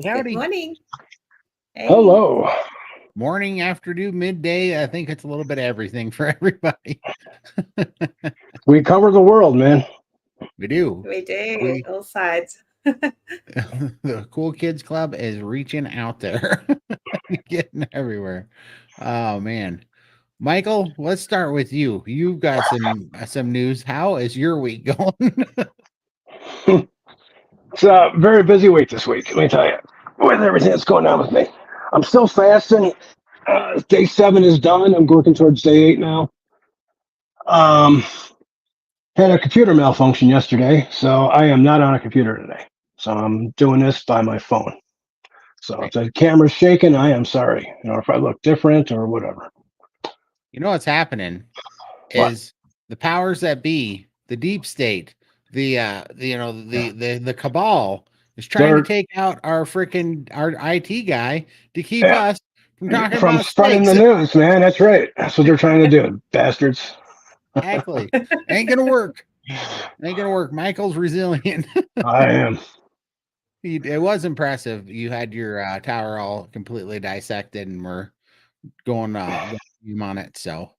Good Howdy. morning. Hey. Hello. Morning, afternoon, midday. I think it's a little bit of everything for everybody. We cover the world, man. We do. We do. We All sides. the Cool Kids Club is reaching out there, getting everywhere. Oh man, Michael, let's start with you. You've got some news. How is your week going? It's a very busy week this week, let me tell you, with everything that's going on with me. I'm still fasting. Day 7 is done. I'm working towards day 8 now. Had a computer malfunction yesterday, so I am not on a computer today. So I'm doing this by my phone. So if the camera's shaking, I am sorry. If I look different or whatever. You know what's happening What? is the powers that be, the deep state, the cabal is trying to take out our IT guy to keep us from talking From about spreading steaks. the news, man. That's right. That's what they're trying to do, bastards. Exactly. Ain't gonna work. Ain't gonna work. Michael's resilient. I am. It was impressive. You had your tower all completely dissected, and we're going on it. So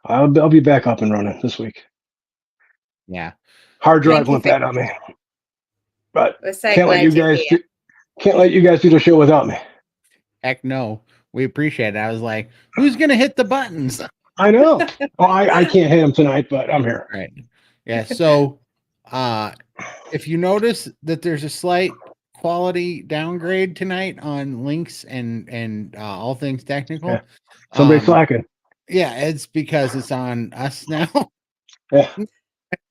I'll be back up and running this week. yeah, Hard drive Thank you went bad on me, but We're so can't let glad you you're guys here. can't let you guys do the show without me. heck no. We appreciate it. I was like, who's gonna hit the buttons? I know. Well, I can't hit them tonight, but I'm here. Right. Yeah. So if you notice that there's a slight quality downgrade tonight on links and all things technical. Yeah. Somebody's slacking. Yeah, it's because it's on us now. Yeah.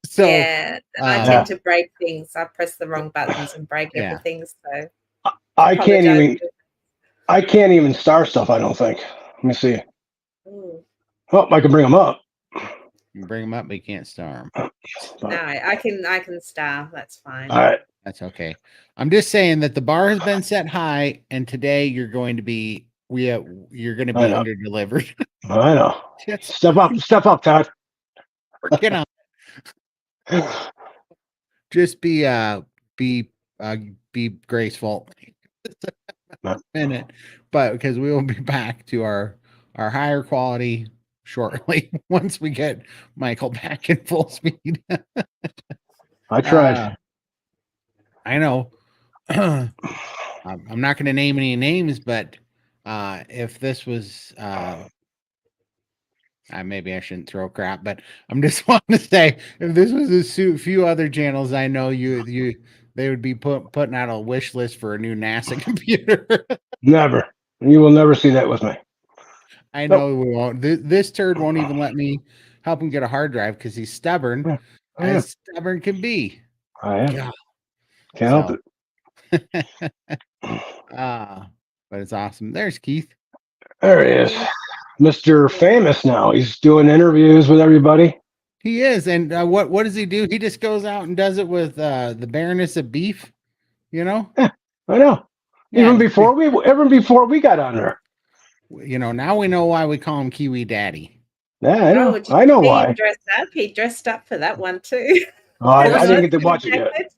So yeah, and I tend to break things. I press the wrong buttons and break Yeah. everything. So I can't even star stuff, I don't think. Let me see. Ooh. Oh, I can bring them up. you bring them up, but you can't star them. No, I can star. That's fine. All right. That's okay. I'm just saying that the bar has been set high, and today you're going to be you're going to be under delivered. I know. Step up, Todd. Get on. Just be graceful. Minute, but because we will be back to our higher quality shortly once we get Michael back in full speed. I tried. I know. I'm not going to name any names, but if this was maybe I shouldn't throw crap, but I'm just wanting to say if this was a few other channels, I know they would be putting out a wish list for a new NASA computer. Never. You will never see that with me. I know we won't. This turd won't even let me help him get a hard drive because he's stubborn, as stubborn can be. I am. Yeah. Can't help it. But it's awesome. There's Keith. There he is. Mr. Famous now. He's doing interviews with everybody. He is. And what does he do? He just goes out and does it with the Baroness of Beef, you know? Yeah, I know. Yeah, even before we got on there. Now we know why we call him Kiwi Daddy. Yeah, I know. I know why. He dressed up for that one too. Oh, I didn't get to watch it yet.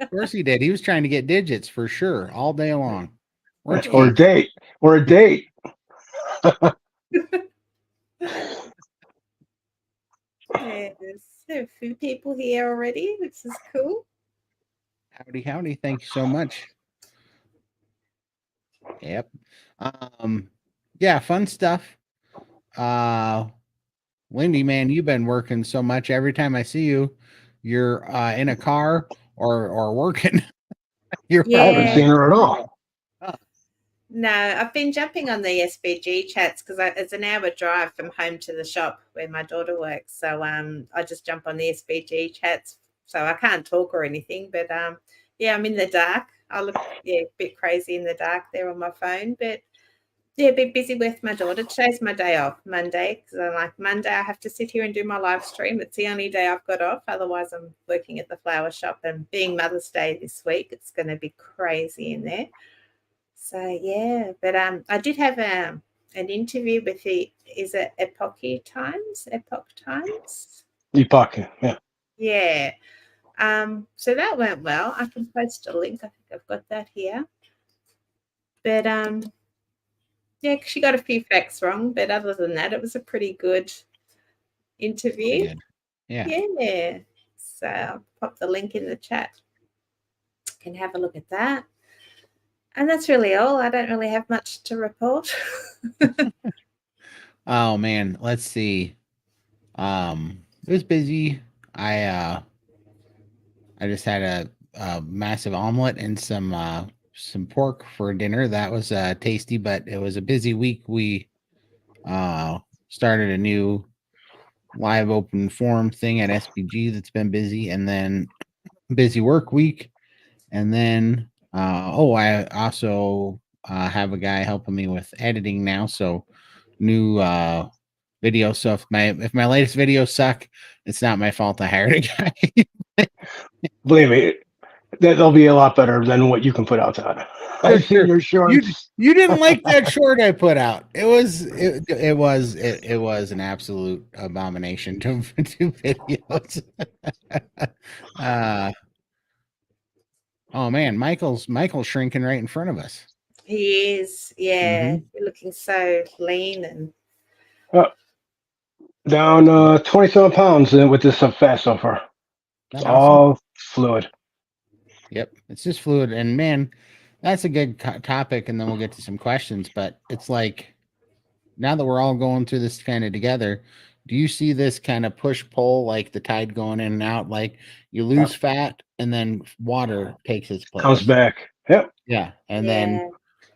Of course he did. He was trying to get digits for sure all day long. Or a date. There's a few people here already, which is cool. Howdy. Thank you so much. Yep. Yeah, fun stuff. Lindy, man, you've been working so much. Every time I see you, you're in a car or working. I haven't seen her at all. No, I've been jumping on the SBG chats because it's an hour drive from home to the shop where my daughter works. So I just jump on the SBG chats. So I can't talk or anything, but yeah, I'm in the dark. I look a bit crazy in the dark there on my phone, but yeah, been busy with my daughter. Today's my day off, Monday, because I'm like, Monday I have to sit here and do my live stream. It's the only day I've got off. Otherwise, I'm working at the flower shop, and being Mother's Day this week, it's going to be crazy in there. So, yeah, but I did have an interview with is it Epoch Times? Epoch, yeah. Yeah. So that went well. I can post a link. I I've got that here. But yeah, she got a few facts wrong, but other than that, it was a pretty good interview. Good. Yeah. Yeah. So I'll pop the link in the chat. You can have a look at that. And that's really all. I don't really have much to report. Oh man, let's see. It was busy. I just had a massive omelet and some pork for dinner. That was tasty, but it was a busy week. We started a new live open forum thing at SPG that's been busy, and then busy work week, and then I also have a guy helping me with editing now, so new video. So if my latest videos suck, it's not my fault. I hired a guy. Believe me, they'll be a lot better than what you can put out, Todd. I've seen your shorts. You didn't like that short I put out. It was an absolute abomination to videos. Oh man, Michael's shrinking right in front of us. He is, yeah. You're looking so lean and Down 27 pounds with this fast so far. It's all fluid. Yep, it's just fluid. And man, that's a good topic. And then we'll get to some questions. But it's like, now that we're all going through this kind of together, do you see this kind of push pull, like the tide going in and out? Like you lose fat and then water takes its place. Comes back. Yep. Yeah. And then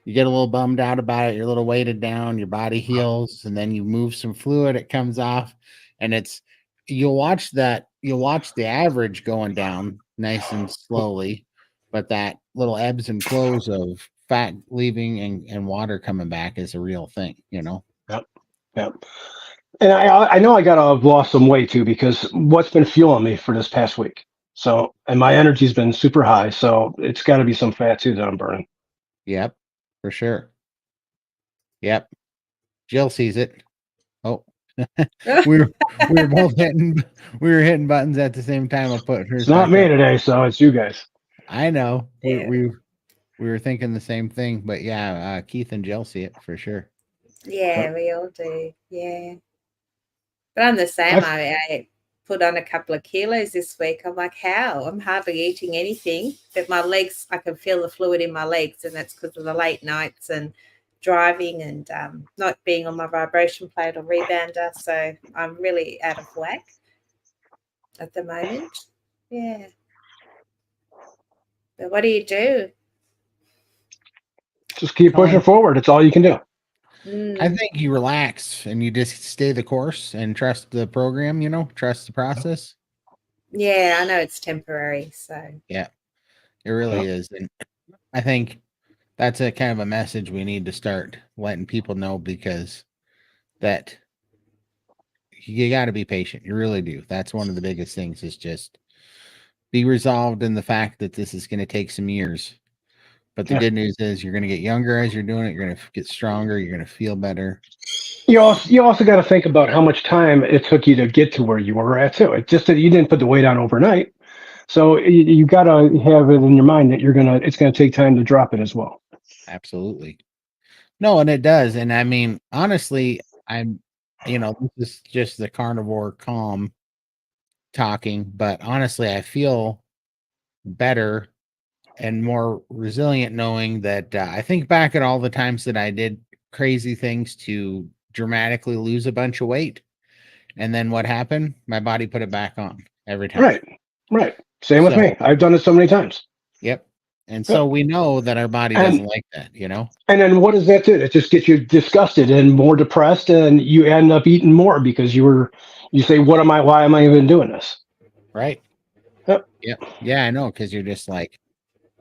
you get a little bummed out about it. You're a little weighted down. Your body heals. And then you move some fluid. It comes off. And you'll watch the average going down nice and slowly. But that little ebbs and flows of fat leaving and water coming back is a real thing, you know? Yep. And I know I gotta have lost some weight too, because what's been fueling me for this past week. So, and my energy's been super high. So it's got to be some fat too that I'm burning. Yep, for sure. Yep. Jill sees it. Oh, we were both hitting buttons at the same time. I'll put hers. It's not me today, so it's you guys. I know. Yeah. We were thinking the same thing, but yeah, Keith and Jill see it for sure. Yeah, we all do. Yeah. But I'm the same. I put on a couple of kilos this week. I'm like, how? I'm hardly eating anything. But my legs, I can feel the fluid in my legs, and that's because of the late nights and driving and not being on my vibration plate or rebounder. So I'm really out of whack at the moment. Yeah. But what do you do? Just keep pushing forward. It's all you can do. I think you relax and you just stay the course and trust the program, trust the process. Yeah, I know it's temporary. So yeah, it really is. And I think that's a kind of a message we need to start letting people know, because that you got to be patient. You really do. That's one of the biggest things, is just be resolved in the fact that this is going to take some years. But the good news is you're going to get younger as you're doing it. You're going to get stronger. You're going to feel better. You also got to think about how much time it took you to get to where you were at too. It's just that you didn't put the weight on overnight. So you got to have it in your mind that it's going to take time to drop it as well. Absolutely. No, and it does. And I mean, honestly, this is just the carnivore calm talking, but honestly, I feel better and more resilient knowing that I think back at all the times that I did crazy things to dramatically lose a bunch of weight. And then what happened? My body put it back on every time. Right. Same with me. I've done it so many times. Yep. And so we know that our body doesn't like that, And then what does that do? It just gets you disgusted and more depressed, and you end up eating more because you say, why am I even doing this? Right. Yep. Yeah, I know. Because you're just like,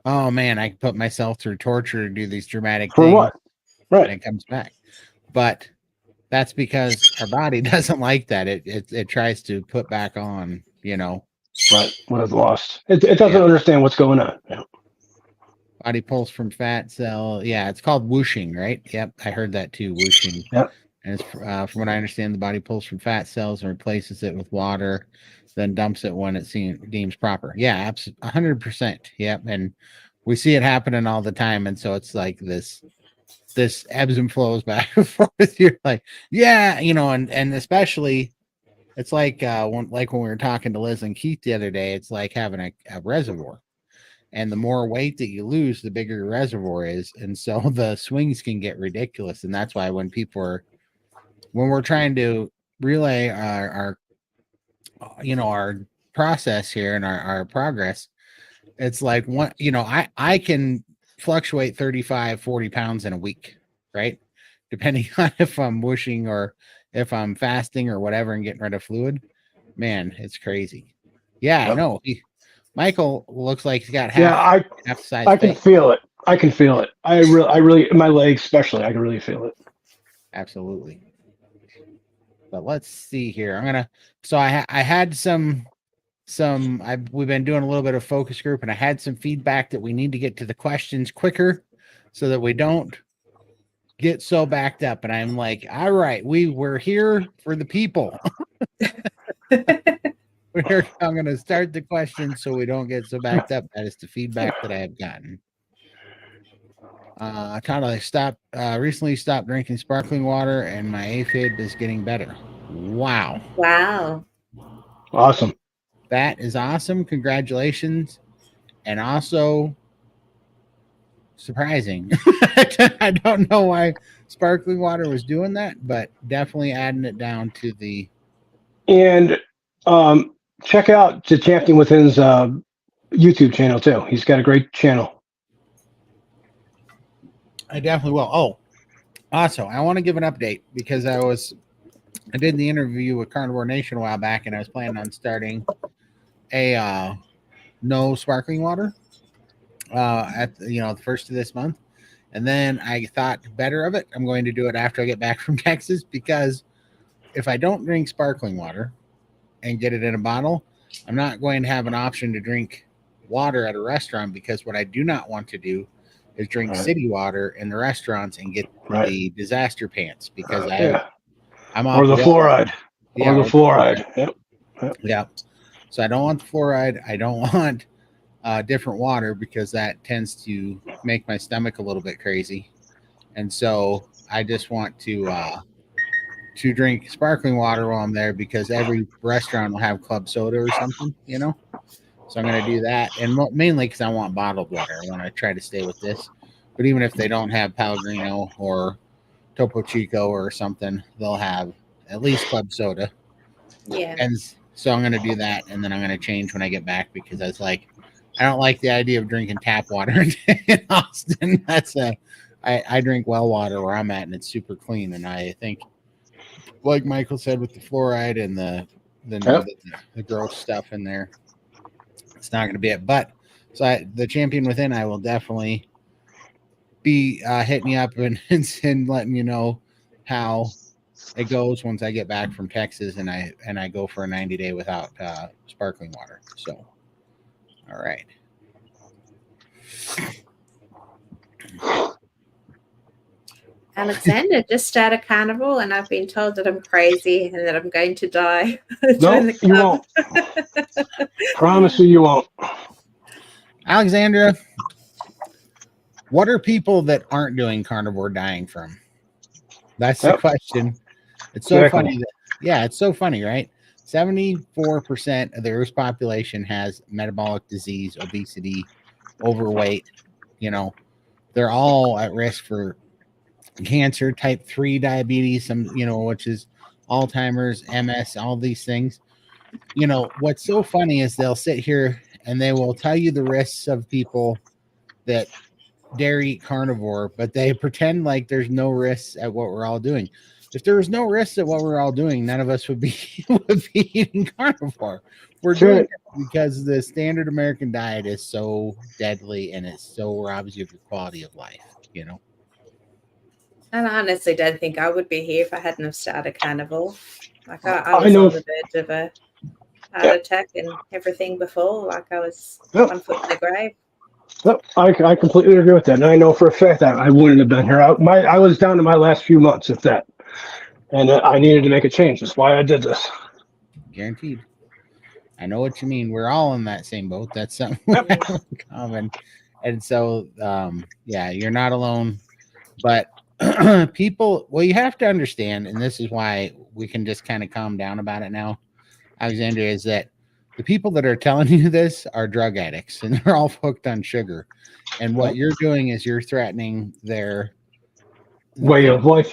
oh man, I put myself through torture to do these dramatic For things. what? Right. And it comes back. But that's because our body doesn't like that. It tries to put back on, Right. What is lost? It doesn't understand what's going on. Yeah. Body pulls from fat cell. Yeah, it's called whooshing, right? Yep, I heard that too, whooshing. Yep. And it's, from what I understand, the body pulls from fat cells and replaces it with water, then dumps it when it deems proper. Yeah, 100%. Yep. And we see it happening all the time, and so it's like this ebbs and flows back and forth. You're like, yeah, and especially it's like when we were talking to Liz and Keith the other day, it's like having a reservoir. And the more weight that you lose, the bigger your reservoir is. And so the swings can get ridiculous. And that's why when we're trying to relay our process here and our progress, it's like I can fluctuate 35, 40 pounds in a week, right? Depending on if I'm whooshing or if I'm fasting or whatever and getting rid of fluid. Man, it's crazy. Yeah, Yep. no. Michael looks like he's got Yeah, half the size I can face. feel it. I can feel it. I really, my legs especially, I can really feel it. Absolutely. But let's see here. So I had we've been doing a little bit of focus group, and I had some feedback that we need to get to the questions quicker so that we don't get so backed up. And I'm like, all right, we're here for the people. I'm going to start the questions so we don't get so backed up. That is the feedback that I have gotten. Todd, I recently stopped drinking sparkling water, and my AFib is getting better. Wow. Wow. Awesome. That is awesome. Congratulations. And also surprising. I don't know why sparkling water was doing that, but definitely adding it down to the. And check out the Champion Within's YouTube channel too. He's got a great channel. I definitely will. Oh, also, I want to give an update because I did the interview with Carnivore Nation a while back, and I was planning on starting a no sparkling water at the first of this month. And then I thought better of it. I'm going to do it after I get back from Texas, because if I don't drink sparkling water and get it in a bottle, I'm not going to have an option to drink water at a restaurant, because what I do not want to do is drink city water in the restaurants and get the disaster pants, because I'm off or the fluoride. Yeah, or the fluoride. Yep. Yeah. So I don't want the fluoride. I don't want different water, because that tends to make my stomach a little bit crazy. And so I just want to drink sparkling water while I'm there, because every restaurant will have club soda or something, So I'm going to do that. And mainly because I want bottled water. I want to try to stay with this. But even if they don't have Pellegrino or Topo Chico or something, they'll have at least club soda. Yeah. And so I'm going to do that. And then I'm going to change when I get back, because I don't like the idea of drinking tap water in Austin. I drink well water where I'm at, and it's super clean. And I think, like Michael said, with the fluoride and the gross stuff in there, it's not going to be it. But the Champion Within, I will definitely be hitting you up and letting you know how it goes once I get back from Texas and I go for a 90-day without sparkling water. So, all right. Alexander just started Carnivore, and I've been told that I'm crazy and that I'm going to die. No, you won't. Promise you won't. Alexandra, what are people that aren't doing carnivore dying from? That's the question. It's so funny. It's so funny, right? 74% of the Earth's population has metabolic disease, obesity, overweight. They're all at risk for cancer, type 3 diabetes, which is Alzheimer's, MS, all these things. What's so funny is they'll sit here and they will tell you the risks of people that dare eat carnivore, but they pretend like there's no risks at what we're all doing. If there was no risks at what we're all doing, none of us would be eating carnivore. We're doing it because the standard American diet is so deadly, and it so robs you of your quality of life, And I honestly don't think I would be here if I hadn't have started Carnivore. Like I was on the verge of a heart attack and everything before. Like I was on foot in the grave. Yep, I completely agree with that. And I know for a fact that I wouldn't have been here. I was down to my last few months, if that. And I needed to make a change. That's why I did this. Guaranteed. I know what you mean. We're all in that same boat. That's something common. And so, yeah, you're not alone. But people, well, you have to understand, and this is why we can just kind of calm down about it now, Alexandria, is that the people that are telling you this are drug addicts and they're all hooked on sugar. And what you're doing is you're threatening their Way of life.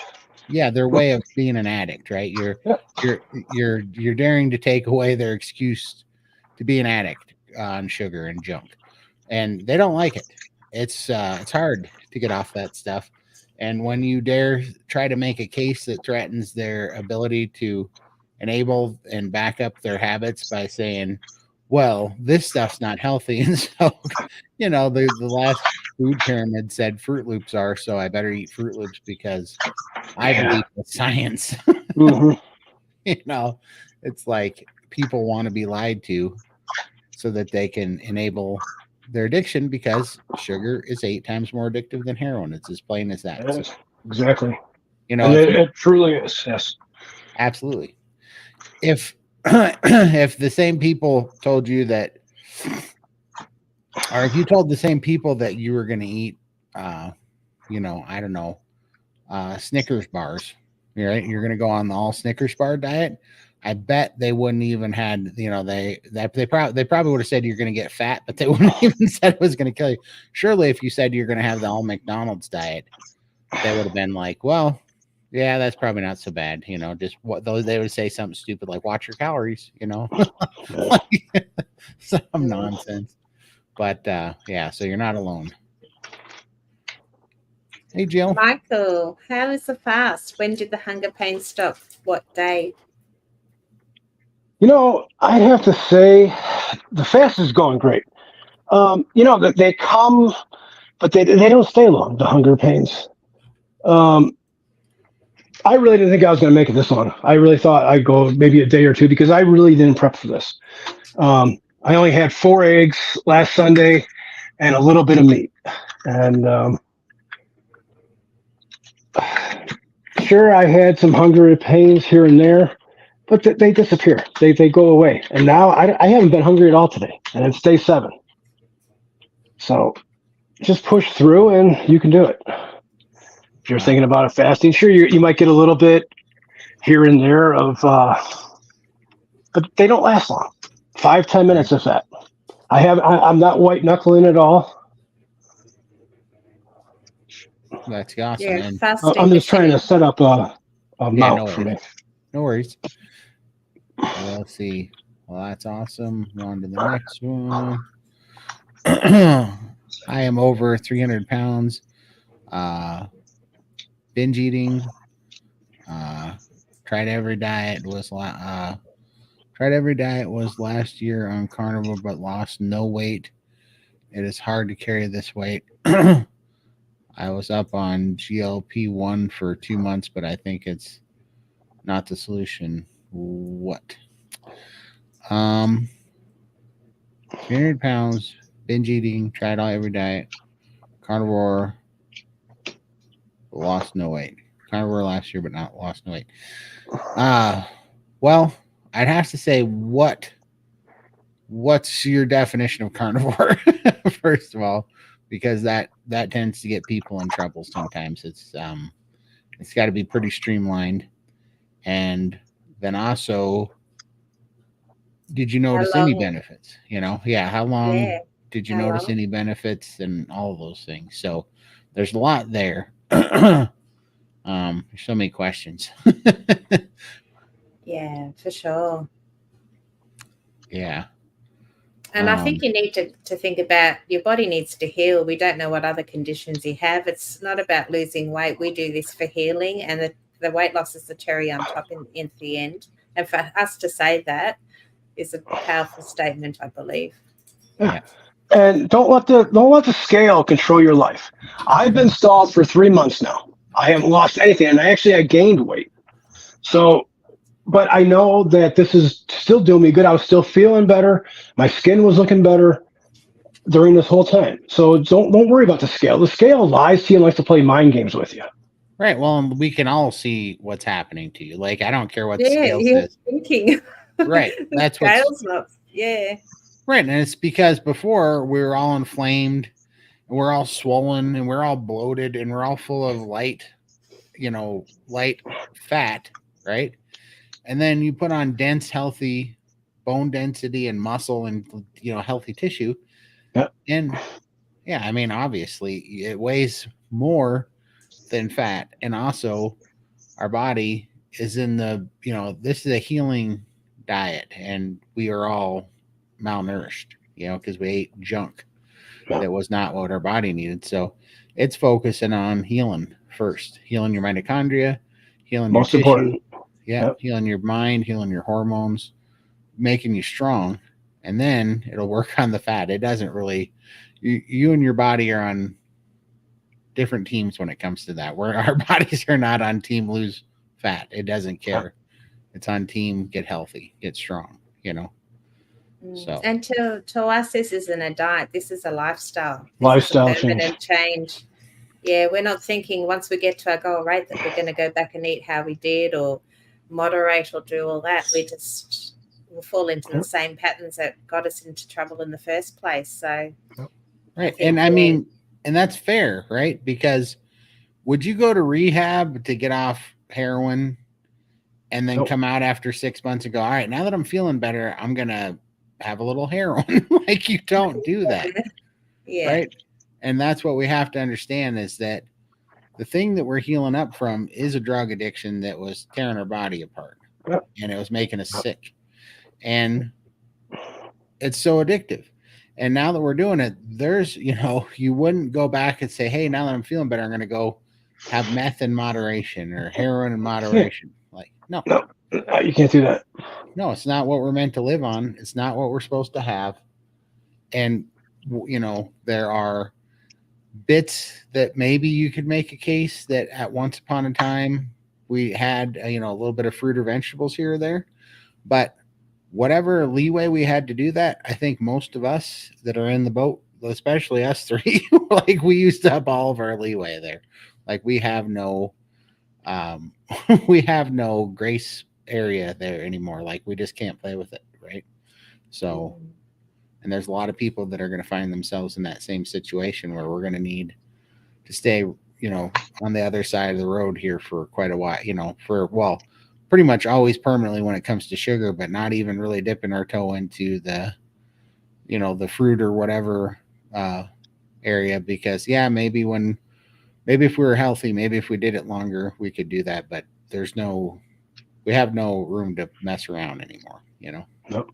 yeah, their way of being an addict, right? Yep. You're daring to take away their excuse to be an addict on sugar and junk, and they don't like it. It's hard to get off that stuff, and when you dare try to make a case that threatens their ability to enable and back up their habits by saying, "Well, this stuff's not healthy," and so the last food pyramid said Fruit Loops are, so I better eat Fruit Loops because I believe in science. hmm It's like people want to be lied to so that they can enable their addiction because sugar is 8 times more addictive than heroin. It's as plain as that. So, Yes, exactly. And if you, it truly is. Yes. absolutely. If if the same people told you that, or if you told the same people that you were going to eat, I don't know, Snickers bars, right? You're going to go on the all Snickers bar diet. I bet they wouldn't even had, they probably would have said you're going to get fat, but they wouldn't even said it was going to kill you. Surely, if you said you're going to have the all McDonald's diet, they would have been like, well, yeah, that's probably not so bad. Just what those they would say something stupid like watch your calories, like, some nonsense. But yeah, so you're not alone. Hey, Jill. Michael, how is the fast? When did the hunger pain stop? What day? I have to say, the fast is going great. That they come, but they don't stay long. The hunger pains. I really didn't think I was going to make it this long. I really thought I'd go maybe a day or two because I really didn't prep for this. I only had 4 eggs last Sunday and a little bit of meat, and sure, I had some hunger pains here and there, but they disappear. They go away. And now I haven't been hungry at all today, and it's day 7. So just push through, and you can do it. If you're thinking about it fasting, sure, you might get a little bit here and there of, but they don't last long. 5-10 minutes if that. I'm not white knuckling at all. That's awesome. Yeah, And fasting. I'm just trying to set up a mount for me. no worries. Well, let's see. Well, that's awesome. On to the next one. I am over 300 pounds. Binge eating. Tried every diet was last year on Carnivore, but lost no weight. It is hard to carry this weight. I was up on GLP-1 for 2 months, but I think it's not the solution. What? 300 pounds, binge eating, tried every diet, Carnivore, lost no weight. Carnivore last year, but not lost no weight. Well, I'd have to say, what's your definition of carnivore? First of all, because that tends to get people in trouble sometimes. It's got to be pretty streamlined, and then also, did you notice any benefits? How long did you notice any benefits and all of those things? So there's a lot there. There's so many questions. Yeah, for sure. Yeah. And I think you need to think about your body needs to heal. We don't know what other conditions you have. It's not about losing weight. We do this for healing, and the weight loss is the cherry on top in the end. And for us to say that is a powerful statement, I believe. Yeah. And don't let the scale control your life. I've been stalled for 3 months now. I haven't lost anything, and I gained weight. So, but I know that this is still doing me good. I was still feeling better. My skin was looking better during this whole time. So don't worry about the scale. The scale lies to you and likes to play mind games with you. Right. Well, we can all see what's happening to you. Like, I don't care what the scale says. Thinking. Right. That's what scale's not. Yeah. Right. And it's because before we were all inflamed and we're all swollen and we're all bloated and we're all full of light fat, right? And then you put on dense, healthy bone density and muscle and healthy tissue. Yep. And yeah, I mean, obviously it weighs more than fat. And also our body is in this is a healing diet, and we are all malnourished, because we ate junk that was not what our body needed. So it's focusing on healing first, healing your mitochondria, healing Most your tissue, important. Yep. healing your mind, healing your hormones, making you strong, and then it'll work on the fat. It doesn't really, you and your body are on different teams when it comes to that, where our bodies are not on team lose fat. It doesn't care. It's on team get healthy, get strong, So And to us, this isn't a diet. This is a lifestyle. Lifestyle is a permanent change. Yeah, we're not thinking once we get to our goal rate that we're going to go back and eat how we did or moderate or do all that. We'll fall into the same patterns that got us into trouble in the first place. So, right. I mean, and that's fair, right? Because would you go to rehab to get off heroin and then come out after 6 months and go, all right, now that I'm feeling better, I'm going to have a little heroin? Like, you don't do that. Yeah. Right. And that's what we have to understand, is that the thing that we're healing up from is a drug addiction that was tearing our body apart. And it was making us sick. And it's so addictive. And now that we're doing it, there's, you wouldn't go back and say, hey, now that I'm feeling better, I'm going to go have meth in moderation or heroin in moderation. Like, no, you can't do that. No, it's not what we're meant to live on. It's not what we're supposed to have. And, there are bits that maybe you could make a case that at once upon a time we had, a little bit of fruit or vegetables here or there. But whatever leeway we had to do that, I think most of us that are in the boat, especially us three, like, we used up all of our leeway there. Like, we have no grace area there anymore. Like, we just can't play with it, right? So, and there's a lot of people that are going to find themselves in that same situation where we're going to need to stay, on the other side of the road here for quite a while, pretty much always permanently when it comes to sugar, but not even really dipping our toe into the, the fruit or whatever area, because maybe if we were healthy, maybe if we did it longer, we could do that. But we have no room to mess around anymore, Nope.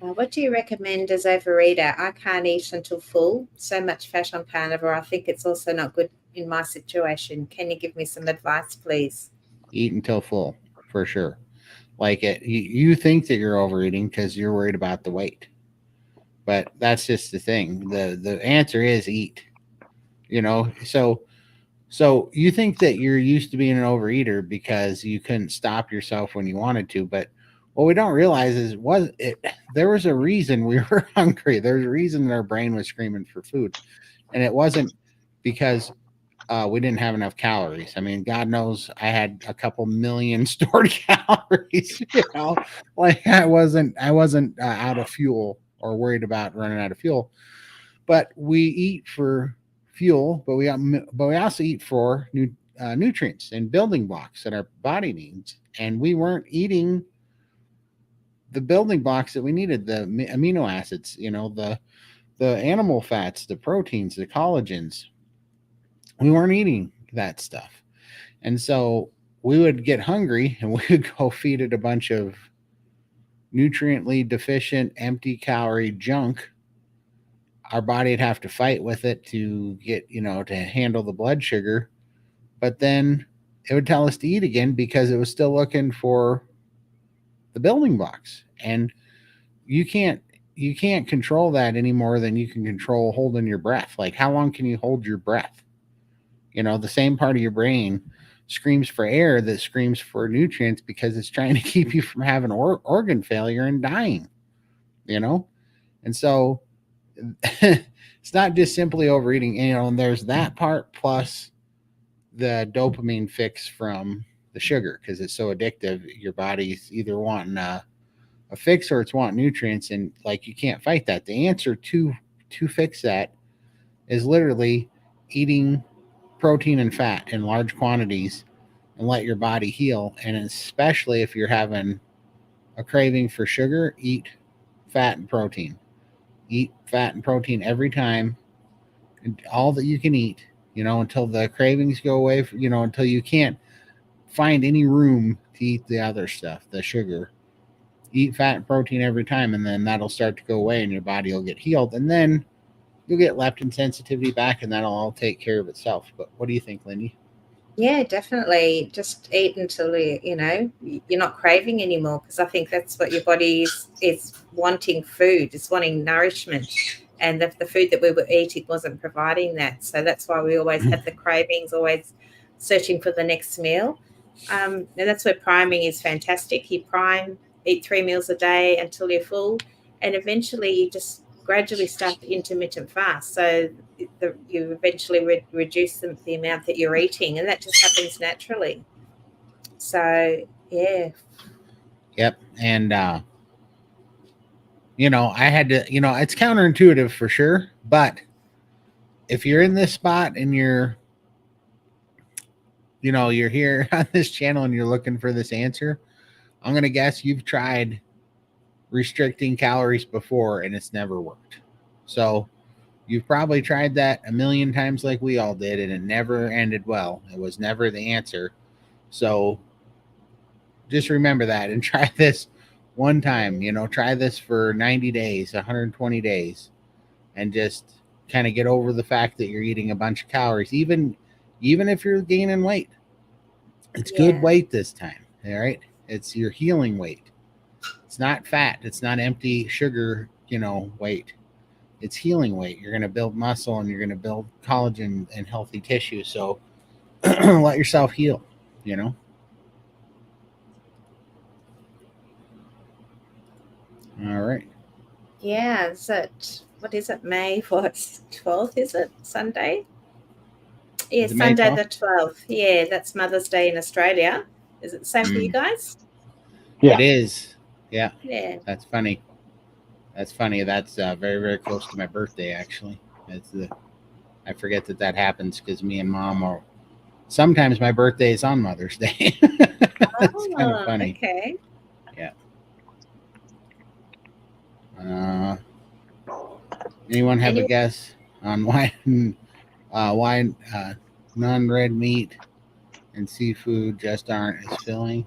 What do you recommend as overeater? I can't eat until full. So much fat on carnivore. I think it's also not good in my situation. Can you give me some advice, please? Eat until full, for sure. Like, you think that you're overeating because you're worried about the weight, but that's just the thing. The answer is eat. So you think that you're used to being an overeater because you couldn't stop yourself when you wanted to, but what we don't realize is there was a reason we were hungry. There's a reason that our brain was screaming for food, and it wasn't because we didn't have enough calories. I mean, God knows I had a couple million stored calories. Like, I wasn't out of fuel or worried about running out of fuel. But we eat for fuel, but we also eat for nutrients and building blocks that our body needs, and we weren't eating the building blocks that we needed, the amino acids, the animal fats, the proteins, the collagens. We weren't eating that stuff. And so we would get hungry and we would go feed it a bunch of nutriently deficient, empty calorie junk. Our body would have to fight with it to get, to handle the blood sugar. But then it would tell us to eat again because it was still looking for the building blocks. And you can't control that any more than you can control holding your breath. Like, how long can you hold your breath? The same part of your brain screams for air that screams for nutrients because it's trying to keep you from having organ failure and dying, And so it's not just simply overeating, and there's that part plus the dopamine fix from the sugar, because it's so addictive. Your body's either wanting a a fix or it's want nutrients, and like you can't fight that. The answer to fix that is literally eating protein and fat in large quantities and let your body heal. And especially if you're having a craving for sugar, eat fat and protein. Eat fat and protein every time, and all that you can eat, until the cravings go away, until you can't find any room to eat the other stuff, the sugar. Eat fat and protein every time, and then that'll start to go away and your body will get healed. And then you'll get leptin sensitivity back, and that'll all take care of itself. But what do you think, Lindy? Yeah, definitely. Just eat until you're not craving anymore, because I think that's what your body is wanting. Food, it's wanting nourishment, and the food that we were eating wasn't providing that. So that's why we always had the cravings, always searching for the next meal. And that's where priming is fantastic. You prime, eat 3 meals a day until you're full, and eventually you just gradually start the intermittent fast. So you eventually reduce the amount that you're eating, and that just happens naturally. So, yeah. Yep. And, I had to, it's counterintuitive for sure. But if you're in this spot and you're here on this channel and you're looking for this answer, I'm going to guess you've tried restricting calories before and it's never worked. So you've probably tried that a million times like we all did, and it never ended well. It was never the answer. So just remember that and try this one time. Try this for 90 days, 120 days, and just kind of get over the fact that you're eating a bunch of calories, even if you're gaining weight. It's good weight this time. All right. It's your healing weight. It's not fat. It's not empty sugar, weight. It's healing weight. You're going to build muscle and you're going to build collagen and healthy tissue. So let yourself heal, All right. Yeah. So what is it? May 12th, is it? Sunday? Yeah, Sunday the 12th. Yeah, that's Mother's Day in Australia. Is it the same for you guys? Yeah. It is. Yeah. Yeah. That's funny. That's very, very close to my birthday, actually. I forget that happens because me and Mom are. Sometimes my birthday is on Mother's Day. It's kind of funny. Okay. Yeah. Anyone have a guess on why non-red meat and seafood just aren't as filling?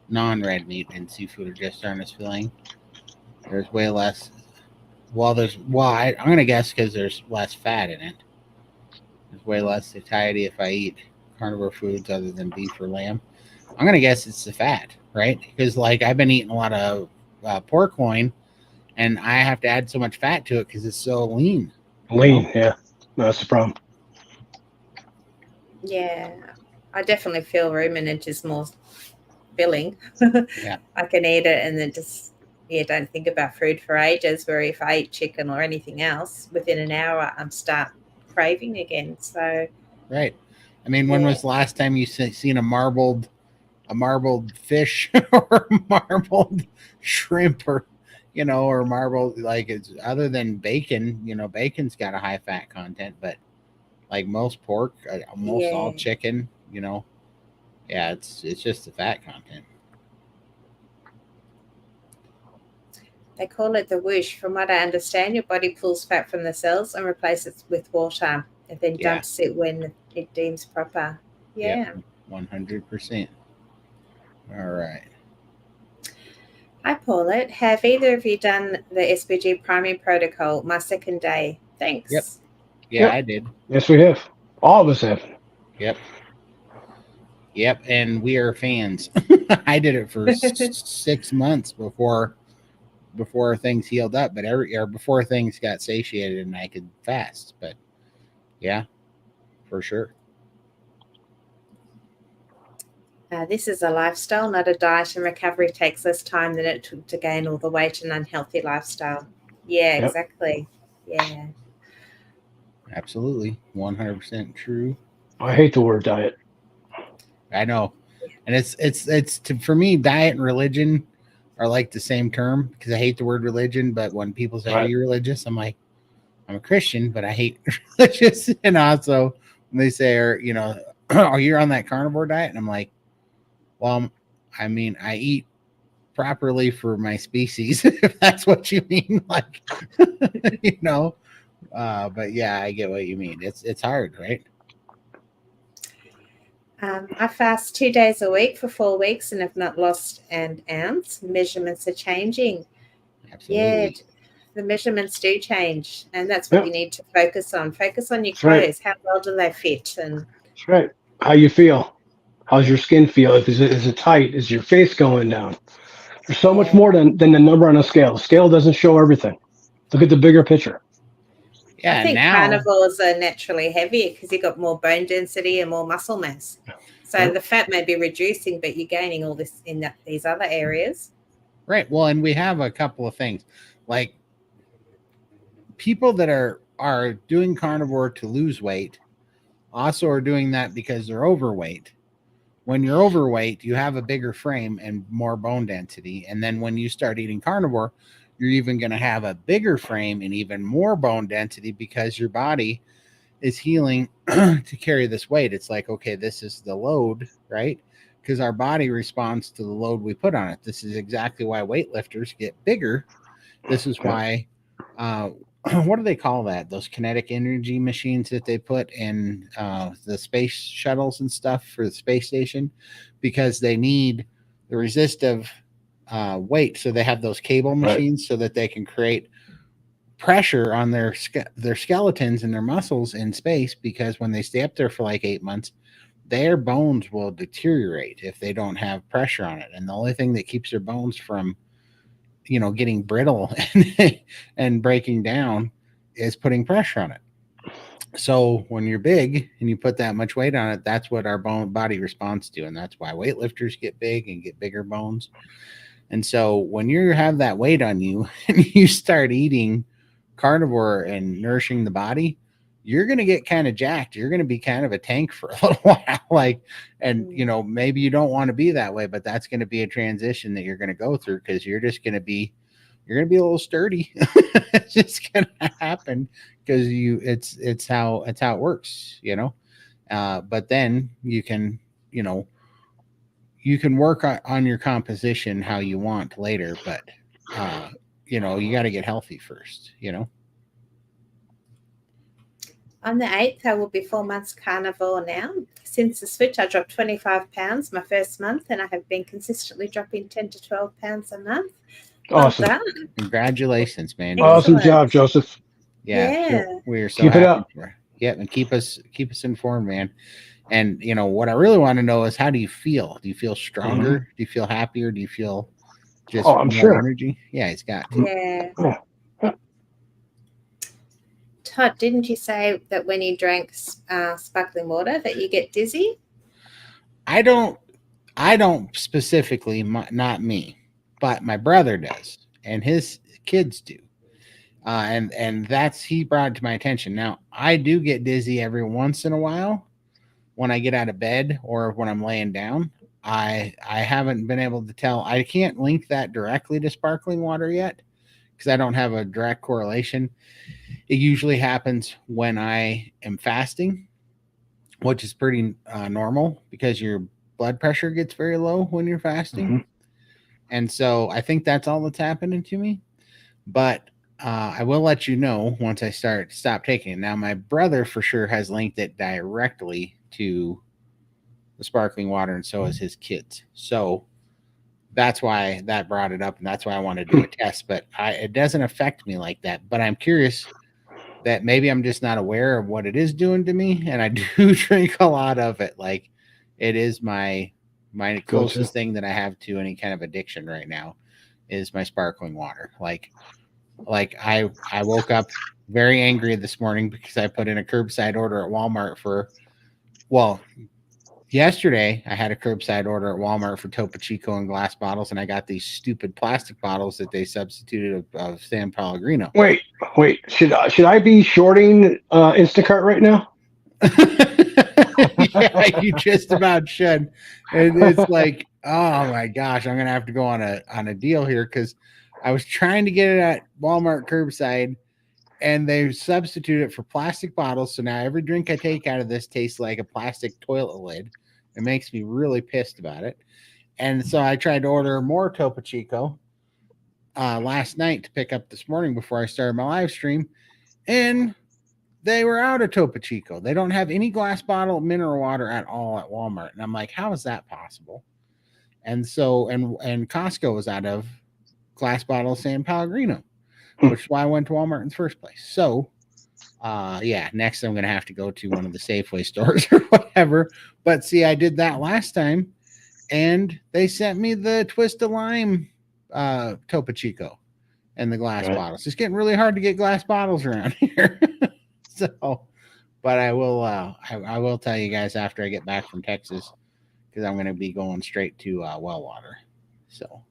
Non-red meat and seafood just aren't as filling. There's way less. I'm going to guess because there's less fat in it. There's way less satiety if I eat carnivore foods other than beef or lamb. I'm going to guess it's the fat, right? Because I've been eating a lot of pork loin, and I have to add so much fat to it because it's so lean. Yeah. That's the problem. Yeah. I definitely feel ruminant is more filling. Yeah. I can eat it and then just don't think about food for ages, where if I eat chicken or anything else, within an hour I'm start craving again. So right. I mean, when was the last time you seen a marbled fish or marbled shrimp or marbled, it's other than bacon, bacon's got a high fat content, but most pork, almost all chicken, it's just the fat content. They call it the whoosh. From what I understand, your body pulls fat from the cells and replaces it with water, and then dumps it when it deems proper. Yeah. 100%. All right. Hi, Paulette. Have either of you done the SPG priming protocol? My second day. Thanks. Yep. Yeah, I did. Yes, we have. All of us have. Yep. And we are fans. I did it for 6 months before things healed up, but before things got satiated and I could fast. But yeah, for sure. This is a lifestyle, not a diet, and recovery takes less time than it took to gain all the weight and unhealthy lifestyle. Yeah, exactly. Yeah. Absolutely. 100% true. I hate the word diet. I know. And it's for me, diet and religion, are like the same term because I hate the word religion. But when people say, "Are Right. you religious?" I'm like, I'm a Christian, but I hate religious. And also when they say, "Are you on that carnivore diet?" And I'm like, well, I mean, I eat properly for my species, if that's what you mean. Like, you know, but yeah, I get what you mean. It's hard, right? I fast 2 days a week for 4 weeks and have not lost an ounce. Measurements are changing. Yeah, Absolutely. the measurements do change, and that's what Yep. you need to focus on. Focus on your That's right. clothes. How well do they fit? And That's right. How you feel? How's your skin feel? Is it tight? Is your face going down? There's so much yeah, more than the number on a scale. The scale doesn't show everything. Look at the bigger picture. I Yeah. think Now, carnivores are naturally heavier because you've got more bone density and more muscle mass. So Yep. the fat may be reducing, but you're gaining all this in these other areas. right. Well, and we have a couple of things like people that are doing carnivore to lose weight also are doing that because they're overweight. When you're overweight, you have a bigger frame and more bone density. And then when you start eating carnivore, you're even going to have a bigger frame and even more bone density because your body is healing to carry this weight. It's like, okay, this is the load, right? Because our body responds to the load we put on it. This is exactly why weightlifters get bigger. This is why, what do they call that? Those kinetic energy machines that they put in the space shuttles and stuff for the space station, because they need the resistive weight. So they have those cable machines so that they can create pressure on their skeletons and their muscles in space, because when they stay up there for like 8 months, their bones will deteriorate if they don't have pressure on it. And the only thing that keeps their bones from getting brittle and breaking down is putting pressure on it. So when you're big and you put that much weight on it, that's what our body responds to. And that's why weightlifters get big and get bigger bones. And so when you have that weight on you and you start eating carnivore and nourishing the body, you're going to get kind of jacked. You're going to be kind of a tank for a little while. And maybe you don't want to be that way, but that's going to be a transition that you're going to go through, because you're going to be a little sturdy. It's just going to happen because it's how it works, but then you can work on your composition how you want later, but you got to get healthy first. On the 8th, I will be 4 months carnivore now. Since the switch, I dropped 25 pounds my first month, and I have been consistently dropping 10 to 12 pounds a month. Awesome. Well done. Congratulations, man. Awesome job, Joseph. Yeah. We're so keep happy it up. for you. Yeah, and keep us informed, man. And what I really want to know is, how do you feel? Do you feel stronger? Mm-hmm. Do you feel happier? Do you feel just I'm more sure. energy? Yeah, he's got to. Yeah. Todd, didn't you say that when you drank sparkling water that you get dizzy? I don't specifically, not me, but my brother does, and his kids do. And that's, he brought it to my attention. Now, I do get dizzy every once in a while when I get out of bed or when I'm laying down. I haven't been able to tell. I can't link that directly to sparkling water yet because I don't have a direct correlation. It usually happens when I am fasting, which is pretty normal because your blood pressure gets very low when you're fasting. Mm-hmm. And so I think that's all that's happening to me. But I will let you know once I stop taking it. Now, my brother for sure has linked it directly to the sparkling water, and so has his kids. So that's why that brought it up, and that's why I want to do a test. But it doesn't affect me like that. But I'm curious that maybe I'm just not aware of what it is doing to me, and I do drink a lot of it. Like, it is my closest thing that I have to any kind of addiction right now is my sparkling water. Like I woke up very angry this morning because I put in a curbside order at Walmart yesterday I had a curbside order at Walmart for Topo Chico and glass bottles, and I got these stupid plastic bottles that they substituted of San Pellegrino. Wait. Should I be shorting Instacart right now? Yeah, you just about should. And it's like, Oh my gosh, I'm gonna have to go on a deal here because I was trying to get it at Walmart curbside, and they substitute it for plastic bottles. So now every drink I take out of this tastes like a plastic toilet lid. It makes me really pissed about it. And so I tried to order more Topo Chico last night to pick up this morning before I started my live stream, and they were out of Topo Chico. They don't have any glass bottle mineral water at all at Walmart, and I'm like, how is that possible? And so, and Costco was out of glass bottle San Pellegrino, which is why I went to Walmart in the first place. So, yeah, next I'm gonna have to go to one of the Safeway stores or whatever. But see, I did that last time, and they sent me the Twist of Lime Topo Chico and the glass bottles. It's getting really hard to get glass bottles around here. So, but I will tell you guys after I get back from Texas, because I'm going to be going straight to well water. So,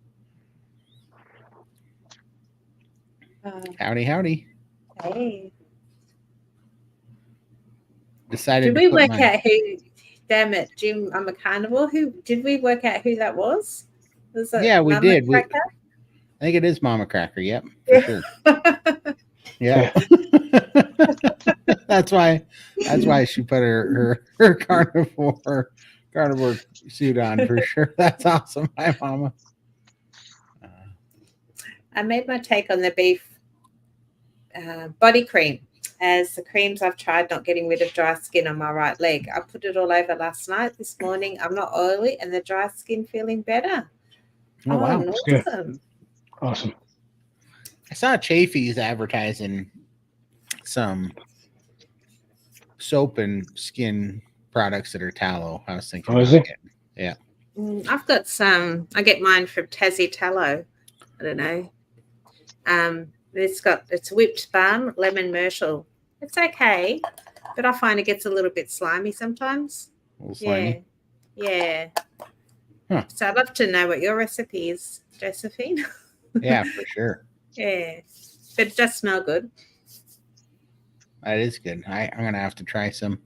howdy. Hey. Decided Did we work out who? Damn it, Jim! I'm a carnivore. Who did we work out who that was? Was it yeah, we Mama did. Cracker? I think it is Mama Cracker. Yep, for sure. Yeah. That's why she put her carnivore suit on for sure. That's awesome. Hi, Mama. I made my take on the beef body cream. As the creams I've tried not getting rid of dry skin on my right leg. I put it all over last night. This morning I'm not oily and the dry skin feeling better. Oh wow. Awesome. Awesome. I saw Chafee's advertising some soap and skin products that are tallow. I was thinking. Oh, is it? Yeah. I've got some. I get mine from Tassie Tallow. I don't know. It's whipped balm, lemon myrtle. It's okay, but I find it gets a little bit slimy sometimes. A little slimy. Yeah. Huh. So I'd love to know what your recipe is, Josephine. Yeah, for sure. Yeah, but it does smell good. That is good. I'm gonna have to try some.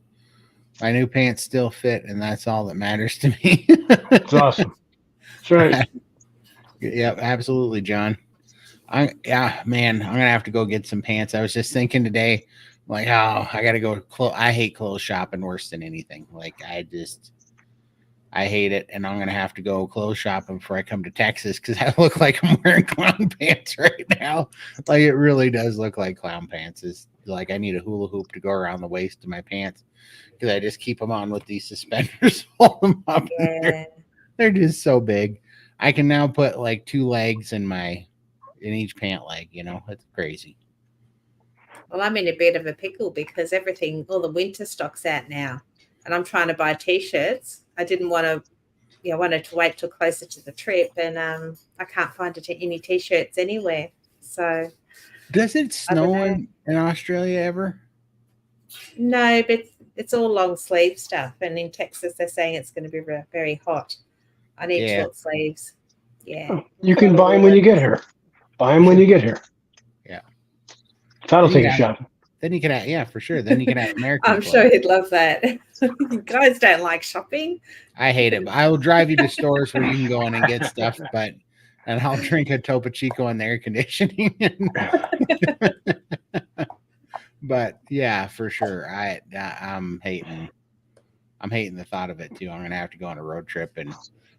My new pants still fit, and that's all that matters to me. It's awesome. That's right. Yeah, absolutely, John. Man, I'm gonna have to go get some pants. I was just thinking today, like, oh, I gotta go. I hate clothes shopping worse than anything. Like, I hate it, and I'm gonna have to go clothes shopping before I come to Texas because I look like I'm wearing clown pants right now. Like, it really does look like clown pants. It's like I need a hula hoop to go around the waist of my pants because I just keep them on with these suspenders, hold them up. Yeah. They're just so big. I can now put like 2 legs in each pant leg. It's crazy. Well, I'm in a bit of a pickle because all the winter stock's out now, and I'm trying to buy t-shirts. I didn't want to, wanted to wait till closer to the trip, and I can't find any t-shirts anywhere. So, does it snow in Australia ever? No, but it's all long sleeve stuff, and in Texas they're saying it's going to be very hot. I need short sleeves. Yeah, you can buy them when you get here. Buy them when you get here. Yeah, Todd will take a shot. Then you can have, for sure. Then you can have American. I'm sure he'd love that. You guys don't like shopping. I hate it. But I will drive you to stores where you can go in and get stuff, and I'll drink a Topo Chico in the air conditioning. But yeah, for sure. I'm hating the thought of it too. I'm gonna have to go on a road trip, and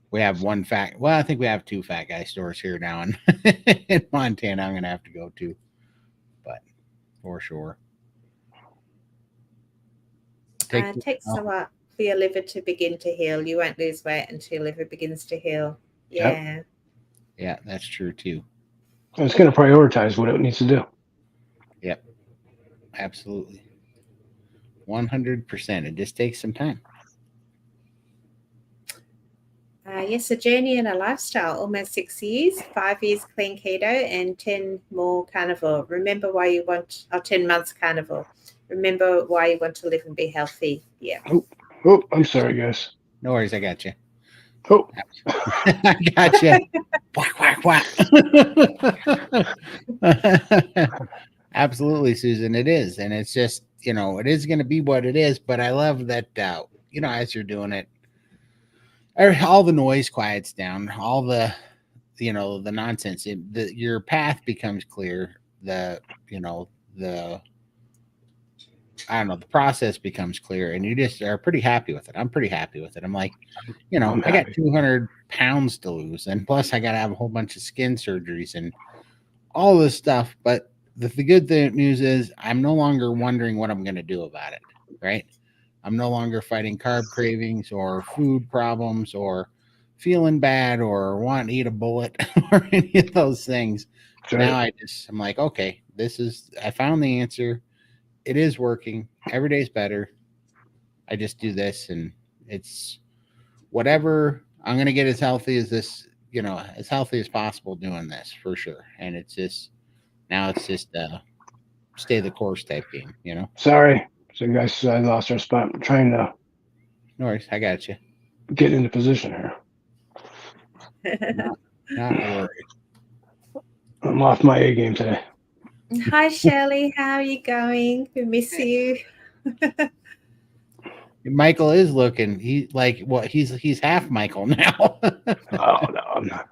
we have I think we have 2 fat guy stores here now in Montana. I'm gonna have to go to, but for sure. It takes a lot for your liver to begin to heal. You won't lose weight until your liver begins to heal. Yeah. Yep. Yeah, that's true too. It's going to prioritize what it needs to do. Yep. Absolutely. 100%. It just takes some time. Yes, a journey and a lifestyle, almost 6 years, 5 years clean keto and 10 more carnivore. Remember why you want, 10 months carnivore. Remember why you want to live and be healthy. Yeah. Oh, I'm sorry, guys. No worries. I got you. Oh, I got you. Whack, whack, whack. Absolutely, Susan. It is. And it's just, it is going to be what it is. But I love that, as you're doing it, all the noise quiets down, all the the nonsense. Your path becomes clear. The the I don't know, the process becomes clear, and you just are pretty happy with it. I'm pretty happy with it. I'm like, I'm I got happy. 200 pounds to lose, and plus I got to have a whole bunch of skin surgeries and all this stuff. But the good news is I'm no longer wondering what I'm going to do about it, right? I'm no longer fighting carb cravings or food problems or feeling bad or wanting to eat a bullet or any of those things. That's Now right. I'm like, okay, I found the answer. It is working. Every day's better. I just do this and it's whatever. I'm going to get as healthy as this, as healthy as possible doing this for sure. And now it's just stay the course type game. Sorry. So you guys, I lost our spot. I'm trying to No worries. I got you. get into position here. Not a worry. I'm off my A game today. Hi, Shirley. How are you going? We miss you. Michael is looking. He's half Michael now. Oh no, I'm not.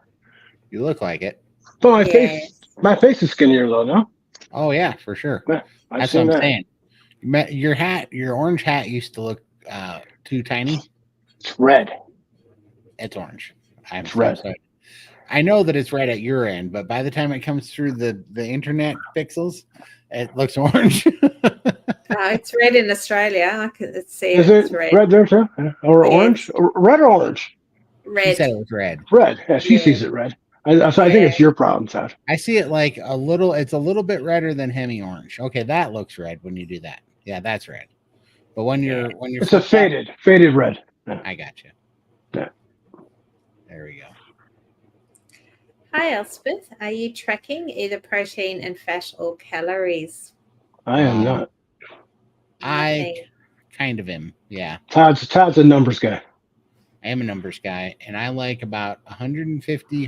You look like it. But Yes. my face is skinnier though. No, Oh yeah, for sure. yeah, I've That's what seen I'm that. saying. Your orange hat used to look too tiny. It's red. It's orange. It's red. Sorry. I know that it's red at your end, but by the time it comes through the internet pixels, it looks orange. It's red in Australia. I can see Is it's it red. red there too? Yeah. Or Yes. orange? Red or orange? She Red. said it was red. Red. Yeah, she Yeah. sees it red. So I think it's your problem, Todd. I see it like it's a little bit redder than Hemi orange. Okay, that looks red when you do that. Yeah, that's red. But when you're It's a faded red. Yeah. I got you. Yeah. There we go. Hi, Elspeth. Are you tracking either protein and fat or calories? I am not. I Nothing. kind of am. Yeah. Todd's a numbers guy. I am a numbers guy, and I like about 140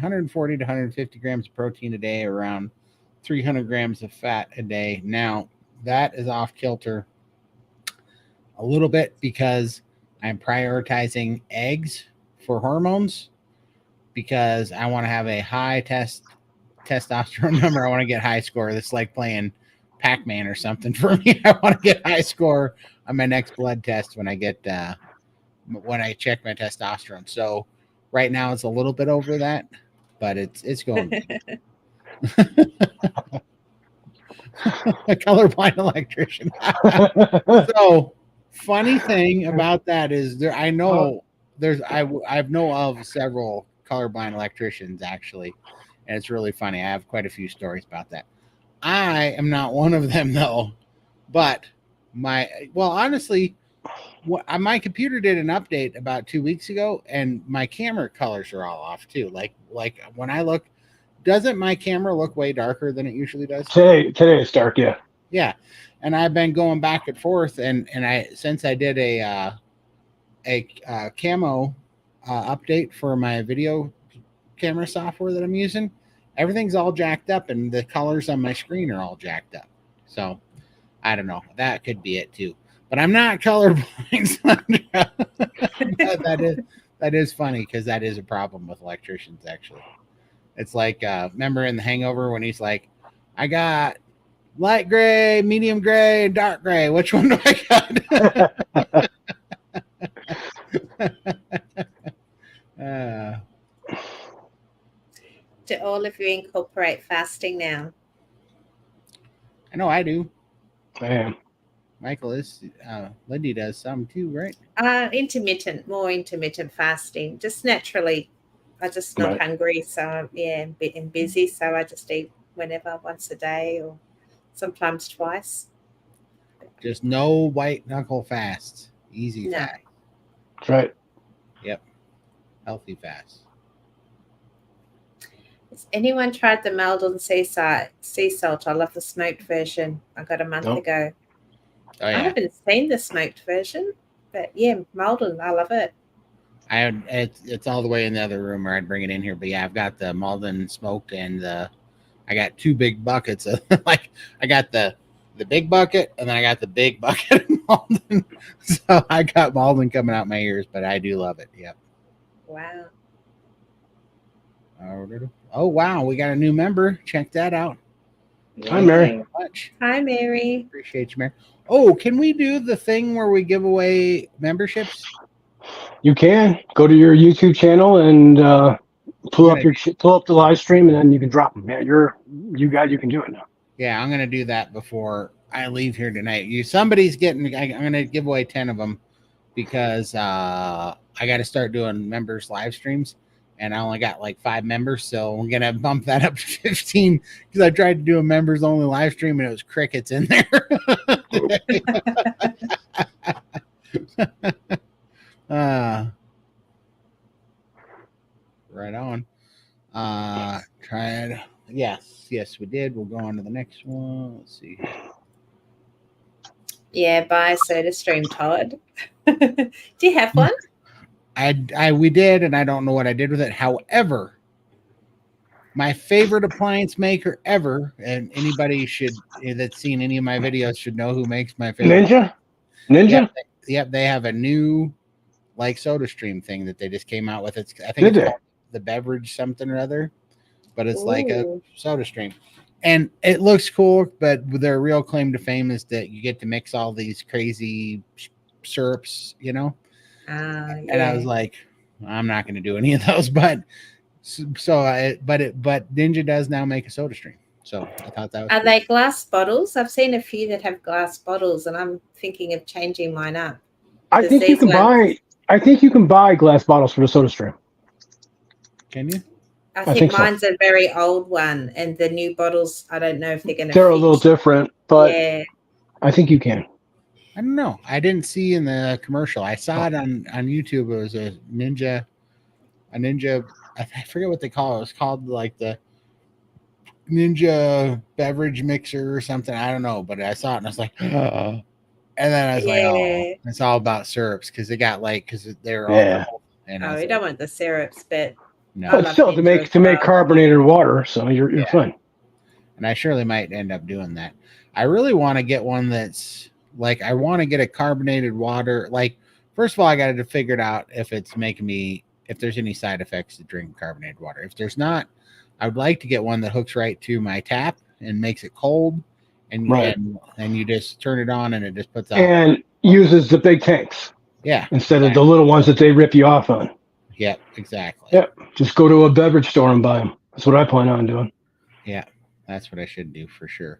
to 150 grams of protein a day, around 300 grams of fat a day. Now, that is off kilter a little bit because I'm prioritizing eggs for hormones because I want to have a high testosterone number. I want to get high score. That's like playing Pac-Man or something for me. I want to get high score on my next blood test when I check my testosterone. So right now it's a little bit over that, but it's going good. A colorblind electrician. So funny thing about that is I know of several colorblind electricians actually, and it's really funny. I have quite a few stories about that. I am not one of them though, but honestly, my computer did an update about 2 weeks ago, and my camera colors are all off too. Like when I look, doesn't my camera look way darker than it usually does? Today it's dark. Yeah. Yeah, and I've been going back and forth, and since I did a camo update for my video camera software that I'm using, everything's all jacked up, and the colors on my screen are all jacked up. So I don't know. That could be it too. But I'm not colorblind, Sandra. that is funny because that is a problem with electricians. Actually, it's like remember in The Hangover when he's like, "I got light gray, medium gray, and dark gray. Which one do I got?" Do all of you incorporate fasting now? I know I do. I am. Michael is. Lindy does some too, right? More intermittent fasting. Just naturally, I'm just not hungry, so I'm busy, so I just eat whenever, once a day or sometimes twice. Just no white knuckle fasts. Easy fast. That's right. Yep. Healthy fast. Has anyone tried the Maldon sea salt? I love the smoked version. I got a month ago. Oh, yeah. I haven't seen the smoked version, but yeah, Maldon, I love it. It's all the way in the other room, or I'd bring it in here. But yeah, I've got the Maldon smoked, and I got 2 big buckets of I got the big bucket, and then I got the big bucket of Maldon. So I got Maldon coming out my ears, but I do love it. Yep. Wow. Oh, wow. We got a new member. Check that out. Hi, Mary. Yay. Much. Hi, Mary. Appreciate you, Mary. Oh, can we do the thing where we give away memberships? You can go to your YouTube channel and pull up the live stream, and then you can drop them. Yeah, you can do it now. Yeah, I'm gonna do that before I leave here tonight. Somebody's getting. I'm gonna give away 10 of them because I got to start doing members live streams, and I only got like 5 members, so we're gonna bump that up to 15 because I tried to do a members only live stream and it was crickets in there. Right on. Tried. Yes, we did. We'll go on to the next one. Let's see. Yeah, buy a soda stream, Todd. Do you have one? We did, and I don't know what I did with it. However, my favorite appliance maker ever, and anybody that's seen any of my videos should know who makes my favorite. Ninja. Yep, they have a new like soda stream thing that they just came out with. I think it's called the beverage something or other, but it's like a soda stream. And it looks cool, but their real claim to fame is that you get to mix all these crazy syrups, you know? And I was like, I'm not going to do any of those, but Ninja does now make a soda stream. So I thought that was Are they glass bottles? I've seen a few that have glass bottles, and I'm thinking of changing mine up. I think you can buy glass bottles for the soda stream. Can you? I think mine's a very old one, and the new bottles, I don't know if they're going to. They're a little different, but yeah. I think you can. I don't know. I didn't see in the commercial. I saw it on YouTube. It was a Ninja. I forget what they call it. It was called like the Ninja beverage mixer or something. I don't know, but I saw it and I was like, and then I was like, oh, it's all about syrups because they got because they're all. And we don't want the syrups, but. No, but still to make carbonated water, so you're fine. And I surely might end up doing that. I really want to get one that's like I want to get a carbonated water. Like first of all, I got to figure it out if it's making me if there's any side effects to drink carbonated water. If there's not, I would like to get one that hooks right to my tap and makes it cold, and you just turn it on and it just puts out and uses the big tanks. Yeah, instead of the little ones that they rip you off on. Yep, exactly. Yep, just go to a beverage store and buy them. That's what I plan on doing. Yeah, that's what I should do for sure.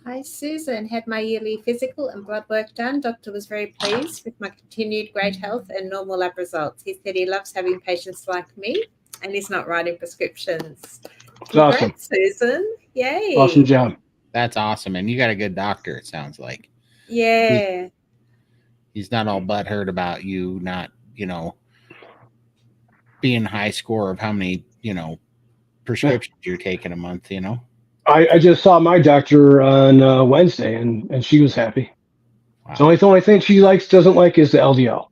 Hi, Susan. Had my yearly physical and blood work done. Doctor was very pleased with my continued great health and normal lab results. He said he loves having patients like me, and he's not writing prescriptions. Congrats, awesome, Susan. Yay. Awesome job. That's awesome. And you got a good doctor, it sounds like. Yeah. He's not all butthurt about you not, being high score of how many, prescriptions you're taking a month, I just saw my doctor on Wednesday and she was happy. Wow. The only thing she doesn't like is the LDL.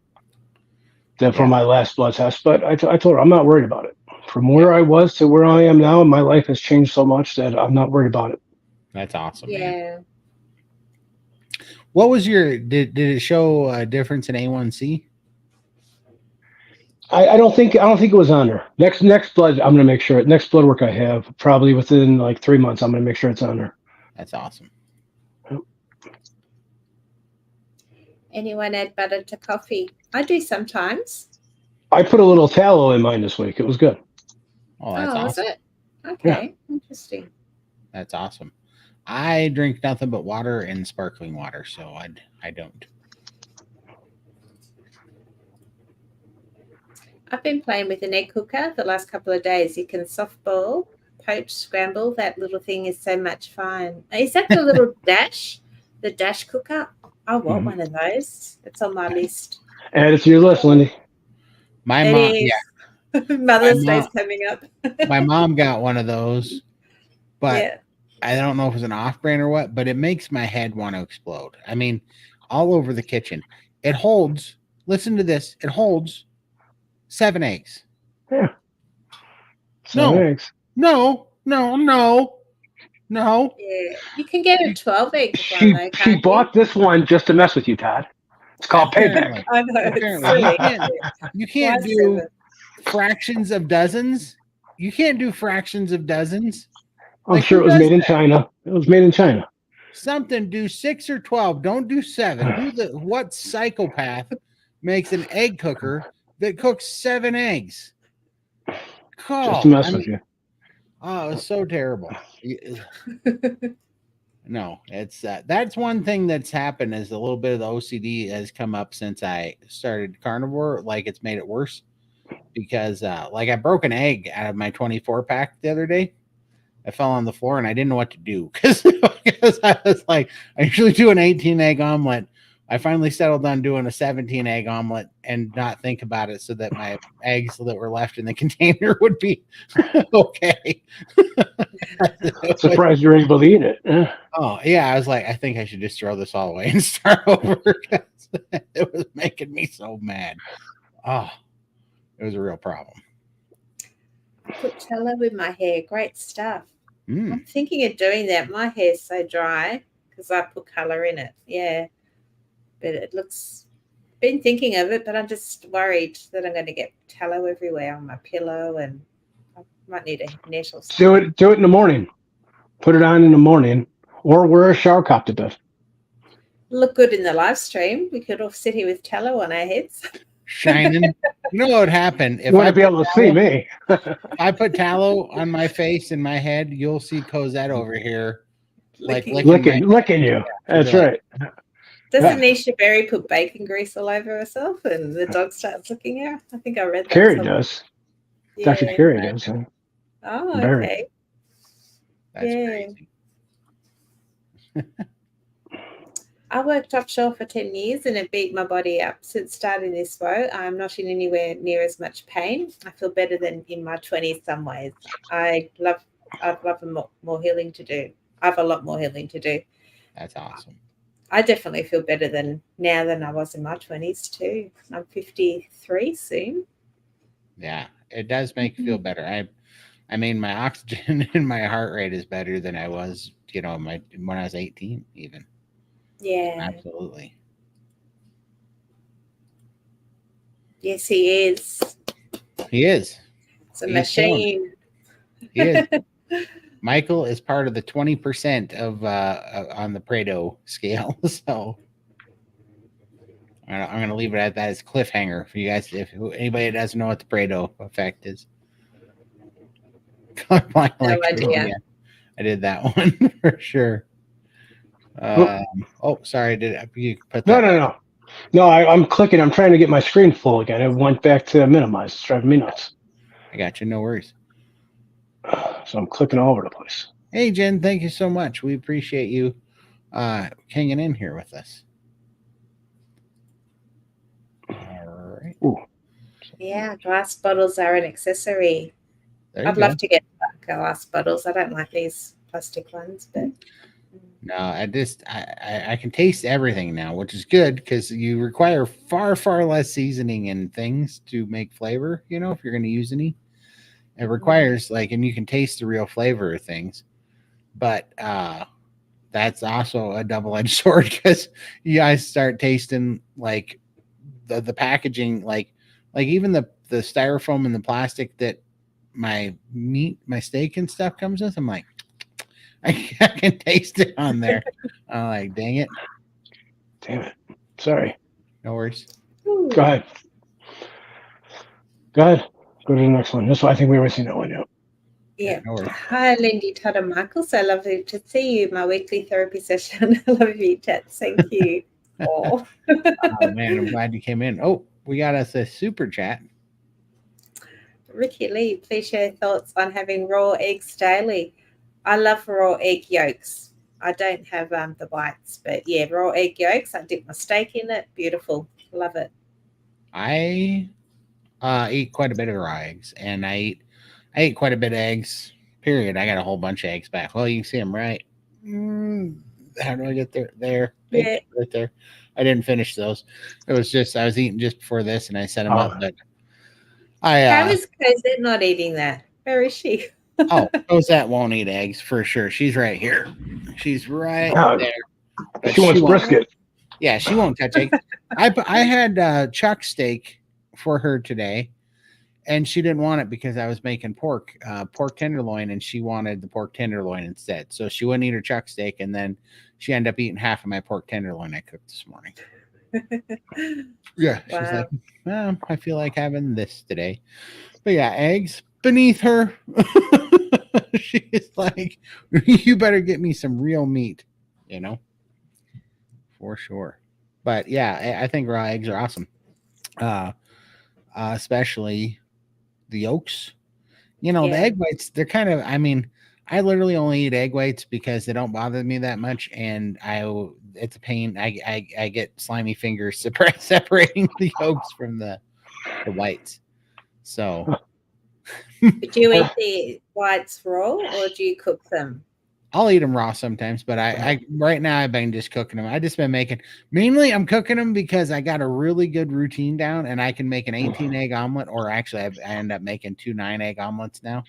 For my last blood test, but I told her I'm not worried about it. From where I was to where I am now, my life has changed so much that I'm not worried about it. That's awesome. Yeah. Man. What was did it show a difference in A1C? I don't think it was on there. Next blood, I'm gonna make sure. Next blood work I have, probably within like 3 months, I'm gonna make sure it's on there. That's awesome. Anyone add butter to coffee? I do sometimes. I put a little tallow in mine this week. It was good. Oh, that's awesome. Was it? Okay, interesting. That's awesome. I drink nothing but water and sparkling water, so I don't. I've been playing with an egg cooker the last couple of days. You can softball, poach, scramble. That little thing is so much fun. Is that the little dash? The dash cooker? I want one of those. It's on my list. Add it to your list, Lindy. My mom, yeah. Mother's Day's coming up. My mom got one of those, but I don't know if it's an off-brand or what, but it makes my head want to explode. I mean, all over the kitchen. It holds, listen to this, it holds 7 eggs. Yeah. 7 eggs. No. Yeah. You can get a 12 egg one. She bought this one just to mess with you, Todd. It's called payback. Apparently. I know. It's Apparently. silly. You can't Why do 7? fractions of dozens. You can't do fractions of dozens. I'm Like, sure it who was does made in that? China. It was made in China. Something do 6 or 12. Don't do 7. What psychopath makes an egg cooker that cooks 7 eggs? Just to Oh, mess with you. oh, it's so terrible. No, it's that's one thing that's happened is a little bit of the OCD has come up since I started carnivore. Like it's made it worse because like I broke an egg out of my 24 pack the other day. I fell on the floor and I didn't know what to do because I was like, I usually do an 18 egg omelet. I finally settled on doing a 17 egg omelet and not think about it so that my eggs that were left in the container would be okay. Surprised you're able to eat it. Yeah. Oh, yeah. I was like, I think I should just throw this all away and start over because it was making me so mad. Oh, it was a real problem. Put tallow in my hair. Great stuff. Mm. I'm thinking of doing that. My hair's so dry because I put colour in it. Yeah. But it looks, been thinking of it, but I'm just worried that I'm going to get tallow everywhere on my pillow and I might need a net or something. Do it in the morning. Put it on in the morning, or wear a shower cap to bed. Look good in the live stream. We could all sit here with tallow on our heads. Shining. You know what would happen if You want I to be able to see me. if I put tallow on my face and my head? You'll see Cosette over here, like Licking you. That's right. Doesn't Nisha Berry put bacon grease all over herself and the dog starts licking her? I think I read that. Carrie somewhere. does. Yeah. Dr. Carrie does. Oh, Berry. okay. That's crazy. I worked offshore for 10 years and it beat my body up. Since starting this woe, I'm not in anywhere near as much pain. I feel better than in my 20s some ways. I'd love more healing to do. I have a lot more healing to do. That's awesome. I definitely feel better now than I was in my 20s too. I'm 53 soon. Yeah, it does make you feel better. I mean, my oxygen and my heart rate is better than I was, when I was 18 even. Yeah. Absolutely. Yes, he is. He is. It's a machine. He is. Michael is part of the 20% of on the Pareto scale. So I'm going to leave it at that as a cliffhanger for you guys. If anybody doesn't know what the Pareto effect is, No idea. I did that one for sure. Sorry. Did you put that? No, I'm clicking. I'm trying to get my screen full again. It went back to minimize. It's driving me nuts. I got you. No worries. So I'm clicking all over the place. Hey, Jen, thank you so much. We appreciate you hanging in here with us. All right. Ooh. Yeah, glass bottles are an accessory. I'd love to get glass bottles. I don't like these plastic ones, but no, I can taste everything now, which is good because you require far, far less seasoning and things to make flavor, if you're going to use any. It requires and you can taste the real flavor of things, but that's also a double-edged sword because you guys start tasting the packaging, like even the styrofoam and the plastic that my meat, my steak and stuff comes with. I'm like, I can taste it on there. I'm like, dang it. Damn it. Sorry. No worries. Go ahead. Go to the next one. This one, I think we already seen that one. Yeah. No worries. Hi, Lindy, Todd, and Michael. So lovely to see you. My weekly therapy session. I love you, chats. Thank you. Oh, man, I'm glad you came in. Oh, we got us a super chat. Ricky Lee, please share thoughts on having raw eggs daily. I love raw egg yolks. I don't have the whites, but yeah, raw egg yolks. I dip my steak in it. Beautiful. Love it. I eat quite a bit of raw eggs, and I eat quite a bit of eggs, period. I got a whole bunch of eggs back. Well, you can see them right. How do I get there? There. Yeah. Right there. I didn't finish those. It was just, I was eating just before this, and I set them up, but how is Cosette not eating that? Where is she? Cosette won't eat eggs for sure. She's right here. She's right there. But she wants brisket. Yeah, she won't touch eggs. I had chuck steak for her today, and she didn't want it because I was making pork tenderloin, and she wanted the pork tenderloin instead. So she wouldn't eat her chuck steak, and then she ended up eating half of my pork tenderloin I cooked this morning. Yeah, Wow. she's like, well, I feel like having this today. But yeah, eggs beneath her. She's like, you better get me some real meat, for sure. But yeah, I think raw eggs are awesome. Especially the yolks. The egg whites, they're kind of, I literally only eat egg whites because they don't bother me that much, and it's a pain. I get slimy fingers separating the yolks from the whites. So, do you eat the whites raw or do you cook them? I'll eat them raw sometimes, but I right now I've been just cooking them. I just been mainly I'm cooking them because I got a really good routine down, and I can make an 18 egg omelet, or actually I end up making 2 9-egg omelets now,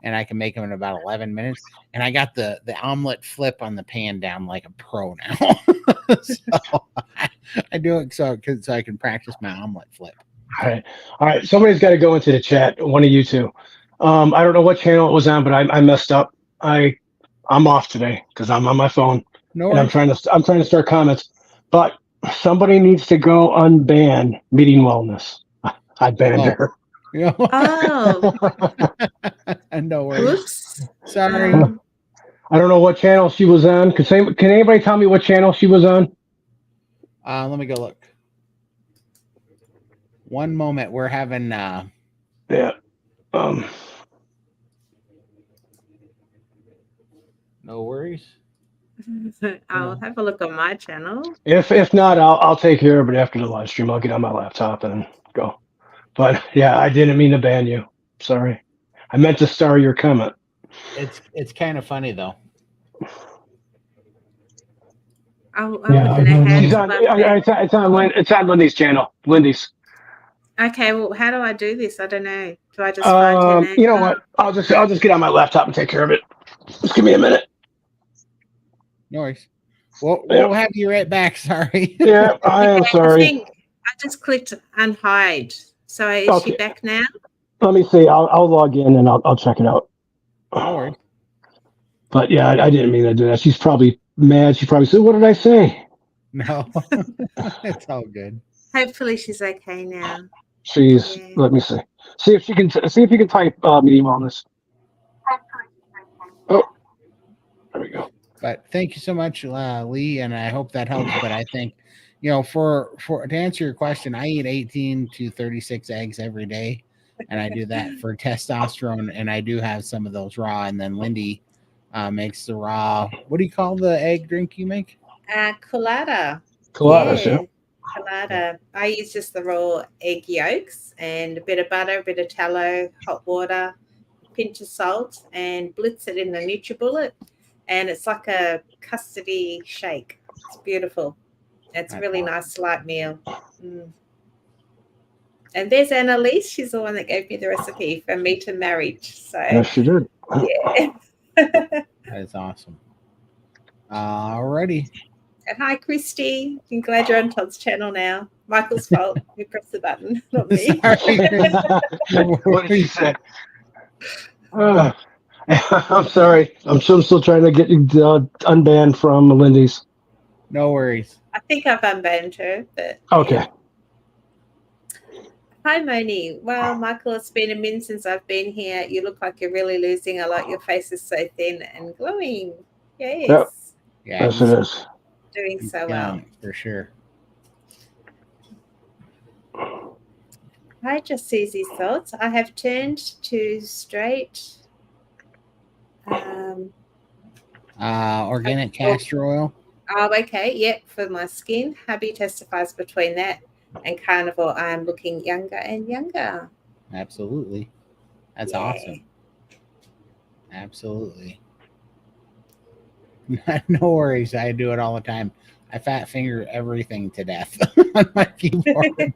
and I can make them in about 11 minutes. And I got the omelet flip on the pan down like a pro now. So I do it so I can practice my omelet flip. All right. Somebody's got to go into the chat. One of you two. I don't know what channel it was on, but I messed up. I'm off today because I'm on my phone, No and worries. I'm trying to start comments. But somebody needs to go unban Meeting Wellness. I banned her. Oh, No worries. oops. Sorry. I don't know what channel she was on. Can anybody tell me what channel she was on? Let me go look. One moment. We're having Yeah. No worries. I'll have a look on my channel. If not, I'll take care of it after the live stream. I'll get on my laptop and go. But yeah, I didn't mean to ban you. Sorry. I meant to star your comment. It's kind of funny though. She's on. It's on Lindy's channel. Lindy's. Okay. Well, how do I do this? I don't know. Do I just find her name? You know what? I'll just get on my laptop and take care of it. Just give me a minute. No worries. We'll have you right back. Sorry. Yeah, I am sorry. I just clicked unhide. So is she back now? Let me see. I'll log in and I'll check it out. No worries. But yeah, I didn't mean to do that. She's probably mad. She probably said, "What did I say?" No, it's all good. Hopefully she's okay now. Let me see. See if you can type Meeting Wellness. Oh, there we go. But thank you so much, Lee, and I hope that helps. But I think, for to answer your question, I eat 18 to 36 eggs every day, and I do that for testosterone, and I do have some of those raw. And then Lindy makes the raw. What do you call the egg drink you make? Colada. Yeah. Colada. I use just the raw egg yolks and a bit of butter, a bit of tallow, hot water, a pinch of salt, and blitz it in the NutriBullet. And it's like a custody shake. It's beautiful. It's a really nice light meal. And there's Annalise. She's the one that gave me the recipe for meat and marriage. So yes, she did. Yeah. That is awesome. Alrighty. And hi, Christy. I'm glad you're on Todd's channel now. Michael's fault. You pressed the button, not me. What did you say? I'm sorry. I'm still trying to get you unbanned from Lindy's. No worries. I think I've unbanned her, but okay. Yeah. Hi, Moni. Well, Michael, it's been a minute since I've been here. You look like you're really losing a lot. Your face is so thin and glowing. Yes. Yep. Yeah, yes, it is. Doing so well. For sure. Hi, Just Easy Thoughts. I have turned to straight organic castor oil. Oh, okay. Yep, for my skin. Hubby testifies between that and Carnivore. I am looking younger and younger. Absolutely. That's awesome. Absolutely. No worries. I do it all the time. I fat finger everything to death on my keyboard.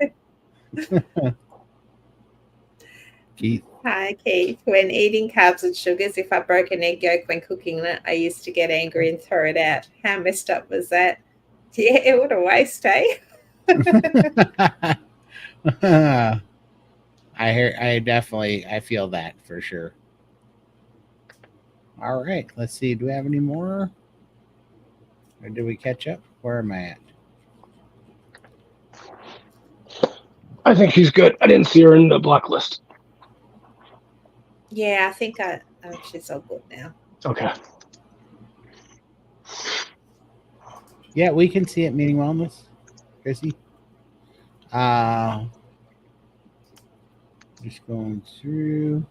Keith. Hi, Keith. When eating carbs and sugars, if I broke an egg yolk when cooking it, I used to get angry and throw it out. How messed up was that? Yeah, what a waste, eh? I feel that for sure. All right, let's see. Do we have any more? Or did we catch up? Where am I at? I think she's good. I didn't see her in the blacklist. Yeah, I think she's all good now. Okay. Yeah, we can see it. Meeting wellness, Chrissy. Just going through.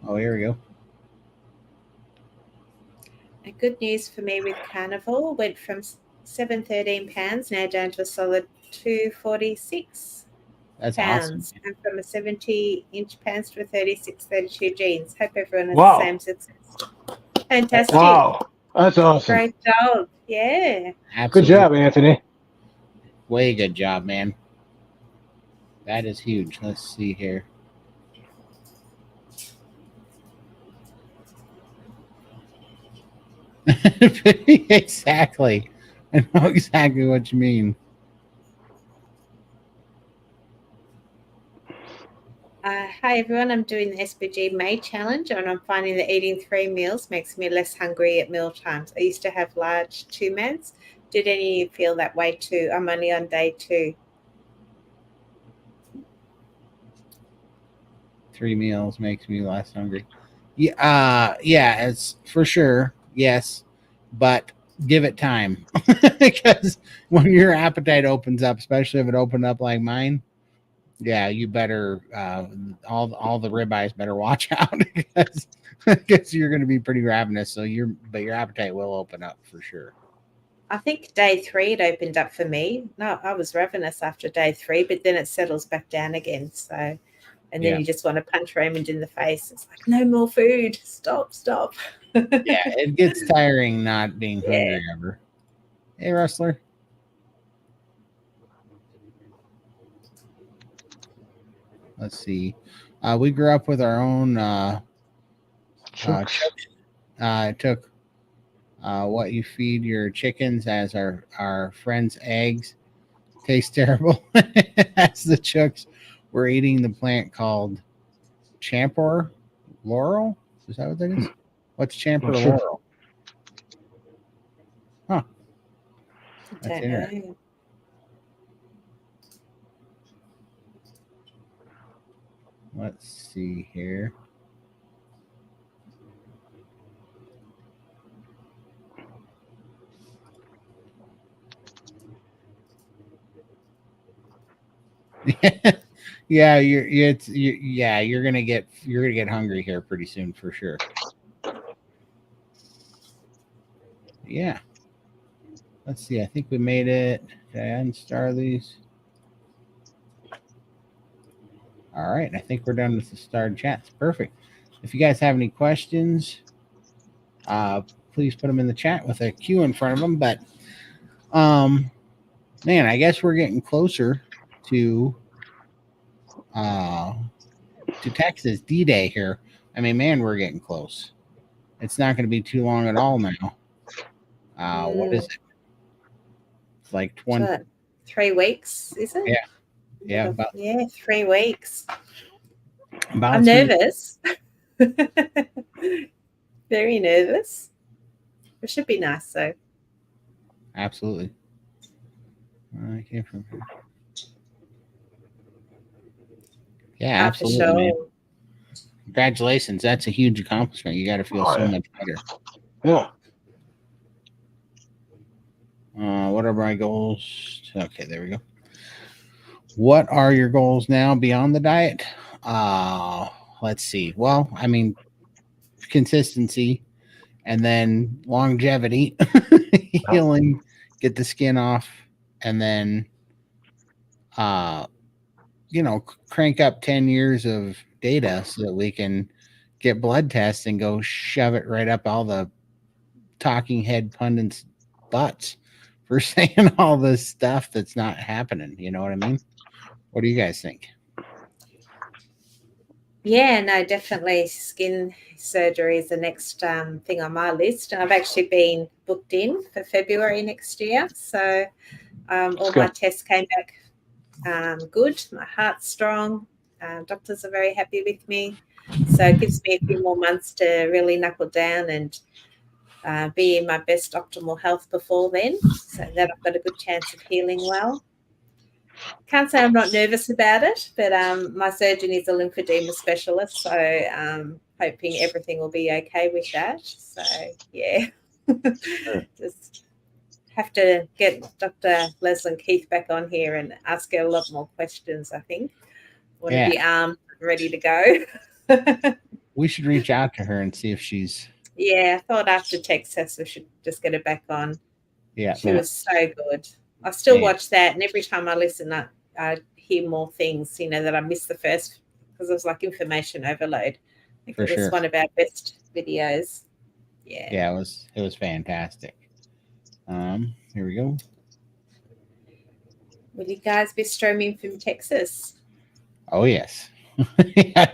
Oh, here we go. Good news for me with Carnivore, went from 713 pounds now down to a solid 246 That's pounds, awesome. and from a 70-inch pounds to a 36, 32 jeans. Hope everyone has Wow. the same success. Fantastic. Wow. That's awesome. Great job. Yeah. Absolutely. Good job, Anthony. Way good job, man. That is huge. Let's see here. Exactly. I know exactly what you mean. Hi everyone, I'm doing the SBG May challenge and I'm finding that eating 3 meals makes me less hungry at meal times. I used to have large 2-mans. Did any of you feel that way too? I'm only on day 2. 3 meals makes me less hungry. Yeah, it's for sure. Yes, but give it time because when your appetite opens up, especially if it opened up like mine, yeah, you better all the ribeyes better watch out because you're going to be pretty ravenous. So your appetite will open up for sure. I think day 3 it opened up for me. No, I was ravenous after day 3, but then it settles back down again. So, and then you just want to punch Raymond in the face. It's like, no more food. Stop. Yeah, it gets tiring not being hungry ever. Hey, Rustler. Let's see. We grew up with our own Chooks. took what you feed your chickens as our friends' eggs. Tastes terrible. As the chooks were eating the plant called champer laurel. Is that what that is? What's champer Not sure. laurel? Huh. That's Don't interesting. know. Let's see here. Yeah, you're gonna get hungry here pretty soon for sure. Yeah. Let's see. I think we made it. Did I unstar these? All right. I think we're done with the starred chats. Perfect. If you guys have any questions, please put them in the chat with a Q in front of them. But man, I guess we're getting closer to Texas D-Day here. I mean, man, we're getting close. It's not going to be too long at all now. What is it? It's like 20. 3 weeks, is it? Yeah. 3 weeks. About I'm nervous. Very nervous. It should be nice though. Absolutely. I came from here. Yeah, absolutely, sure. man. Congratulations. That's a huge accomplishment. You got to feel so much better. Yeah. What are my goals? Okay, there we go. What are your goals now beyond the diet? Let's see. Well, I mean, consistency and then longevity, healing, get the skin off, and then, crank up 10 years of data so that we can get blood tests and go shove it right up all the talking head pundits' butts for saying all this stuff that's not happening. You know what I mean? What do you guys think? Yeah, no, definitely skin surgery is the next thing on my list. And I've actually been booked in for February next year. So all my good. tests came back good. My heart's strong. Doctors are very happy with me. So it gives me a few more months to really knuckle down and be in my best optimal health before then, so that I've got a good chance of healing well. Can't say I'm not nervous about it, but my surgeon is a lymphedema specialist, so hoping everything will be okay with that. So yeah, Sure. just have to get Dr. Leslyn Keith back on here and ask her a lot more questions. I think want to Yeah. be armed, and ready to go. We should reach out to her and see if she's. Yeah, I thought after Texas we should just get her back on. Yeah. She was so good. I still Yeah. watch that, and every time I listen, I hear more things, that I missed the first, because it was like information overload. I think For it was sure. one of our best videos. Yeah. Yeah, it was fantastic. Here we go. Will you guys be streaming from Texas? Oh yes. Yeah,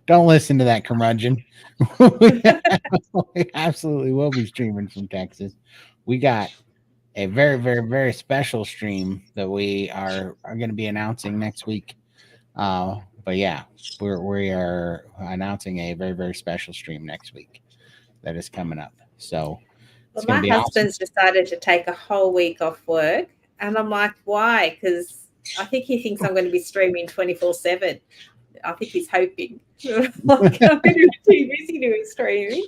don't listen to that curmudgeon. We absolutely will be streaming from Texas. We got a very, very, very special stream that we are going to be announcing next week. But yeah, we are announcing a very, very special stream next week that is coming up. So Well, it's going my to be awesome. husband's decided to take a whole week off work, and I'm like, why? Because I think he thinks I'm going to be streaming 24/7. I think he's hoping. Like, I'm going to be too busy doing streaming.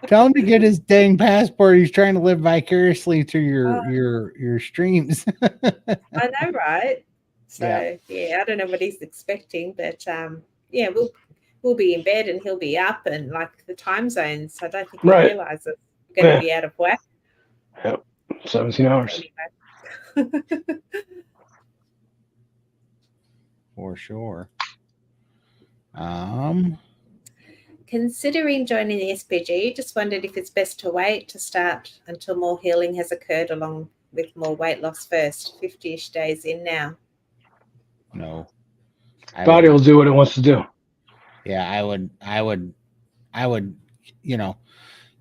Tell him to get his dang passport. He's trying to live vicariously through Oh. your streams. I know, right? So Yeah. I don't know what he's expecting, but yeah, we'll be in bed and he'll be up, and like the time zones, I don't think he Right. realizes we're going to be out of whack. Yep. 17 hours. Anyway. For sure. Considering joining the SPG, just wondered if it's best to wait to start until more healing has occurred, along with more weight loss first. 50-ish days in now. No. Body will do what it wants to do. Yeah, I would,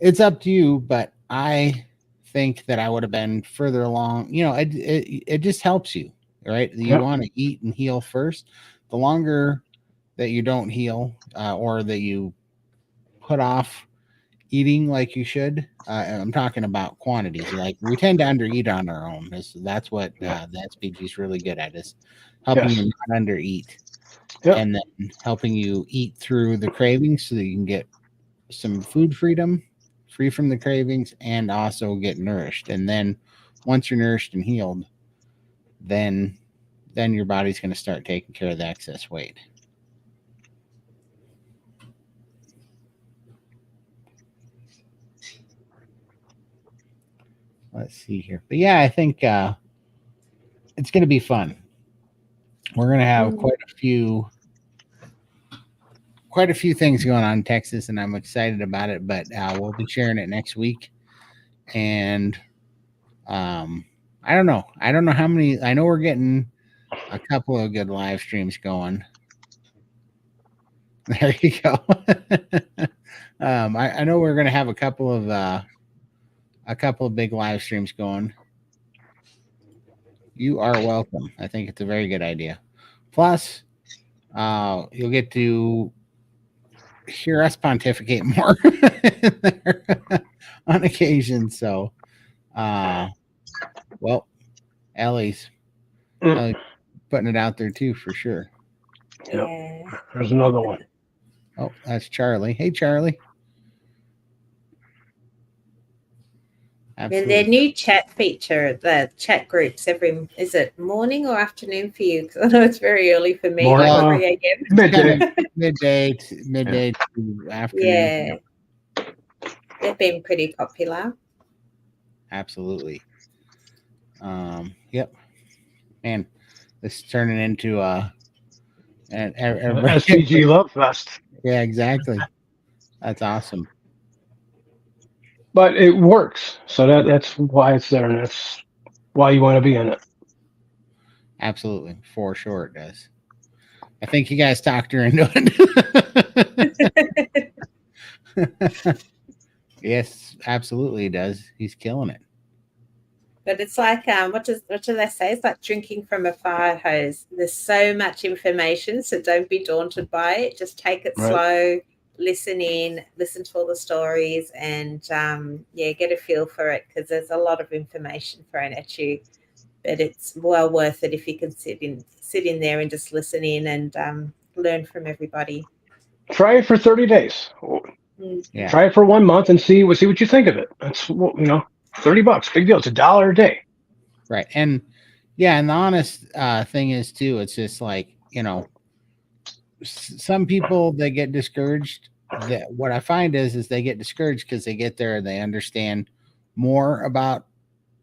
it's up to you, but I think that I would have been further along. It just helps you, right? You want to eat and heal first. The longer that you don't heal, or that you put off eating like you should, I'm talking about quantities. Like, we tend to undereat on our own. That's what the SPG is really good at, is helping you not undereat. Yep. And then helping you eat through the cravings so that you can get some food freedom, free from the cravings, and also get nourished. And then once you're nourished and healed, then your body's going to start taking care of the excess weight. Let's see here. But yeah, I think it's going to be fun. We're going to have quite a few things going on in Texas, and I'm excited about it. But we'll be sharing it next week. And I don't know how many. I know we're getting a couple of good live streams going. There you go. I know we're going to have a couple of big live streams going. You are welcome. I think it's a very good idea. Plus, you'll get to hear us pontificate more on occasion. So, well, Ellie's putting it out there too, for sure. Yeah. There's another one. Oh, that's Charlie. Hey, Charlie. And their new chat feature, the chat groups, is it morning or afternoon for you? Because I know it's very early for me, Morning. like 3 a.m. Midday. midday to afternoon. Yeah. They've been pretty popular. Absolutely. Yep. Man, this is turning into an SPG Love Fest. Yeah, exactly. That's awesome. But it works. So that's why it's there, and that's why you want to be in it. Absolutely. For sure it does. I think you guys talked her into it. Yes, absolutely he does. He's killing it. But it's like what do they say? It's like drinking from a fire hose. There's so much information, so don't be daunted by it. Just take it slow, listen in, listen to all the stories, and get a feel for it, because there's a lot of information thrown at you. But it's well worth it if you can sit in there and just listen in and learn from everybody. Try it for 30 days. Yeah. Try it for 1 month and see what you think of it. That's $30, big deal. It's $1 a day. Right. And yeah, and the honest thing is too, it's just like, some people, they get discouraged. That what I find is they get discouraged because they get there and they understand more about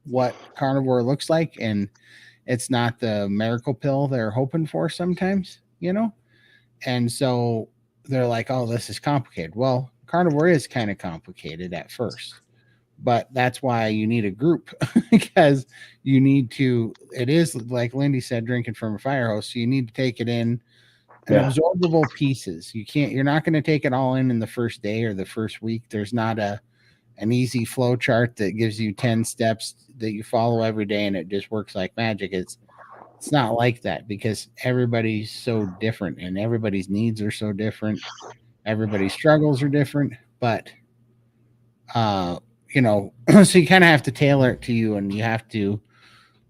what carnivore looks like, and it's not the miracle pill they're hoping for sometimes, and so they're like, oh, this is complicated. Well, carnivore is kind of complicated at first, but that's why you need a group because it is like Lindy said, drinking from a fire hose. So you need to take it in absorbable pieces. You're not going to take it all in the first day or the first week. There's not an easy flow chart that gives you 10 steps that you follow every day and it just works like magic. It's not like that, because everybody's so different and everybody's needs are so different. Everybody's struggles are different, but so you kind of have to tailor it to you, and you have to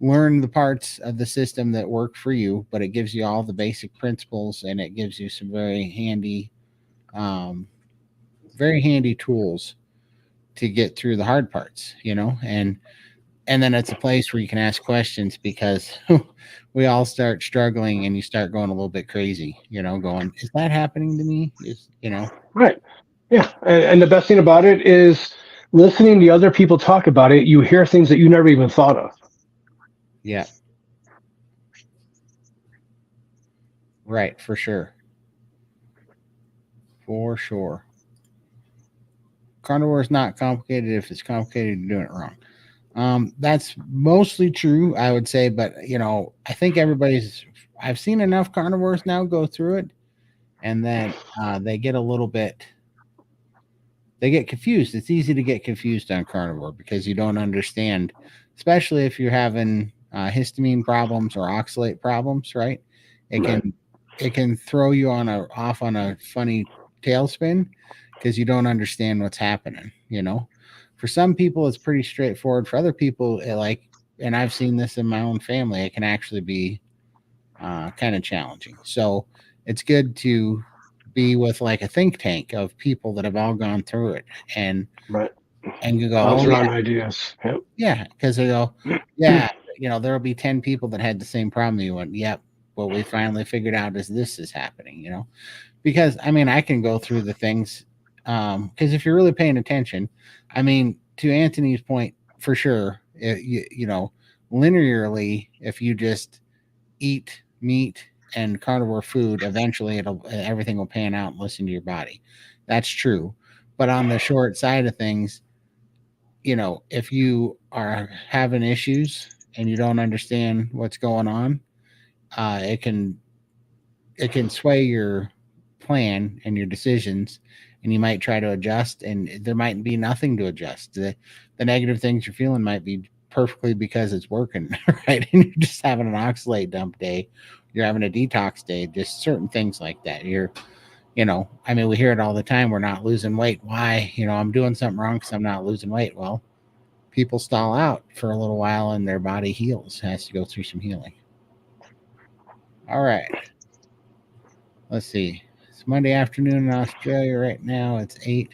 learn the parts of the system that work for you, but it gives you all the basic principles, and it gives you some very handy tools to get through the hard parts, and then it's a place where you can ask questions, because we all start struggling and you start going a little bit crazy, going, is that happening to me? Right. Yeah. And the best thing about it is listening to other people talk about it. You hear things that you never even thought of. Yeah. Right. For sure. For sure. Carnivore is not complicated. If it's complicated, you're doing it wrong. That's mostly true, I would say, but I think I've seen enough carnivores now go through it, and then they get confused. It's easy to get confused on carnivore because you don't understand, especially if you're having histamine problems or oxalate problems, right? It can throw you off on a funny tailspin because you don't understand what's happening. For some people it's pretty straightforward. For other people, and I've seen this in my own family, it can actually be kind of challenging. So it's good to be with like a think tank of people that have all gone through it, and you go, bounce around ideas. Yep. Yeah, because they go, yeah, there'll be 10 people that had the same problem. You went, yep. What we finally figured out is this is happening, because I can go through the things, because if you're really paying attention, to Anthony's point, for sure, linearly, if you just eat meat and carnivore food, eventually everything will pan out and listen to your body. That's true. But on the short side of things, if you are having issues and you don't understand what's going on, it can sway your plan and your decisions, and you might try to adjust, and there might be nothing to adjust. The negative things you're feeling might be perfectly because it's working, right? And you're just having an oxalate dump day, you're having a detox day, just certain things like that. We hear it all the time. We're not losing weight. Why? I'm doing something wrong because I'm not losing weight. Well, people stall out for a little while and their body has to go through some healing. All right. Let's see. It's Monday afternoon in Australia right now. It's 8:12.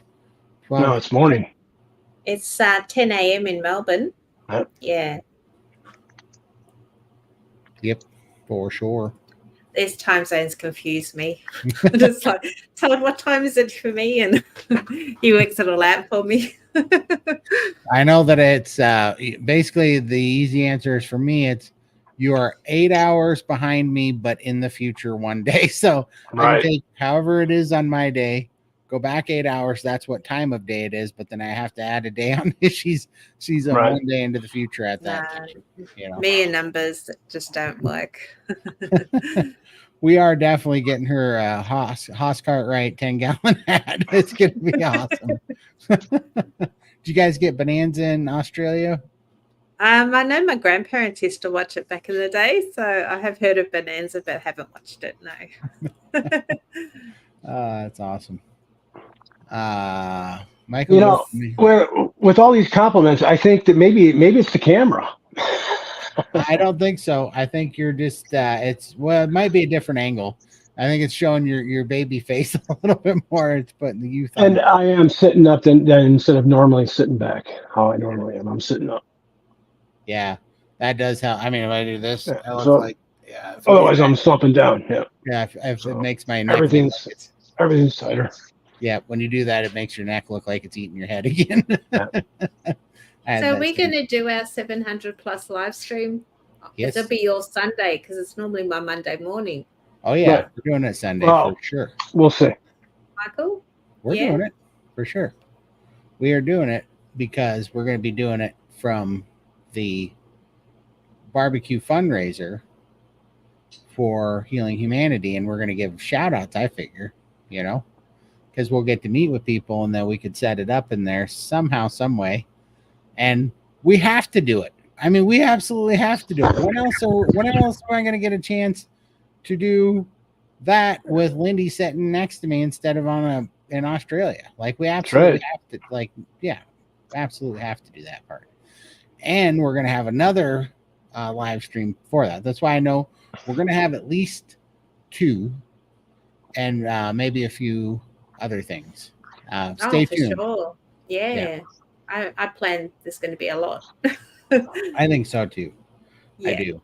No, it's morning. It's 10 a.m. in Melbourne. Yep. Yeah. Yep, for sure. These time zones confuse me. Just like, Todd, what time is it for me? And he works it all out for me. I know that it's basically the easy answer is for me. It's you are 8 hours behind me, but in the future 1 day. So I can take however it is on my day, go back 8 hours. That's what time of day it is. But then I have to add a day on. She's 1 day into the future at that time. Me and numbers just don't work. you are definitely getting her a Haas Cartwright 10-gallon hat. It's gonna be awesome. Did you guys get Bonanza in Australia? I know my grandparents used to watch it back in the day, so I have heard of Bonanza, but haven't watched it. No. That's awesome. Michael, You know, where with all these compliments, I think that maybe it's the camera. I don't think so. I think you're just it might be a different angle. I think it's showing your baby face a little bit more. It's putting the youth on. And I am sitting up then instead of normally sitting back, how I normally am. I'm sitting up. Yeah, that does help. I mean, if I do this, Yeah, I look so like if I do otherwise that, I'm slumping down. Yeah. yeah. If So it makes my neck look everything's like it's everything's tighter. yeah. When you do that, it makes your neck look like it's eating your head again. Yeah. So we're going to do our 700 plus live stream. Yes. It'll be your Sunday because it's normally my Monday morning. Oh yeah, Right. we're doing it Sunday Well, for sure. We'll see. Michael? We're doing it for sure. We are doing it because we're going to be doing it from the barbecue fundraiser for Healing Humanity, and we're going to give shout outs, I figure, because we'll get to meet with people and then we could set it up in there somehow, some way. And we have to do it. I mean, we absolutely have to do it. When else am I going to get a chance to do that with Lindy sitting next to me instead of in Australia? Like, we absolutely have to, absolutely have to do that part. And we're going to have another live stream for that. That's why I know we're going to have at least 2 and maybe a few other things. Stay tuned. Sure. Yeah. I plan there's going to be a lot. I think so too. Yeah. I do.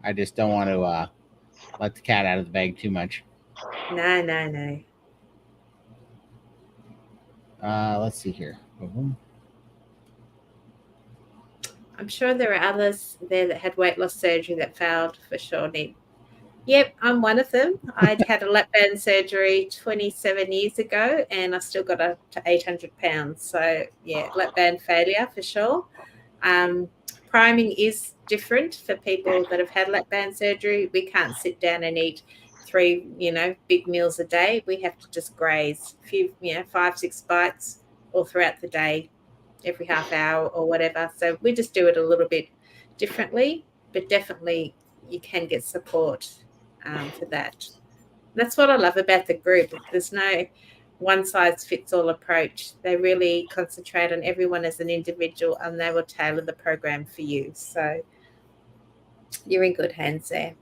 I just don't want to let the cat out of the bag too much. No. Let's see here. I'm sure there are others there that had weight loss surgery that failed for sure. Yep, I'm one of them. I'd had a lap band surgery 27 years ago and I still got up to 800 pounds. So, yeah, lap band failure for sure. Priming is different for people that have had lap band surgery. We can't sit down and eat 3, big meals a day. We have to just graze a few, 5-6 bites all throughout the day, every half hour or whatever. So we just do it a little bit differently, but definitely you can get support for that. That's what I love about the group. There's no one size fits all approach. They really concentrate on everyone as an individual and they will tailor the program for you. So you're in good hands there.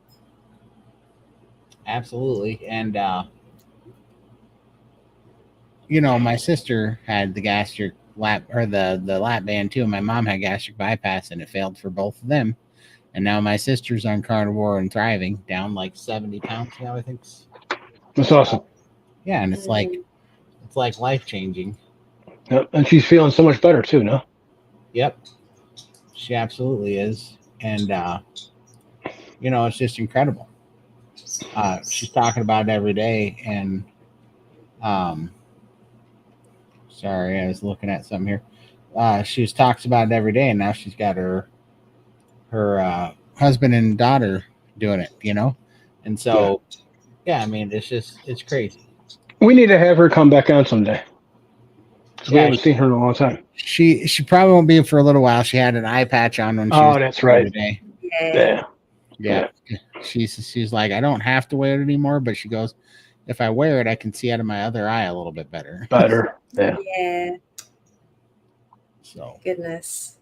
Absolutely. And my sister had the gastric lap or the lap band too. My mom had gastric bypass and it failed for both of them. And now my sister's on Carnivore and thriving, down like 70 pounds now, I think. That's awesome. Yeah, and it's like life changing. Yep. And she's feeling so much better too, no? Yep. She absolutely is. And it's just incredible. She's talking about it every day, and sorry, I was looking at something here. She talks about it every day, and now she's got her husband and daughter doing it, and so I mean, it's crazy. We need to have her come back on someday. We haven't seen her in a long time. She probably won't be for a little while. She had an eye patch on when she was that's right. Today. Yeah. She's like, I don't have to wear it anymore, but she goes, if I wear it, I can see out of my other eye a little bit better. Yeah. So goodness.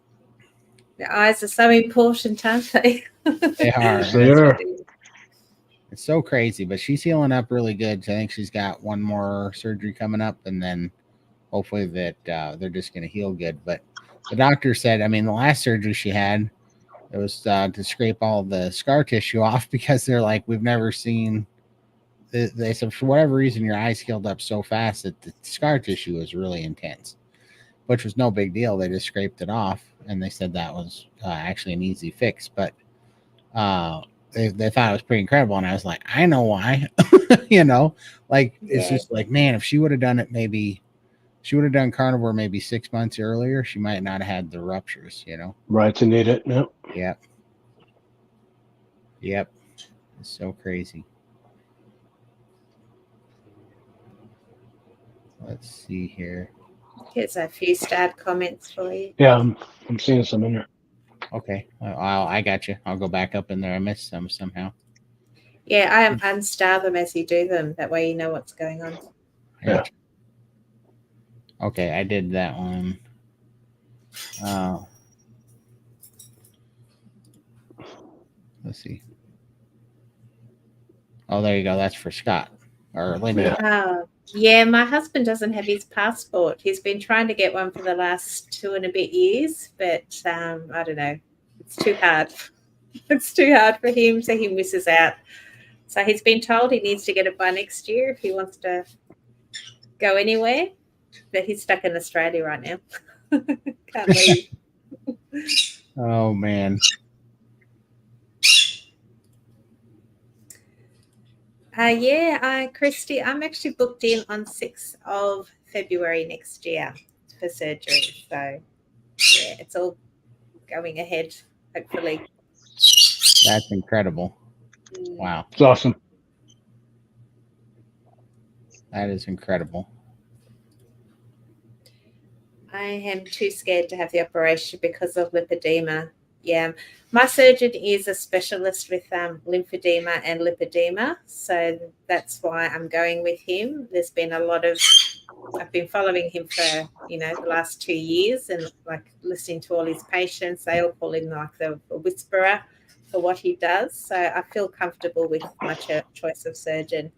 The eyes are so important, aren't they? They are. They are. It's so crazy, but she's healing up really good. I think she's got one more surgery coming up, and then hopefully that they're just going to heal good. But the doctor said, I mean, the last surgery she had, it was to scrape all the scar tissue off because they're like, we've never seen. They said for whatever reason your eyes healed up so fast that the scar tissue was really intense, which was no big deal. They just scraped it off, and they said that was actually an easy fix. But they thought it was pretty incredible, and I was like, I know why. It's just like, man, if she would have done it, maybe she would have done Carnivore maybe 6 months earlier, she might not have had the ruptures. Right to need it. Yep. It's so crazy. Let's see here. Here's a few starred comments for you. Yeah, I'm seeing some in there. Okay, I got you. I'll go back up in there. I missed some somehow. Yeah, I unstar them as you do them. That way you know what's going on. Gotcha. Okay, I did that one. Let's see. Oh, there you go. That's for Scott or Lindy. Yeah. Yeah, my husband doesn't have his passport. He's been trying to get one for the last 2 and a bit years, but I don't know. It's too hard. It's too hard for him, so he misses out. So he's been told he needs to get it by next year if he wants to go anywhere. But he's stuck in Australia right now. Can't leave. Oh man. Christy, I'm actually booked in on 6th of February next year for surgery. So, yeah, it's all going ahead, hopefully. That's incredible. Wow. It's awesome. That is incredible. I am too scared to have the operation because of lipedema. Yeah, my surgeon is a specialist with lymphedema and lipedema, so that's why I'm going with him. There's been I've been following him for the last 2 years and like listening to all his patients. They all call him like the whisperer for what he does. So I feel comfortable with my choice of surgeon.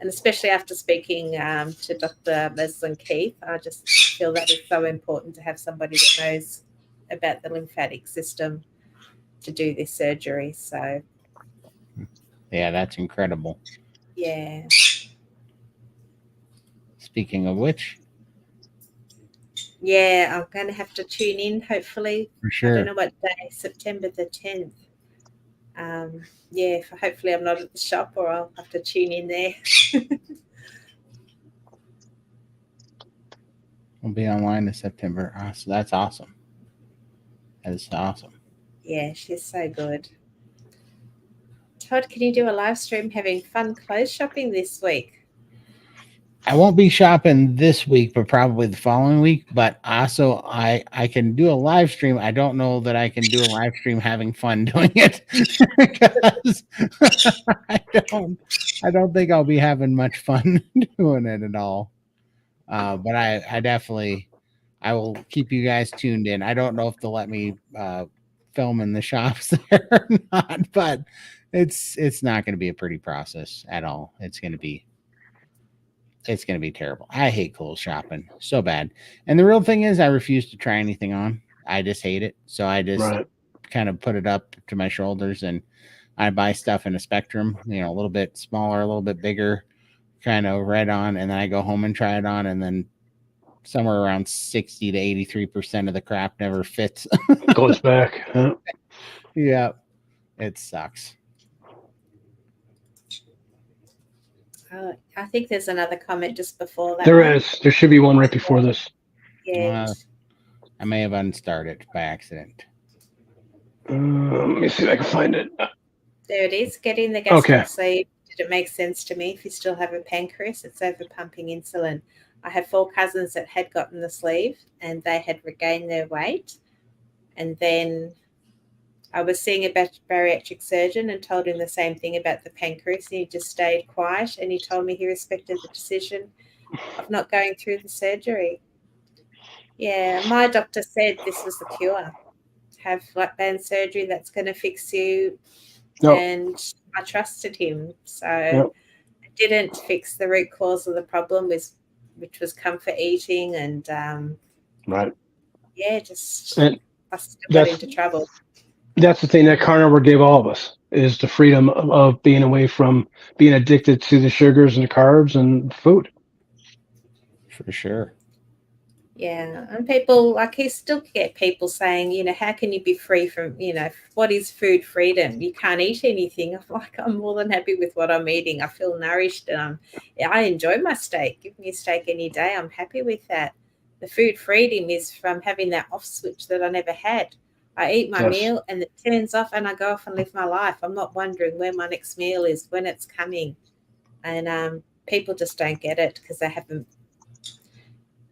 And especially after speaking to Dr. Leslyn Keith, I just feel that it's so important to have somebody that knows about the lymphatic system to do this surgery. So, yeah, that's incredible. Yeah. Speaking of which, Yeah, I'm going to have to tune in, hopefully. for sure. I don't know what day, September the 10th. Hopefully I'm not at the shop or I'll have to tune in there. We'll be online in September. So that's awesome. That is awesome. Yeah, she's so good. Todd, can you do a live stream having fun clothes shopping this week? I won't be shopping this week, but probably the following week. But also, I can do a live stream. I don't know that I can do a live stream having fun doing it because I don't think I'll be having much fun doing it at all. But I definitely I will keep you guys tuned in. I don't know if they'll let me film in the shops there or not, but it's not going to be a pretty process at all. It's going to be terrible. I hate clothes shopping so bad. And the real thing is I refuse to try anything on. I just hate it. So I just kind of put it up to my shoulders and I buy stuff in a spectrum, a little bit smaller, a little bit bigger, kind of right on. And then I go home and try it on. And then somewhere around 60 to 83% of the crap never fits. Goes back. Huh? Yeah. It sucks. I think there's another comment just before that. There is. There should be one right before this. Yeah. I may have unstarted it by accident. Let me see if I can find it. There it is. Getting the gastric sleeve. Did it make sense to me? If you still have a pancreas, it's over pumping insulin. I have 4 cousins that had gotten the sleeve and they had regained their weight. And then I was seeing a bariatric surgeon and told him the same thing about the pancreas. And he just stayed quiet and he told me he respected the decision of not going through the surgery. Yeah, my doctor said this was the cure. Have flat band surgery, that's going to fix you. Nope. And I trusted him. So it didn't fix the root cause of the problem, which was comfort eating and just I still got into trouble. That's the thing that Carnivore gave all of us is the freedom of being away from being addicted to the sugars and the carbs and food. For sure. Yeah, and people you still get people saying, how can you be free from, what is food freedom? You can't eat anything. I'm more than happy with what I'm eating. I feel nourished and I enjoy my steak. Give me a steak any day. I'm happy with that. The food freedom is from having that off switch that I never had. I eat my meal and it turns off and I go off and live my life. I'm not wondering where my next meal is, when it's coming. And people just don't get it because they haven't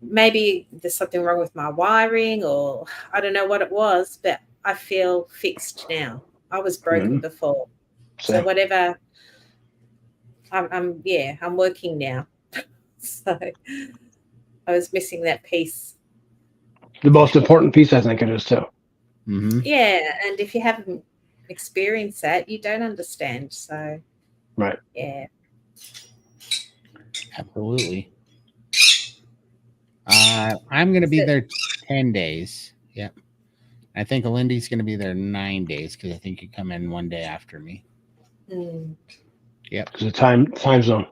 maybe there's something wrong with my wiring, or I don't know what it was, but I feel fixed now. I was broken before. So Same. whatever, I'm working now. So I was missing that piece. The most important piece, I think it is too. Mm-hmm. Yeah, and if you haven't experienced that, you don't understand. So Right. yeah. Absolutely. I'm going to be there 10 days. Yep. I think Lindy's going to be there 9 days because I think you come in one day after me. Mm. Yep. Because the time zone.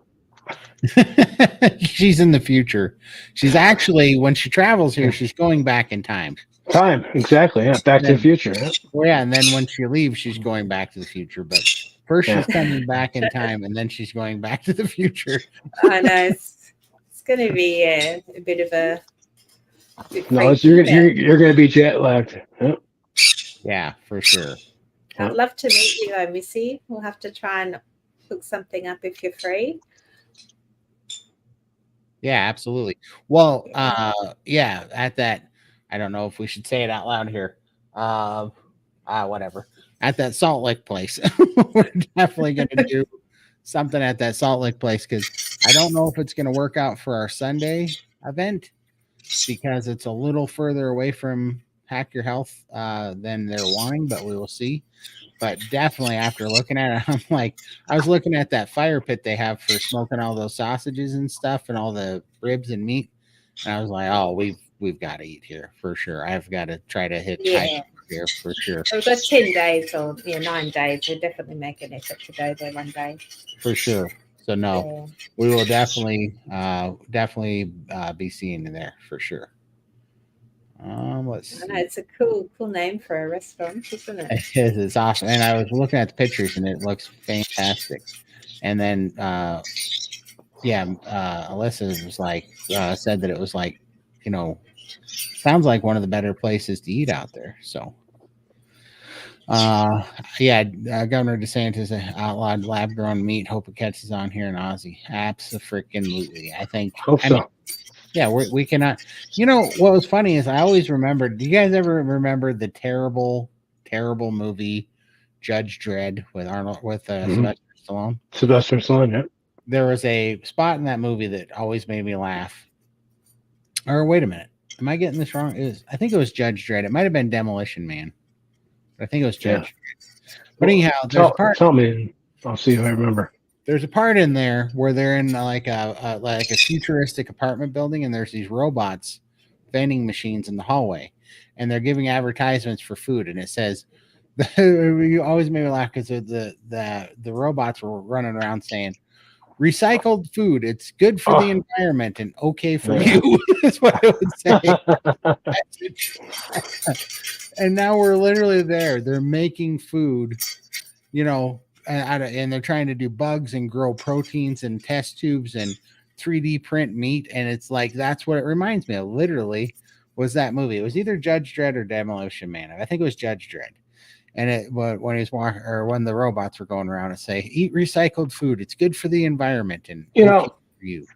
She's in the future. She's actually, when she travels here, she's going back in time. Time, exactly. Yeah, Back to the Future. Yeah. Well, yeah, and then when she leaves, she's going back to the future. But first, Yeah. she's coming back in time, and then she's going back to the future. I know it's going to be a bit of a bit No, freaky, you're going to be jet lagged. Yeah. Yeah, for sure. I'd love to meet you though, Missy. We'll have to try and hook something up if you're free. Yeah, absolutely. Well, yeah, at that, I don't know if we should say it out loud here. Whatever. At that Salt Lake place, we're definitely going to do something at that Salt Lake place because I don't know if it's going to work out for our Sunday event because it's a little further away from Hack Your Health than they're wanting, but we will see. But definitely after looking at it, I'm like, I was looking at that fire pit they have for smoking all those sausages and stuff and all the ribs and meat. And I was like, oh, we've got to eat here for sure. I've got to try to hit high here for sure. We've got 10 days or 9 days. We'll definitely make an effort to go there one day. For sure. So no, we will definitely be seeing you there for sure. Let's see. I know it's a cool name for a restaurant, isn't it? It is. It's awesome. And I was looking at the pictures and it looks fantastic. And then, Alyssa was like, said that it was like, sounds like one of the better places to eat out there. So, Governor DeSantis outlawed lab grown meat. Hope it catches on here in Aussie. Absolutely. I think. Hope so. Yeah, we cannot. What was funny is I always remembered. Do you guys ever remember the terrible movie Judge Dredd with Sylvester Stallone? Sylvester Stallone, yeah. There was a spot in that movie that always made me laugh. Or wait a minute, am I getting this wrong? I think it was Judge Dredd. It might have been Demolition Man, but I think it was Judge Dredd. But anyhow, tell me, I'll see if I remember. There's a part in there where they're in like a futuristic apartment building, and there's these robots, vending machines in the hallway, and they're giving advertisements for food, and it says, "You always made me laugh because the robots were running around saying, recycled food, it's good for the environment and okay for you." That's what it would say. And now we're literally there. They're making food, and they're trying to do bugs and grow proteins and test tubes and 3D print meat. And it's like, that's what it reminds me of. Literally was that movie. It was either Judge Dredd or Demolition Man. I think it was Judge Dredd. And when he was walking, or when the robots were going around and say, eat recycled food, it's good for the environment and for you.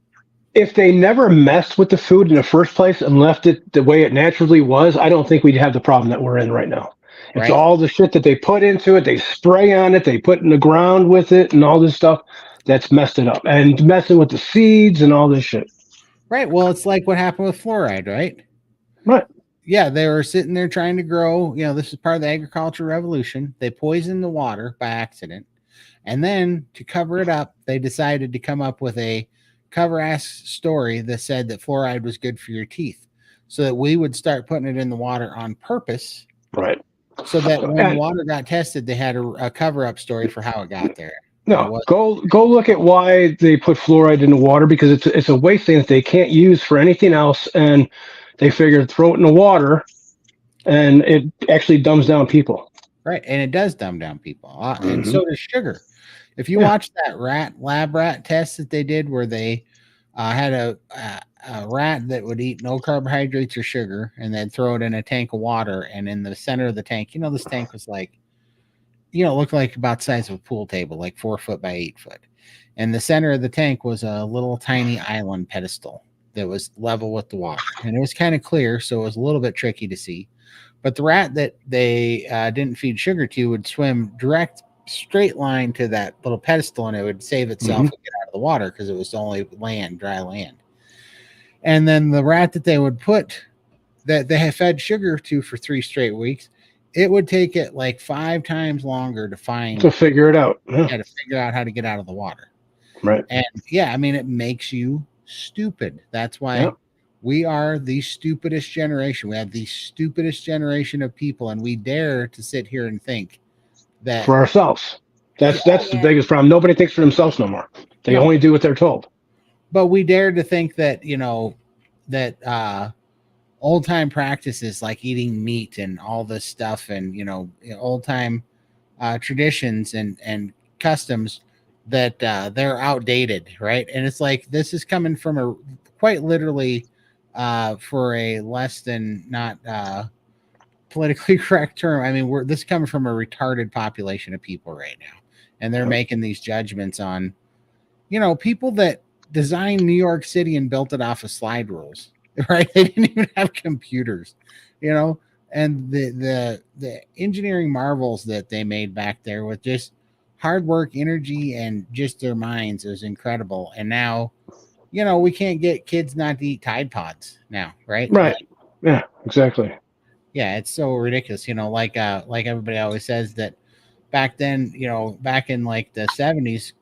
If they never messed with the food in the first place and left it the way it naturally was, I don't think we'd have the problem that we're in right now. It's all the shit that they put into it, they spray on it, they put in the ground with it, and all this stuff that's messed it up. And messing with the seeds and all this shit. Right. Well, it's like what happened with fluoride, right? Right. Yeah, they were sitting there trying to grow. This is part of the agricultural revolution. They poisoned the water by accident. And then to cover it up, they decided to come up with a cover-ass story that said that fluoride was good for your teeth, so that we would start putting it in the water on purpose. Right. So that when water got tested, they had a cover-up story for how it got there. No, go look at why they put fluoride in the water, because it's a waste thing that they can't use for anything else, and they figured throw it in the water, and it actually dumbs down people. Right, and it does dumb down people, and so does sugar. If you watch that lab rat test that they did, where they had a rat that would eat no carbohydrates or sugar, and then throw it in a tank of water, and in the center of the tank, this tank was like, looked like about the size of a pool table, like 4 foot by 8 foot. And the center of the tank was a little tiny island pedestal. that was level with the water, and it was kind of clear, so it was a little bit tricky to see. But the rat that they didn't feed sugar to would swim direct, straight line to that little pedestal, and it would save itself and get out of the water because it was only land, dry land. And then the rat that they would put that they had fed sugar to for 3 straight weeks, it would take it like 5 times longer to figure it out. Yeah, to figure out how to get out of the water. Right. And yeah, I mean, it makes you stupid. That's why we are the stupidest generation. We have the stupidest generation of people, and we dare to sit here and think that for ourselves. That's the biggest problem. Nobody thinks for themselves no more. They only do what they're told. But we dare to think that, you know, that old time practices like eating meat and all this stuff, and you know, old time traditions and customs, that they're outdated, right? And it's like, this is coming from a quite literally for a less than not politically correct term. I mean, this is coming from a retarded population of people right now, and they're making these judgments on, you know, people that designed New York City and built it off of slide rules, right? They didn't even have computers, you know, and the engineering marvels that they made back there with just hard work, energy, and just their minds is incredible. And now, you know, we can't get kids not to eat Tide Pods now, right? Right. Yeah, exactly. Yeah, it's so ridiculous. You know, like everybody always says that back then, you know, back in like the 70s,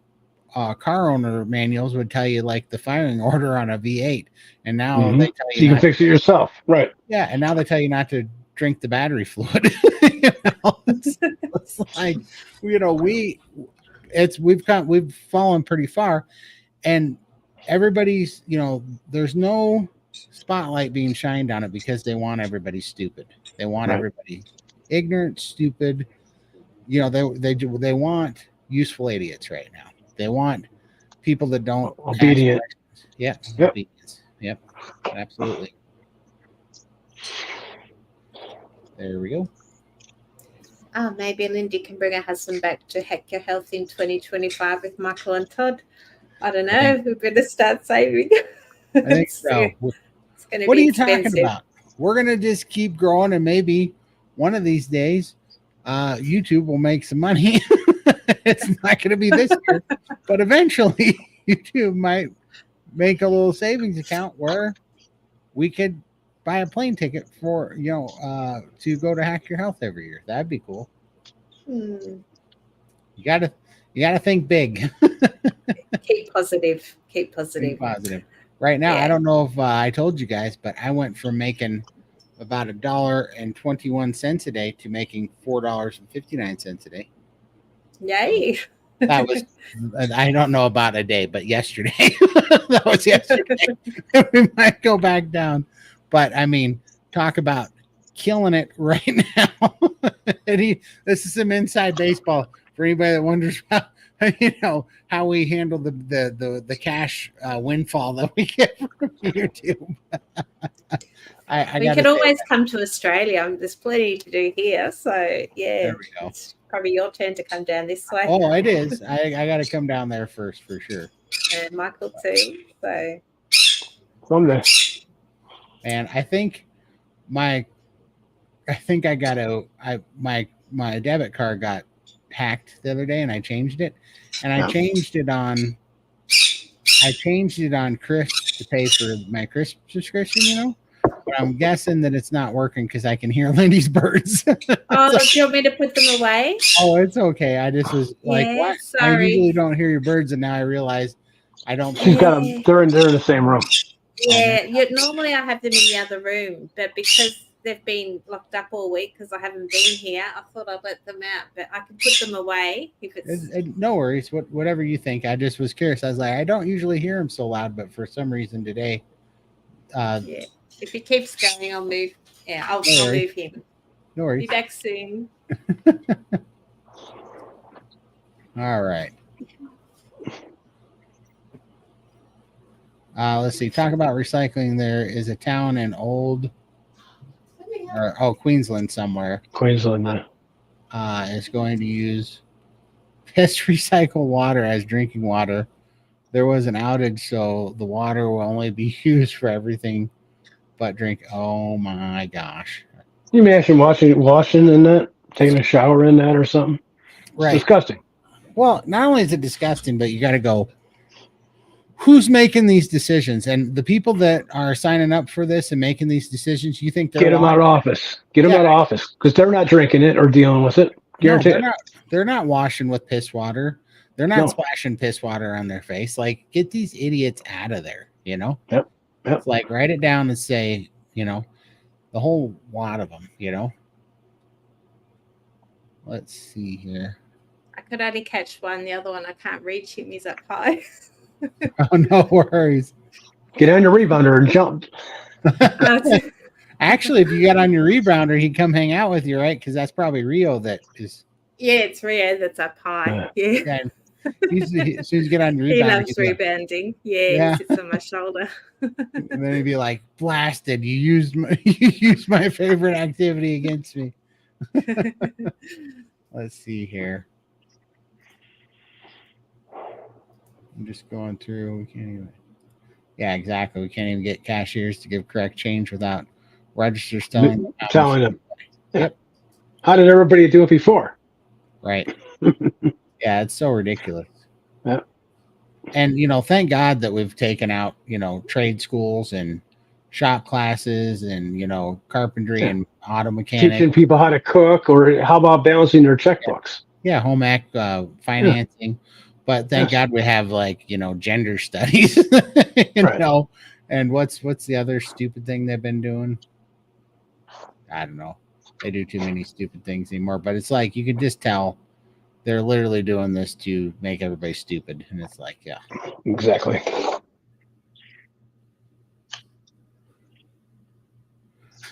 car owner manuals would tell you like the firing order on a V8, and now they tell you can fix it yourself, right? Yeah, and now they tell you not to drink the battery fluid. You know? It's like, you know, we've fallen pretty far, and everybody's, you know, there's no spotlight being shined on it because they want everybody stupid. They want everybody ignorant, stupid. You know, they want useful idiots right now. They want people that don't obedient. Yeah. Yep. Obedience. Yep. Absolutely. There we go. Oh, maybe Lindy can bring her husband back to Hack Your Health in 2025 with Michael and Todd. I don't know. We better start saving. I think so. It's going to what be are you expensive. talking about? We're going to just keep growing, and maybe one of these days, YouTube will make some money. It's not going to be this year, but eventually YouTube might make a little savings account where we could buy a plane ticket for, you know, to go to Hack Your Health every year. That'd be cool. You gotta think big. Keep positive. Keep positive. Keep positive. Right now, I don't know if I told you guys, but I went from making about $1.21 a day to making $4.59 a day. Yay. That was, I don't know about a day, but yesterday. That was yesterday. We might go back down. But I mean, talk about killing it right now. This is some inside baseball for anybody that wonders about, you know, how we handle the cash windfall that we get from YouTube. We can always come to Australia. There's plenty to do here. So yeah, there we go. It's probably your turn to come down this way. Oh, it is. I got to come down there first for sure. And Michael too. So someday. And I think my debit card got hacked the other day, and I changed it, and I changed it on Chris to pay for my Chris subscription, you know. But I'm guessing that it's not working because I can hear Lindy's birds. Oh, do you want me to put them away? Oh, it's okay. I just was like, what? Sorry. I usually don't hear your birds, and now I realize I don't. She's got them. They're in the same room. Yeah, normally I have them in the other room, but because they've been locked up all week because I haven't been here, I thought I'd let them out, but I can put them away if it's... No worries, whatever you think. I just was curious. I was like, I don't usually hear them so loud, but for some reason today... yeah, if he keeps going, I'll move. Yeah, I'll move him. No worries. Be back soon. All right. Let's see. Talk about recycling. There is a town in Queensland somewhere. Queensland, is going to use pest recycle water as drinking water there was an outage, so the water will only be used for everything but drink. Oh my gosh! Can you imagine washing in that, taking a shower in that or something? It's Right. disgusting. Well, not only is it disgusting, but you got to go. Who's making these decisions? And the people that are signing up for this and making these decisions, you think they're Get them out of washing? office. Get them Yeah, out of office because they're not drinking it or dealing with it. no, Guarantee they're it. not. They're not washing with piss water. They're not No. splashing piss water on their face. Like, get these idiots out of there. Yep. Yep. It's like write it down and say, the whole lot of them. Let's see here. I could only catch one. The other one I can't reach him. He's up high. Oh, no worries. Get on your rebounder and jump. Actually, if you got on your rebounder, he'd come hang out with you, right? Because that's probably Rio that is. Yeah, it's Rio that's up high. Yeah. Yeah. As soon as you get on your rebounder, He loves he's like, rebounding. Yeah, Yeah. he sits on my shoulder. and then he'd be like, "Blasted! You used my favorite activity against me." Let's see here. I'm just going through. We can't even. Yeah, exactly. We can't even get cashiers to give correct change without registers telling them. Telling them. Yep. How did everybody do it before? Right. Yeah, it's so ridiculous. Yeah. And thank God that we've taken out, trade schools and shop classes and carpentry and auto mechanics. Teaching people how to cook, or how about balancing their checkbooks? Yeah, home ec financing. But thank God we have gender studies. Right. And what's the other stupid thing they've been doing? I don't know. They do too many stupid things anymore. But it's like you can just tell they're literally doing this to make everybody stupid. And it's like, yeah. Exactly.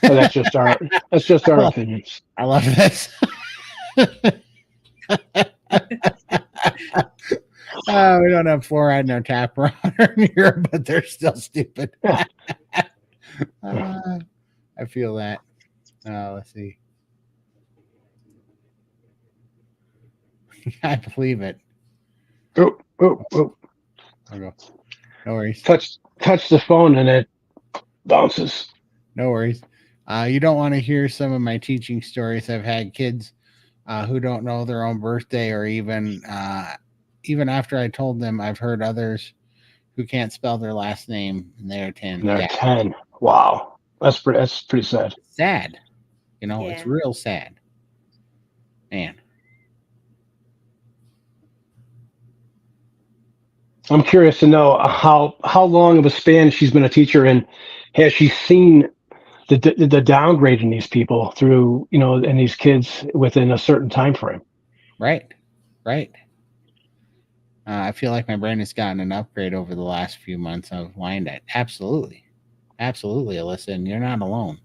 But that's just our opinions. I love this. We don't have fluoride in our tap water here, but they're still stupid. I feel that. Let's see. I believe it. Oh. I'll go. No worries. Touch the phone and it bounces. No worries. You don't want to hear some of my teaching stories. I've had kids who don't know their own birthday, or even after I told them, I've heard others who can't spell their last name, and they're 10. They're 10. Wow. That's pretty sad. Sad. It's real sad. Man. I'm curious to know how long of a span she's been a teacher, and has she seen the downgrade in these people through, and these kids within a certain time frame. Right. I feel like my brain has gotten an upgrade over the last few months of line it. Absolutely, Alyssa, and you're not alone.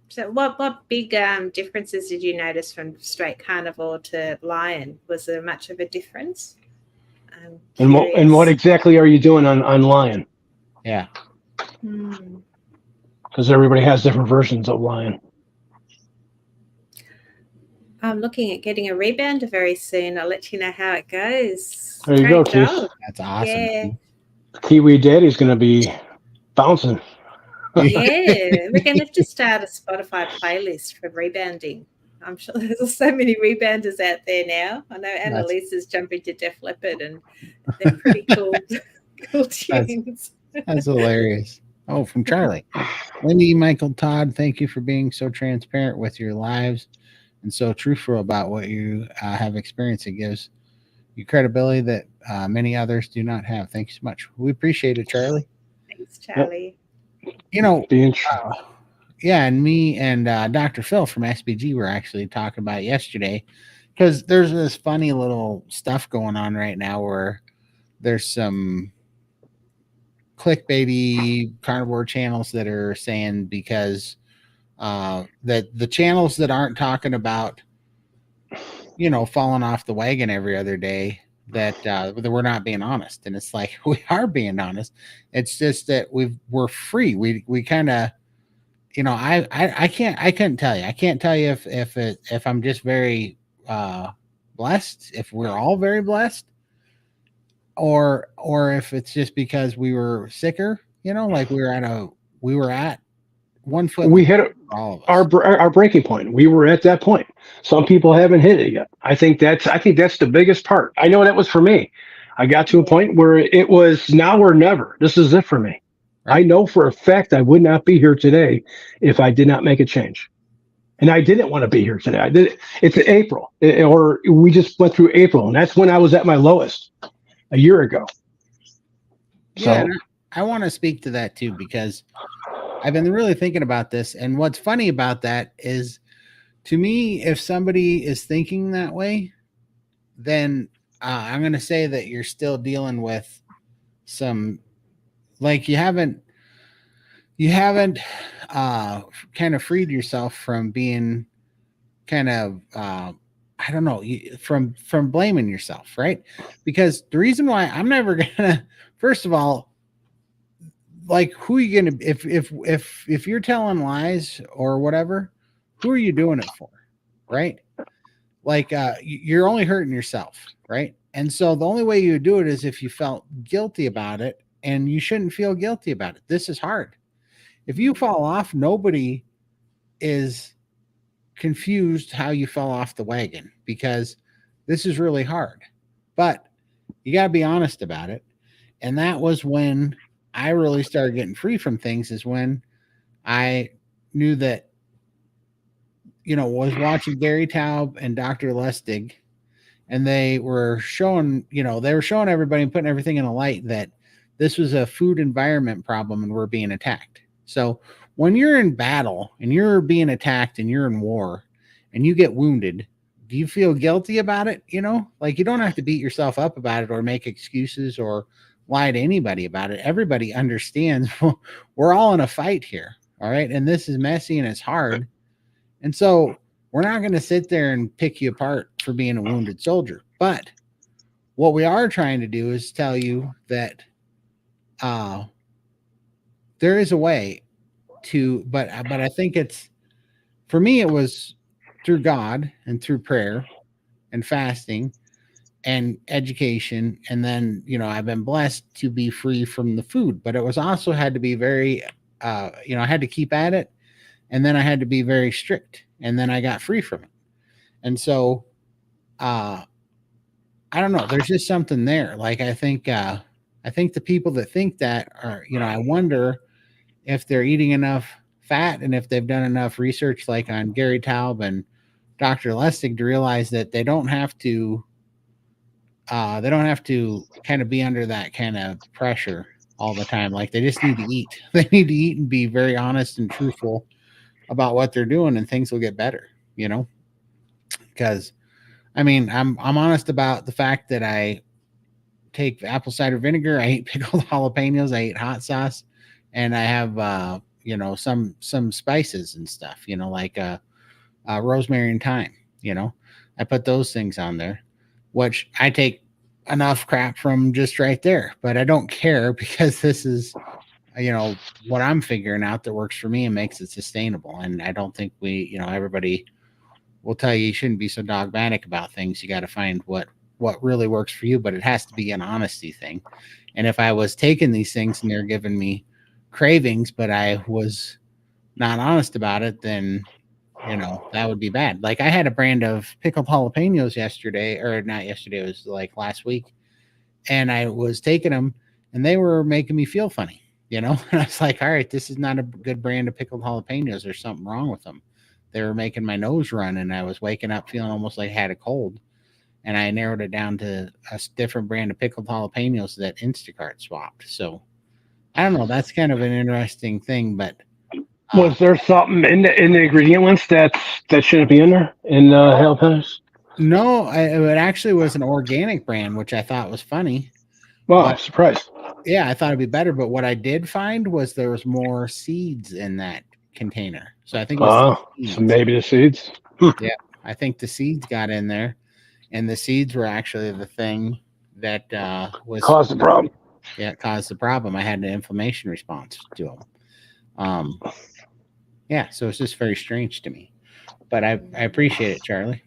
So, what big differences did you notice from straight carnivore to lion? Was there much of a difference? And what exactly are you doing on lion? Yeah. Because everybody has different versions of lion. I'm looking at getting a rebounder very soon. I'll let you know how it goes. There you go, Keith. That's awesome. Yeah. Kiwi Daddy's going to be bouncing. Yeah, we're going to have to start a Spotify playlist for rebounding. I'm sure there's so many rebounders out there now. I know Annalisa's jumping to Def Leppard, and they're pretty cool tunes. That's hilarious. Oh, from Charlie. Lindy, Michael, Todd, thank you for being so transparent with your lives and so truthful about what you have experienced. It gives you credibility that many others do not have. Thank you so much. We appreciate it, Charlie. Thanks, Charlie. And me and Dr. Phil from SBG were actually talking about it yesterday, because there's this funny little stuff going on right now where there's some clickbaity carnivore channels that are saying, because that the channels that aren't talking about falling off the wagon every other day, that we're not being honest. And it's like, we are being honest. It's just that we're free. We kind of, I couldn't tell you. I can't tell you if I'm just very blessed, if we're all very blessed, or if it's just because we were sicker, like we were at 1 foot We hit for all of us. our breaking point. We were at that point. Some people haven't hit it yet. I think that's the biggest part. I know that was for me. I got to a Yeah. point where it was now or never. This is it for me. I Right? know for a fact I would not be here today if I did not make a change. And I didn't want to be here today. I did it. It's April, or we just went through April, and that's when I was at my lowest a year ago. Yeah, So and I want to speak to that too because I've been really thinking about this. And what's funny about that is, to me, if somebody is thinking that way, then I'm going to say that you're still dealing with some, like you haven't uh, kind of freed yourself from being kind of I don't know, from blaming yourself, right? Because the reason why I'm never gonna, first of all, like, who are you gonna, if you're telling lies or whatever, who are you doing it for, right? Like, you're only hurting yourself, right? And so the only way you would do it is if you felt guilty about it, and you shouldn't feel guilty about it. This is hard. If you fall off, nobody is confused how you fell off the wagon, because this is really hard. But you got to be honest about it. And that was when I really started getting free from things, is when I knew that, was watching Gary Taub and Dr. Lustig, and they were showing everybody and putting everything in a light that this was a food environment problem and we're being attacked. So when you're in battle and you're being attacked and you're in war and you get wounded, do you feel guilty about it? Like, you don't have to beat yourself up about it or make excuses or lie to anybody about it. Everybody understands we're all in a fight here. All right. And this is messy and it's hard. And so we're not going to sit there and pick you apart for being a wounded soldier. But what we are trying to do is tell you that uh, there is a way to, but I think it's, for me, it was through God and through prayer and fasting and education. And then, I've been blessed to be free from the food, but it was also had to be very, I had to keep at it. And then I had to be very strict. And then I got free from it. And so, I don't know. There's just something there. Like, I think the people that think that are, I wonder if they're eating enough fat and if they've done enough research, like on Gary Taub and Dr. Lustig, to realize that they don't have to kind of be under that kind of pressure all the time. Like, they just need to eat. They need to eat and be very honest and truthful about what they're doing, and things will get better, because I mean, I'm honest about the fact that I take apple cider vinegar, I eat pickled jalapenos, I eat hot sauce, and I have some spices and stuff, like rosemary and thyme. I put those things on there, which I take enough crap from just right there, but I don't care because this is what I'm figuring out that works for me and makes it sustainable. And I don't think everybody will tell you shouldn't be so dogmatic about things. You got to find what really works for you, but it has to be an honesty thing. And if I was taking these things and they're giving me cravings, but I was not honest about it, then that would be bad. Like, I had a brand of pickled jalapenos yesterday, or not yesterday, it was like last week, and I was taking them and they were making me feel funny, and I was like, all right, this is not a good brand of pickled jalapenos. There's something wrong with them. They were making my nose run, and I was waking up feeling almost like I had a cold. And I narrowed it down to a different brand of pickled jalapenos that Instacart swapped. So I don't know. That's kind of an interesting thing, but was there something in the ingredient list that shouldn't be in there in jalapenos? no, it actually was an organic brand, which I thought was funny. Wow, But I'm surprised. yeah, I thought it'd be better. But what I did find was there was more seeds in that container. So I think it was the Oh, so seeds. maybe the seeds. Yeah, I think the seeds got in there, and the seeds were actually the thing that was Caused the problem. Yeah, it caused the problem. I had an inflammation response to them. Yeah, so it's just very strange to me. But I appreciate it, Charlie.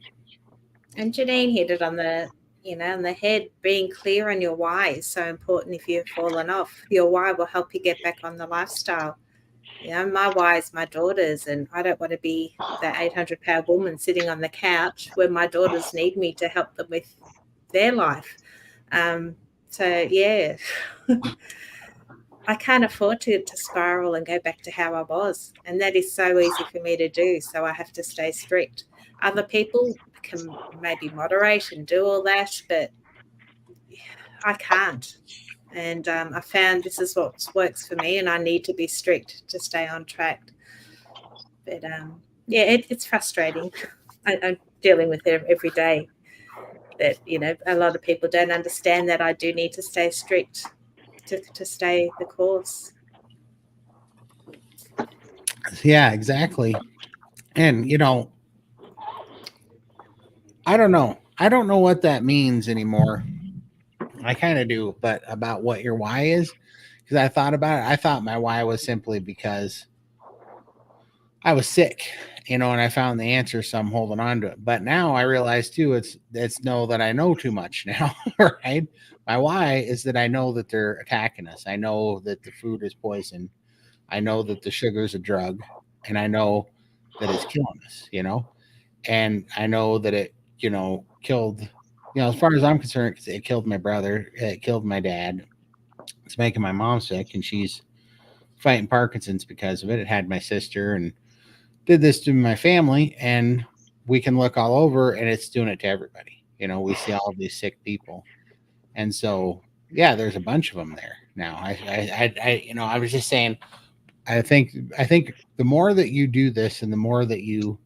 And Janine hit it on the in the head, being clear on your why is so important. If you've fallen off, your why will help you get back on the lifestyle. My why is my daughters, and I don't want to be that 800-pound woman sitting on the couch when my daughters need me to help them with their life. So, yeah, I can't afford to spiral and go back to how I was. And that is so easy for me to do. So I have to stay strict. Other people can maybe moderate and do all that, but I can't. And I found this is what works for me, and I need to be strict to stay on track. But yeah, it's frustrating. I'm dealing with it every day. That a lot of people don't understand that I do need to stay strict to stay the course. Yeah, exactly. And I don't know. I don't know what that means anymore. I kind of do, but about what your why is, because I thought about it. I thought my why was simply because I was sick, and I found the answer, so I'm holding on to it. But now I realize too, it's know that I know too much now, right? My why is that I know that they're attacking us. I know that the food is poison. I know that the sugar is a drug, and I know that it's killing us, and I know that it, killed, as far as I'm concerned, it killed my brother, it killed my dad. It's making my mom sick, and she's fighting Parkinson's because of it. It had my sister and did this to my family, and we can look all over, and it's doing it to everybody. We see all of these sick people, and so yeah, there's a bunch of them there now. I was just saying, I think the more that you do this, and the more that you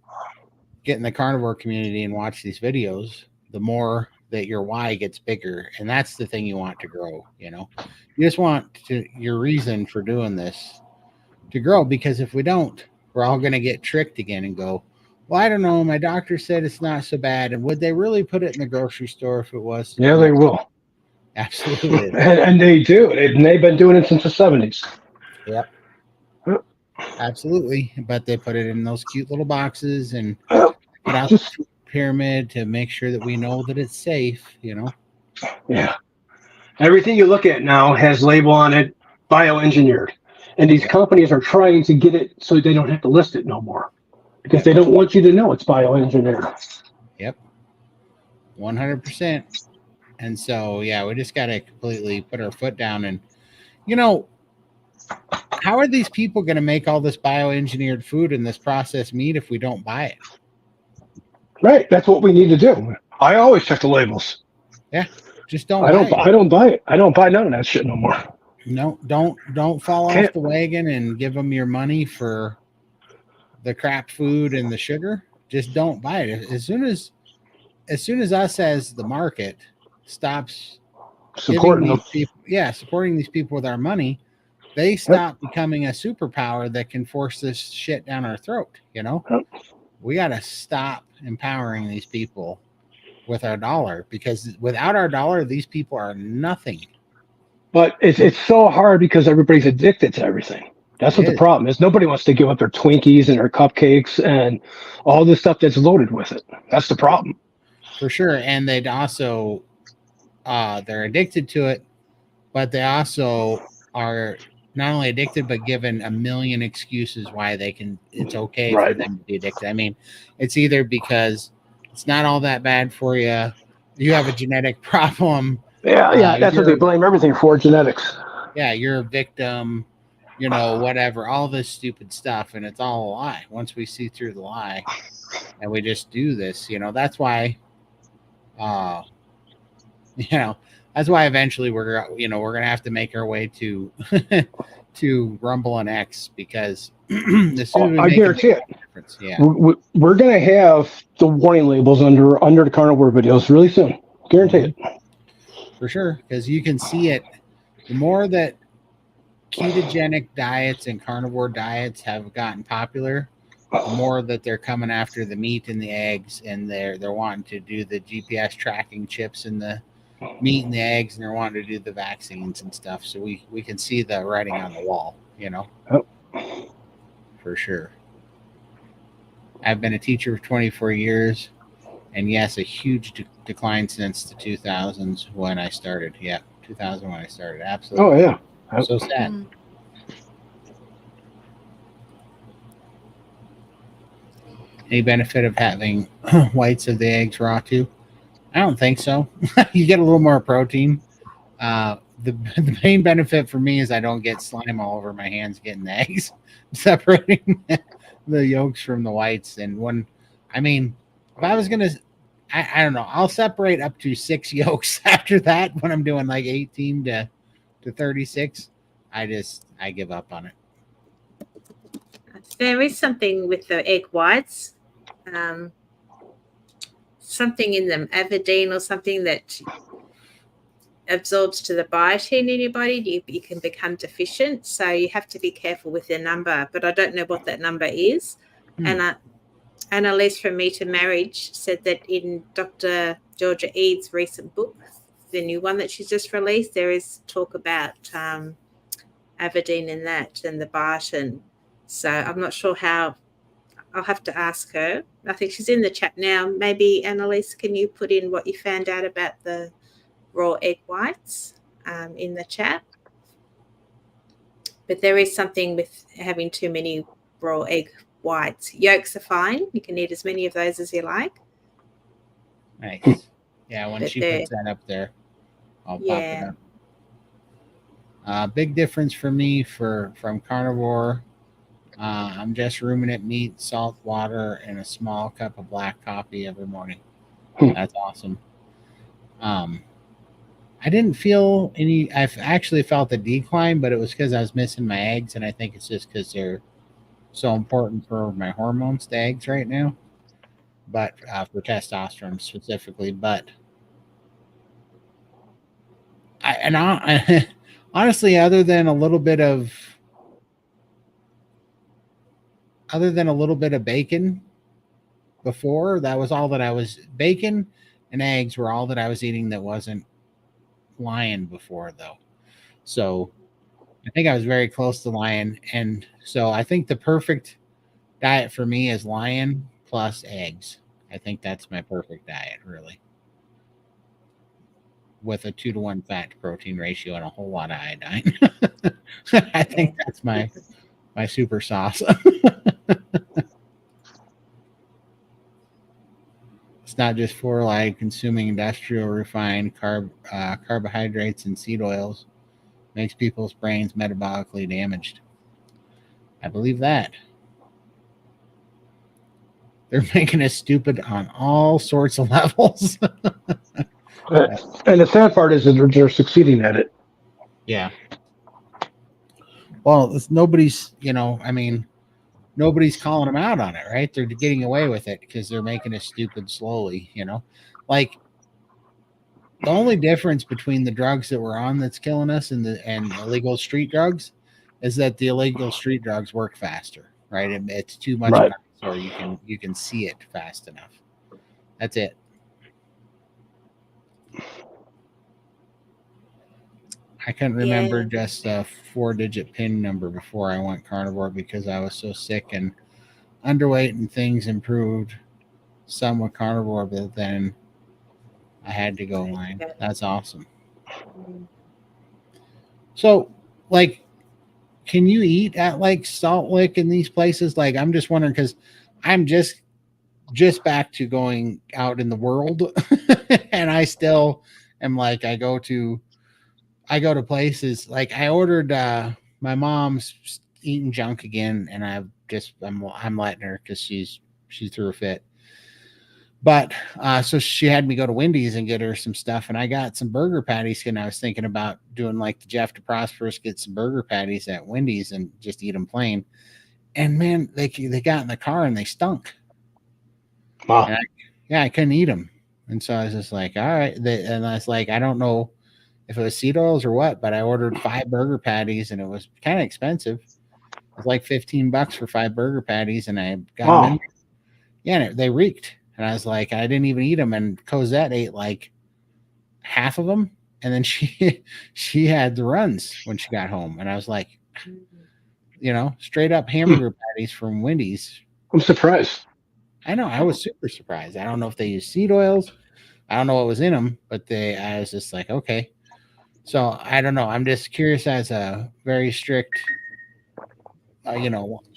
get in the carnivore community and watch these videos, the more that your why gets bigger, and that's the thing you want to grow. You just want your reason for doing this to grow, because if we don't, we're all going to get tricked again and go, well, I don't know, my doctor said it's not so bad, and would they really put it in the grocery store if it was? Yeah, No, they will. absolutely. And they do. And they've been doing it since the 70s. Yep, absolutely. But they put it in those cute little boxes and put out Just, the pyramid to make sure that we know that it's safe. yeah. Everything you look at now has label on it, bioengineered. And these companies are trying to get it so they don't have to list it no more, because they don't want you to know it's bioengineered. Yep, 100%. And so, yeah, we just got to completely put our foot down. And how are these people going to make all this bioengineered food and this processed meat if we don't buy it? Right. That's what we need to do. I always check the labels. Yeah, just don't I buy it. don't buy it. I don't buy none of that shit no more. No, don't fall off the wagon and give them your money for the crap food and the sugar. Just don't buy it. As soon as us as the market stops Supporting them. supporting these people with our money, they stop becoming a superpower that can force this shit down our throat. We got to stop empowering these people with our dollar, because without our dollar, these people are nothing. But it's so hard because everybody's addicted to everything. That's what the problem is. Nobody wants to give up their Twinkies and their cupcakes and all the stuff that's loaded with it. That's the problem. For sure. And they'd also, they're addicted to it, but they also are not only addicted, but given a million excuses why it's okay for them to be addicted. I mean, it's either because it's not all that bad for you, you have a genetic problem. Yeah, that's what they blame everything for, genetics. Yeah, you're a victim, whatever, all this stupid stuff, and it's all a lie. Once we see through the lie and we just do this, that's why that's why eventually we're going to have to make our way to to Rumble and X, because as soon as I guarantee it. Yeah, we're going to have the warning labels under the carnivore videos really soon. Guarantee it. For sure, because you can see it. The more that ketogenic diets and carnivore diets have gotten popular, the more that they're coming after the meat and the eggs, and they're wanting to do the GPS tracking chips in the meat and the eggs, and they're wanting to do the vaccines and stuff. So we can see the writing on the wall, For sure. I've been a teacher for 24 years. And yes, a huge decline since the 2000s when I started. Yeah, 2000 when I started. Absolutely. Oh yeah. So sad. Mm. Any benefit of having whites of the eggs raw too? I don't think so. You get a little more protein. The main benefit for me is I don't get slime all over my hands getting the eggs, separating the yolks from the whites. And when, I mean, if I was gonna, I don't know, I'll separate up to 6 yolks after that when I'm doing like 18 to 36. I give up on it. There is something with the egg whites, something in them, avidine or something that absorbs to the biotin in your body. You can become deficient, so you have to be careful with the number. But I don't know what that number is. And Annalise from Me to Marriage said that in Dr. Georgia Eads' recent book, the new one that she's just released, there is talk about avidine in that and the biotin. So I'm not sure how. I'll have to ask her. I think she's in the chat now. Maybe, Annalise, can you put in what you found out about the raw egg whites in the chat? But there is something with having too many raw egg whites. Yolks are fine. You can eat as many of those as you like. Nice. Yeah, when But she puts that up there, I'll pop it up. Big difference for me from carnivore. I'm just ruminant meat, salt water, and a small cup of black coffee every morning. That's awesome. I didn't feel any. I've actually felt a decline, but it was because I was missing my eggs, and I think it's just because they're so important for my hormones, the eggs right now. But for testosterone specifically, but I honestly, other than a little bit of bacon before, that was all that I was. Bacon and eggs were all that I was eating that wasn't lion before, though. So I think I was very close to lion, and so I think the perfect diet for me is lion plus eggs. I think that's my perfect diet, really, with a 2-to-1 fat to protein ratio and a whole lot of iodine. I think that's my super sauce. It's not just for like consuming industrial refined carbohydrates and seed oils. Makes people's brains metabolically damaged. I believe that. They're making us stupid on all sorts of levels. And the sad part is that they're succeeding at it. Yeah. Well, nobody's, nobody's calling them out on it, right? They're getting away with it because they're making us stupid slowly, Like the only difference between the drugs that we're on that's killing us and illegal street drugs is that the illegal street drugs work faster, right? It's too much Right. or you can see it fast enough. That's it. I couldn't remember just a 4-digit PIN number before I went carnivore because I was so sick and underweight, and things improved some with carnivore, but then I had to go line. That's awesome. So, like, can you eat at like Salt Lick in these places? Like, I'm just wondering because I'm just back to going out in the world, and I still am like I go to places like I ordered. My mom's eating junk again, and I'm letting her because she threw a fit. But so she had me go to Wendy's and get her some stuff, and I got some burger patties. And I was thinking about doing like the Jeff DeProsperous, get some burger patties at Wendy's and just eat them plain. And man, they got in the car and they stunk. Wow. And I couldn't eat them, and so I was just like, all right. And I was like, I don't know if it was seed oils or what, but I ordered 5 burger patties, and it was kind of expensive. It was like $15 for 5 burger patties, and I got them in. Yeah, and they reeked. And I was like, I didn't even eat them. And Cosette ate like half of them. And then she had the runs when she got home. And I was like, straight up hamburger patties from Wendy's. I'm surprised. I know. I was super surprised. I don't know if they use seed oils. I don't know what was in them, but I was just like, okay. So I don't know. I'm just curious as a very strict,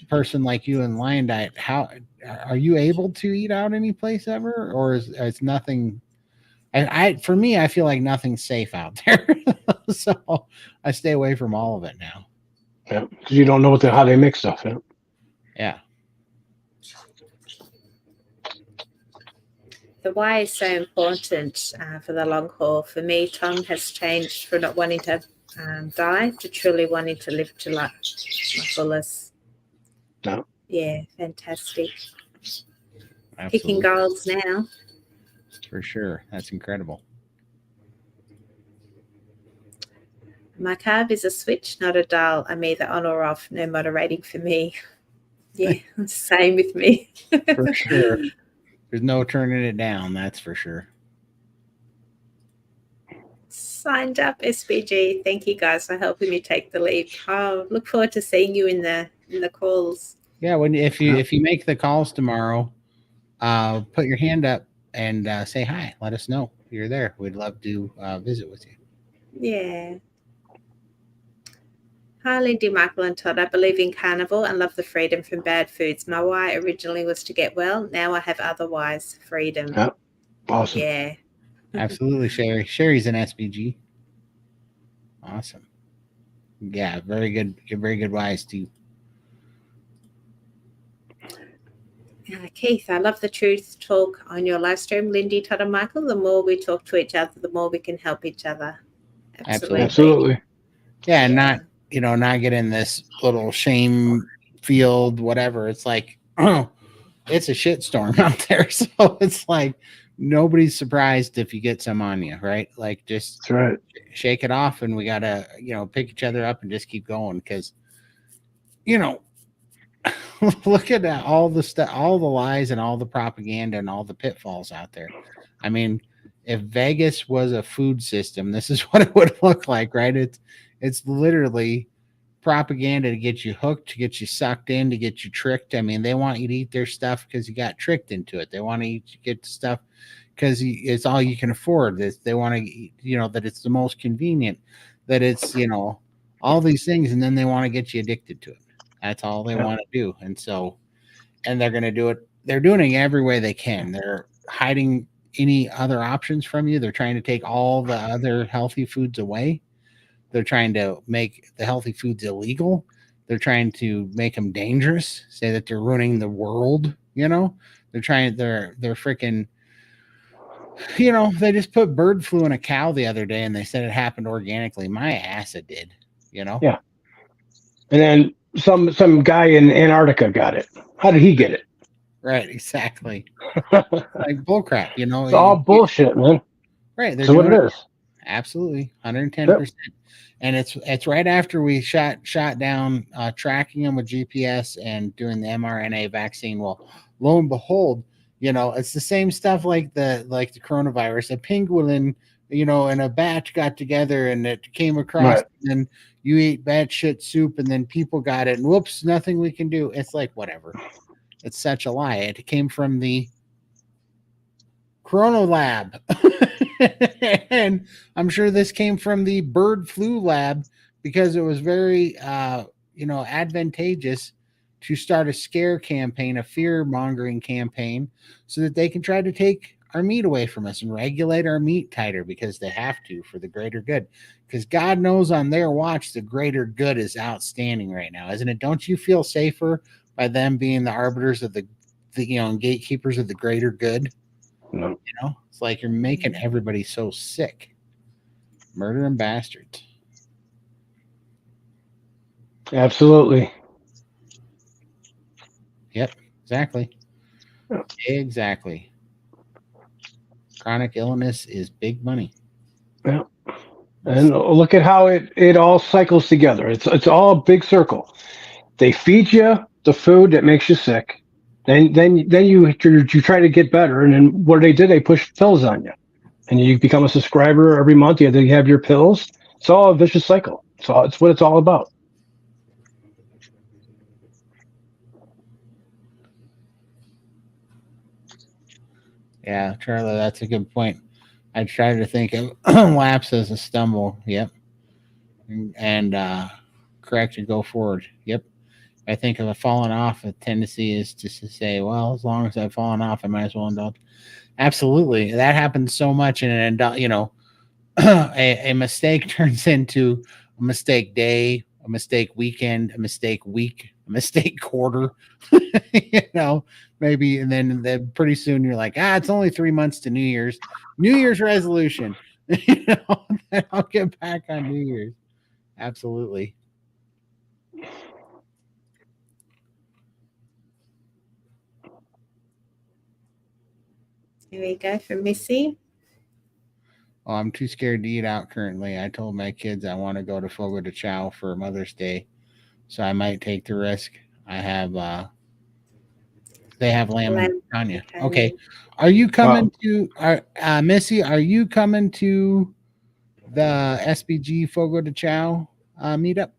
person like you in Lion Diet. How are you able to eat out any place ever, or is nothing? For me, I feel like nothing's safe out there, so I stay away from all of it now. Yeah, because you don't know how they mix stuff. Yeah. Yeah. The why is so important for the long haul. For me, Tom has changed from not wanting to die to truly wanting to live to my fullest. No. Yeah, fantastic. Absolutely. Picking goals now. For sure. That's incredible. My carb is a switch, not a dial. I'm either on or off, no moderating for me. Yeah, same with me. For sure. There's no turning it down, that's for sure. Signed up, SPG. Thank you guys for helping me take the leap. Oh, look forward to seeing you in the calls. Yeah, if you make the calls tomorrow, put your hand up and say hi. Let us know you're there. We'd love to visit with you. Yeah. Hi, Lindy, Michael, and Todd. I believe in Carnivore and love the freedom from bad foods. My why originally was to get well. Now I have other whys. Freedom. Yeah. Awesome. Yeah. Absolutely, Sherry. Sherry's an SPG. Awesome. Yeah, very good wise too. Keith, I love the truth talk on your live stream. Lindy, Todd, and Michael, the more we talk to each other, the more we can help each other. Absolutely. Yeah, and not get in this little shame field, whatever. It's like, oh, it's a shitstorm out there. So it's like nobody's surprised if you get some on you, right? Like just That's right. Shake it off, and we gotta, pick each other up and just keep going because, look at that, all the stuff, all the lies and all the propaganda and all the pitfalls out there. I mean, if Vegas was a food system, this is what it would look like, right? It's literally propaganda to get you hooked, to get you sucked in, to get you tricked. I mean, they want you to eat their stuff because you got tricked into it. They want to get stuff because it's all you can afford. They want to eat, that it's the most convenient, that it's, all these things, and then they want to get you addicted to it. That's all they want to do. And so, and they're going to do it. They're doing it every way they can. They're hiding any other options from you. They're trying to take all the other healthy foods away. They're trying to make the healthy foods illegal. They're trying to make them dangerous, say that they're ruining the world. They're freaking, they just put bird flu in a cow the other day and they said it happened organically. My ass, it did, Yeah. And then some guy in Antarctica got it. How did he get it? Right, exactly. Like bullcrap, It's all bullshit, man. Right. That's what it is. Absolutely. 110%. And it's right after we shot down tracking them with GPS and doing the mRNA vaccine. Well, lo and behold, it's the same stuff like the coronavirus. A pangolin, and a bat got together and it came across, and then you eat bad shit soup, and then people got it, and whoops, nothing we can do. It's like whatever. It's such a lie. It came from the Corona lab. And I'm sure this came from the bird flu lab because it was very advantageous to start a scare campaign, a fear mongering campaign, so that they can try to take our meat away from us and regulate our meat tighter because they have to for the greater good. Because God knows on their watch, the greater good is outstanding right now, isn't it? Don't you feel safer by them being the arbiters of the gatekeepers of the greater good? No. It's like you're making everybody so sick. Murdering bastards. Absolutely. Yep, exactly. Yeah. Exactly. Chronic illness is big money. Yeah. And look at how it all cycles together. It's all a big circle. They feed you the food that makes you sick. Then you try to get better, and then what do? They push pills on you, and you become a subscriber every month. You have your pills. It's all a vicious cycle. It's what it's all about. Yeah, Charlie, that's a good point. I try to think of lapse as a stumble. Yep. And correct to go forward. Yep. I think of a falling off, a tendency is just to say, well, as long as I've fallen off, I might as well indulge. Absolutely. That happens so much in an adult, a mistake turns into a mistake day, a mistake weekend, a mistake week, a mistake quarter, maybe. And then pretty soon you're like, it's only 3 months to New Year's resolution, then I'll get back on New Year's. Absolutely. Here we go for Missy. Oh, I'm too scared to eat out currently. I told my kids I want to go to Fogo de Chao for Mother's Day, so I might take the risk. I have they have lamb and Tanya. Okay. Are you coming to Missy, are you coming to the SBG Fogo de Chao meetup?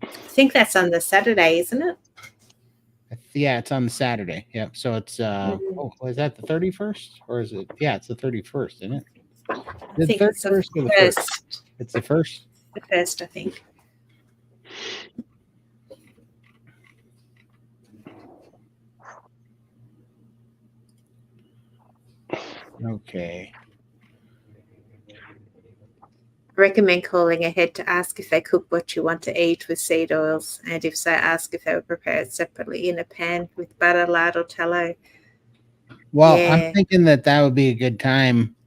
I think that's on the Saturday, isn't it? Yeah, it's on the Saturday. Yep. So it's is that the 31st? Or is it it's the 31st, isn't it? I think it's the first. It's the first? The first, I think. Okay. I recommend calling ahead to ask if they cook what you want to eat with seed oils, and if so, ask if they were prepared separately in a pan with butter, lard, or tallow. Well, I'm thinking that would be a good time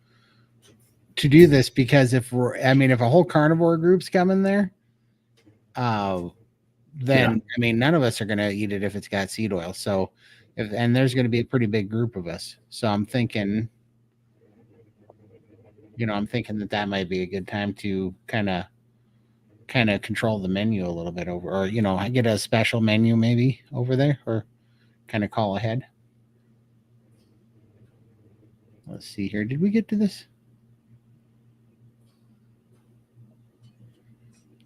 to do this, because if a whole carnivore group's coming there, then none of us are going to eat it if it's got seed oil. So, and there's going to be a pretty big group of us. So I'm thinking, that might be a good time to kind of control the menu a little bit or I get a special menu maybe over there, or kind of call ahead. Let's see here. Did we get to this?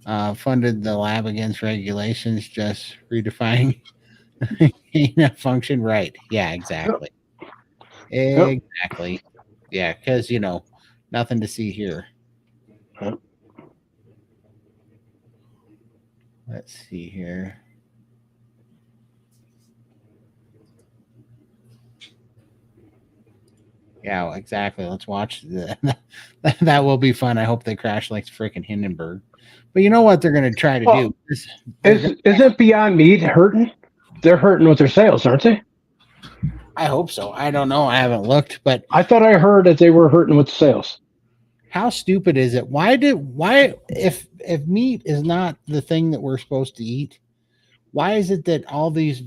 Funded the lab against regulations, just redefining function. Right. Yeah, exactly. Yep. Exactly. Yeah, because, nothing to see here. Yep. Let's see here. Yeah, exactly. Let's watch that will be fun. I hope they crash like freaking Hindenburg. But you know what they're going to try to do? Isn't Beyond Meat hurting? They're hurting with their sales, aren't they? I hope so. I don't know. I haven't looked, but I thought I heard that they were hurting with sales. How stupid is it? Why if meat is not the thing that we're supposed to eat, why is it that all these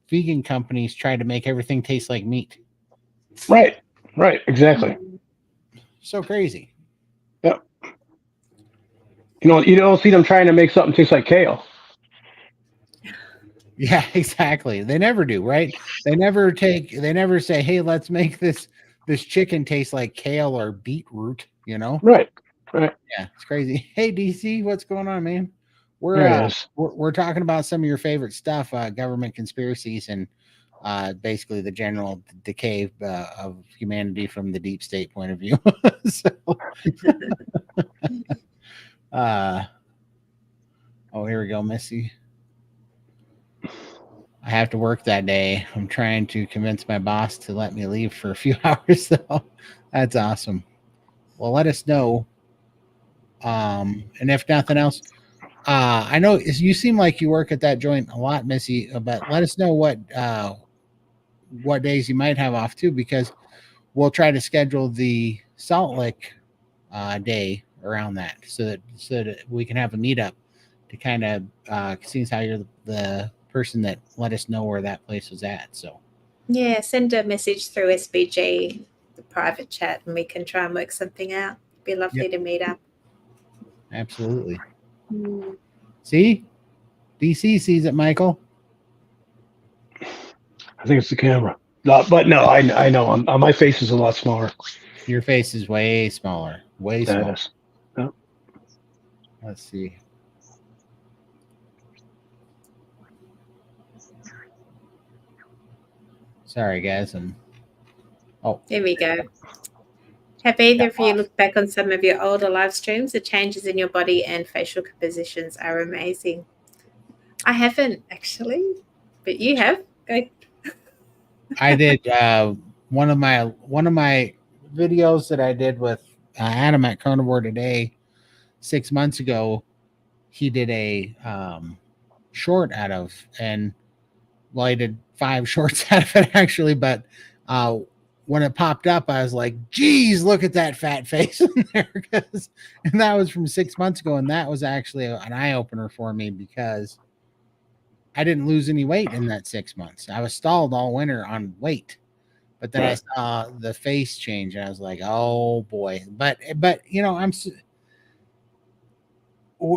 vegan companies try to make everything taste like meat? Right, exactly. So crazy. Yep. You don't see them trying to make something taste like kale. Yeah, exactly. They never do, right? They never say, hey, let's make this chicken taste like kale or beetroot, Right. Yeah, it's crazy. Hey, DC, what's going on, man? We're talking about some of your favorite stuff, government conspiracies, and basically the general decay of humanity from the deep state point of view. Here we go, Missy. I have to work that day. I'm trying to convince my boss to let me leave for a few hours, though. That's awesome. Well, let us know. And if nothing else, I know you seem like you work at that joint a lot, Missy, but let us know what days you might have off too, because we'll try to schedule the Salt Lick day around that, so that we can have a meetup to kind of see how you're the person that let us know where that place was at. So yeah, send a message through SBG, the private chat, and we can try and work something out. It'd be lovely to meet up. Absolutely. See, DC sees it, Michael. I think it's the camera. No, but no, I know. My face is a lot smaller. Your face is way smaller. Way smaller. Yep. Let's see. Sorry, guys. There we go. Have either of you looked back on some of your older live streams? The changes in your body and facial compositions are amazing. I haven't actually, but you have. Go. I did one of my videos that I did with Adam at Carnivore today 6 months ago. He did a short out of, and well, I did 5 shorts out of it actually, but when it popped up, I was like, geez, look at that fat face in there. And that was from 6 months ago. And that was actually an eye opener for me because I didn't lose any weight in that 6 months. I was stalled all winter on weight, but then I saw the face change and I was like, oh boy. But you know,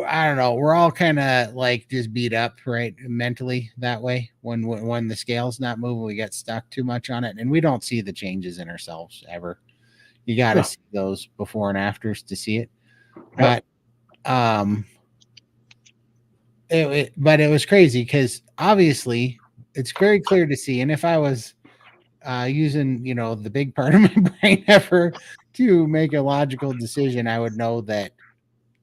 I don't know. We're all kind of like just beat up, right, mentally that way. When the scale's not moving, we get stuck too much on it, and we don't see the changes in ourselves ever. You got to see those before and afters to see it. But it was crazy because obviously it's very clear to see. And if I was using the big part of my brain ever to make a logical decision, I would know that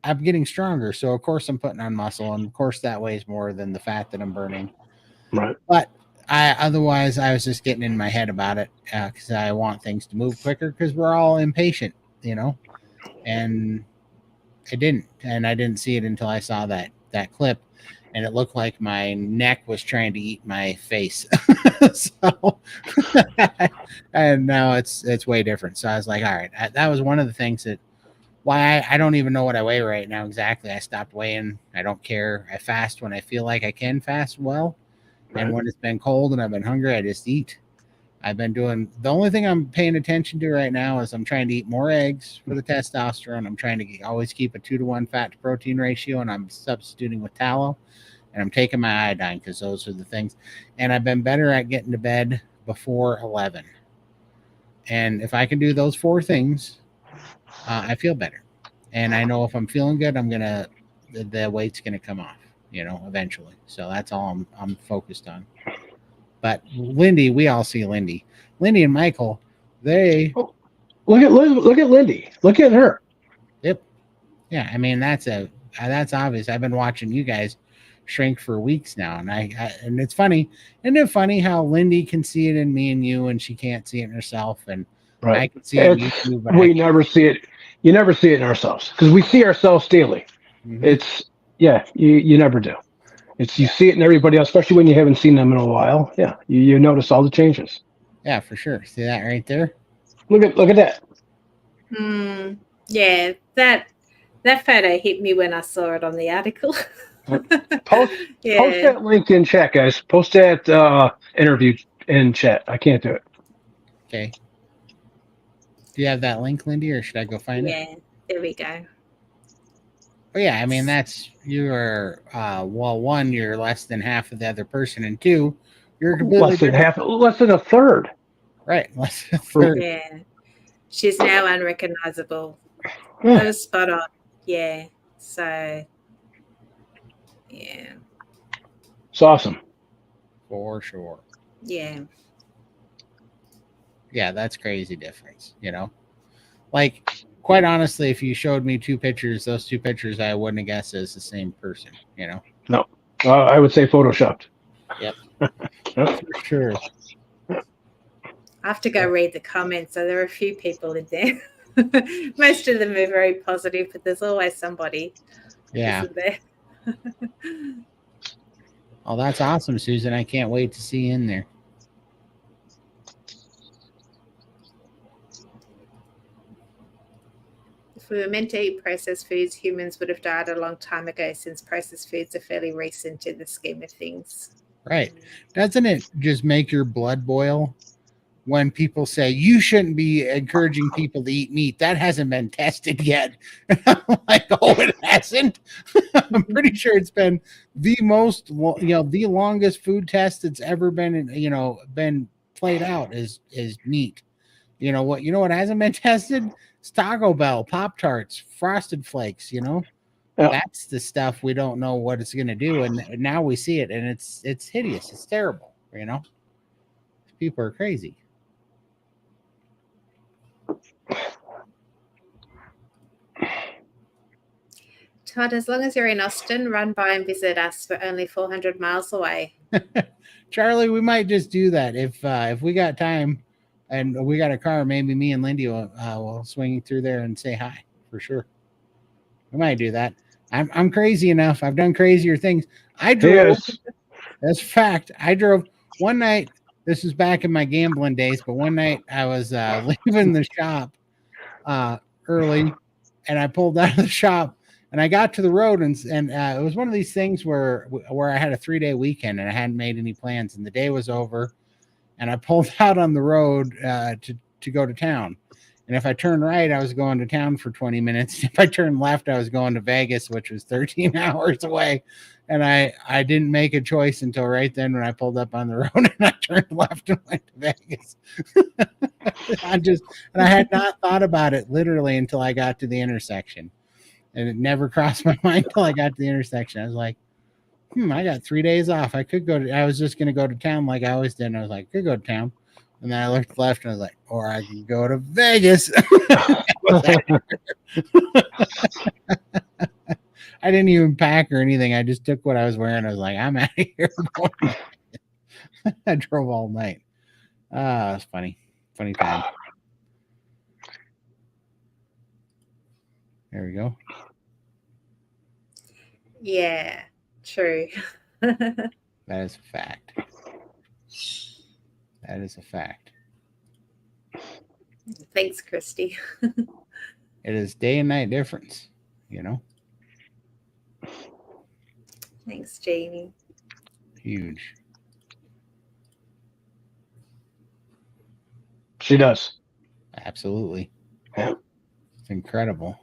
I'm getting stronger. So of course I'm putting on muscle, and of course that weighs more than the fat that I'm burning. Right. But otherwise I was just getting in my head about it because I want things to move quicker because we're all impatient, and I didn't see it until I saw that clip, and it looked like my neck was trying to eat my face. So, and now it's way different. So I was like, all right, that was one of the things that why I don't even know what I weigh right now exactly. I stopped weighing. I don't care. I fast when I feel like I can fast well. Right. And when it's been cold and I've been hungry, I just eat. I've been doing the only thing I'm paying attention to right now is I'm trying to eat more eggs for the testosterone. I'm trying to always keep a 2-to-1 fat to protein ratio, and I'm substituting with tallow, and I'm taking my iodine because those are the things. And I've been better at getting to bed before 11. And if I can do those 4 things, I feel better, and I know if I'm feeling good, the weight's gonna come off, eventually. So that's all I'm focused on. But Lindy, we all see Lindy and Michael. They look at Lindy. Look at her. Yep. Yeah, I mean that's obvious. I've been watching you guys shrink for weeks now, and and it's funny. Isn't it funny how Lindy can see it in me and you, and she can't see it in herself, and right. I can see it in you too, but we never see it. You never see it in ourselves because we see ourselves daily. Mm-hmm. It's you never do. It's you see it in everybody else, especially when you haven't seen them in a while. Yeah, you notice all the changes. Yeah, for sure. See that right there? Look at that. Yeah, that photo hit me when I saw it on the article. Post that link in chat, guys. Post that interview in chat. I can't do it. Okay. Do you have that link, Lindy, or should I go find it? Yeah, there we go. Well, yeah, I mean you're one, you're less than half of the other person, and 2, you're completely less than a third. Right, less than a third. Yeah, she's now unrecognizable. That was spot on. Yeah, so yeah, it's awesome for sure. Yeah, that's crazy difference. Like. Quite honestly, if you showed me 2 pictures, those 2 pictures, I wouldn't have guessed as the same person, No, I would say photoshopped. Yep. For sure. I have to go read the comments. So there are a few people in there. Most of them are very positive, but there's always somebody. Yeah. Isn't there? Oh, that's awesome, Susan. I can't wait to see you in there. If we were meant to eat processed foods, humans would have died a long time ago, since processed foods are fairly recent in the scheme of things. Right. Doesn't it just make your blood boil when people say you shouldn't be encouraging people to eat meat? That hasn't been tested yet. I'm like, oh, it hasn't? I'm pretty sure it's been the the longest food test that's ever been, been played out is meat. You know what hasn't been tested? It's Taco Bell, Pop-Tarts, Frosted Flakes, That's the stuff we don't know what it's going to do. And now we see it, and it's hideous. It's terrible, People are crazy. Todd, as long as you're in Austin, run by and visit us. We're only 400 miles away. Charlie, we might just do that if we got time and we got a car. Maybe me and Lindy will swing through there and say hi for sure. We might do that. I'm crazy enough. I've done crazier things. I drove. Yes. That's a fact. I drove one night. This was back in my gambling days, but one night I was leaving the shop early, and I pulled out of the shop. And I got to the road, and it was one of these things where I had a 3-day weekend, and I hadn't made any plans, and the day was over, and I pulled out on the road to go to town. And if I turned right, I was going to town for 20 minutes. If I turned left, I was going to Vegas, which was 13 hours away. And I didn't make a choice until right then when I pulled up on the road and I turned left and went to Vegas. I had not thought about it literally until I got to the intersection. And it never crossed my mind until I got to the intersection. I was like, I got 3 days off. I was just going to go to town like I always did. And I was like, I could go to town. And then I looked left and I was like, or I can go to Vegas. I didn't even pack or anything. I just took what I was wearing. I was like, I'm out of here. I drove all night. It was funny. Funny time. There we go. Yeah, true. That is a fact. That is a fact. Thanks, Christy. It is day and night difference, you know? Thanks, Jamie. Huge. She does. Absolutely. Yeah. It's incredible.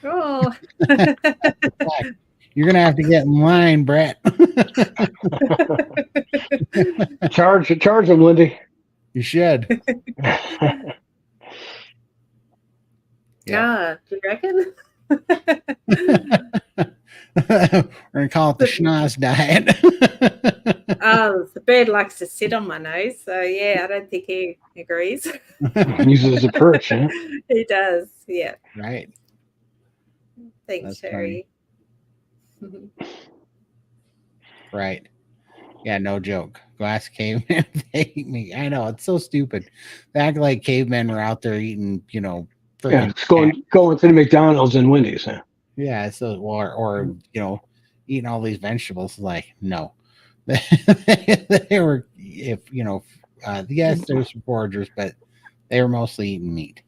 Oh. You're gonna have to get in line, Brett. Charge them, Lindy. You should. Yeah. Do you reckon? We're gonna call it the schnoz diet. The bird likes to sit on my nose, so yeah, I don't think he agrees. Use it as a perch, yeah. He does, yeah. Right. Thanks, That's Sherry. Right. Yeah, no joke. Glass cavemen, they eat me. I know, it's so stupid. They act like cavemen were out there eating, It's going to the McDonald's and Wendy's. Huh? Yeah, so or eating all these vegetables. Like, no. They were, yes, there's some foragers, but they were mostly eating meat.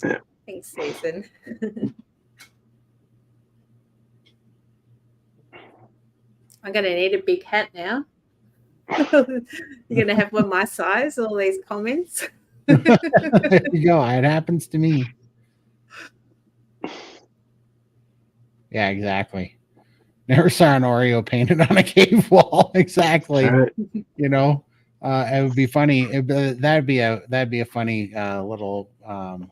Yeah. Thanks, Susan. I'm going to need a big hat now. You're going to have one my size, all these comments. There you go. It happens to me. Yeah, exactly. Never saw an Oreo painted on a cave wall. Exactly. Right. It would be funny. That'd be a funny little what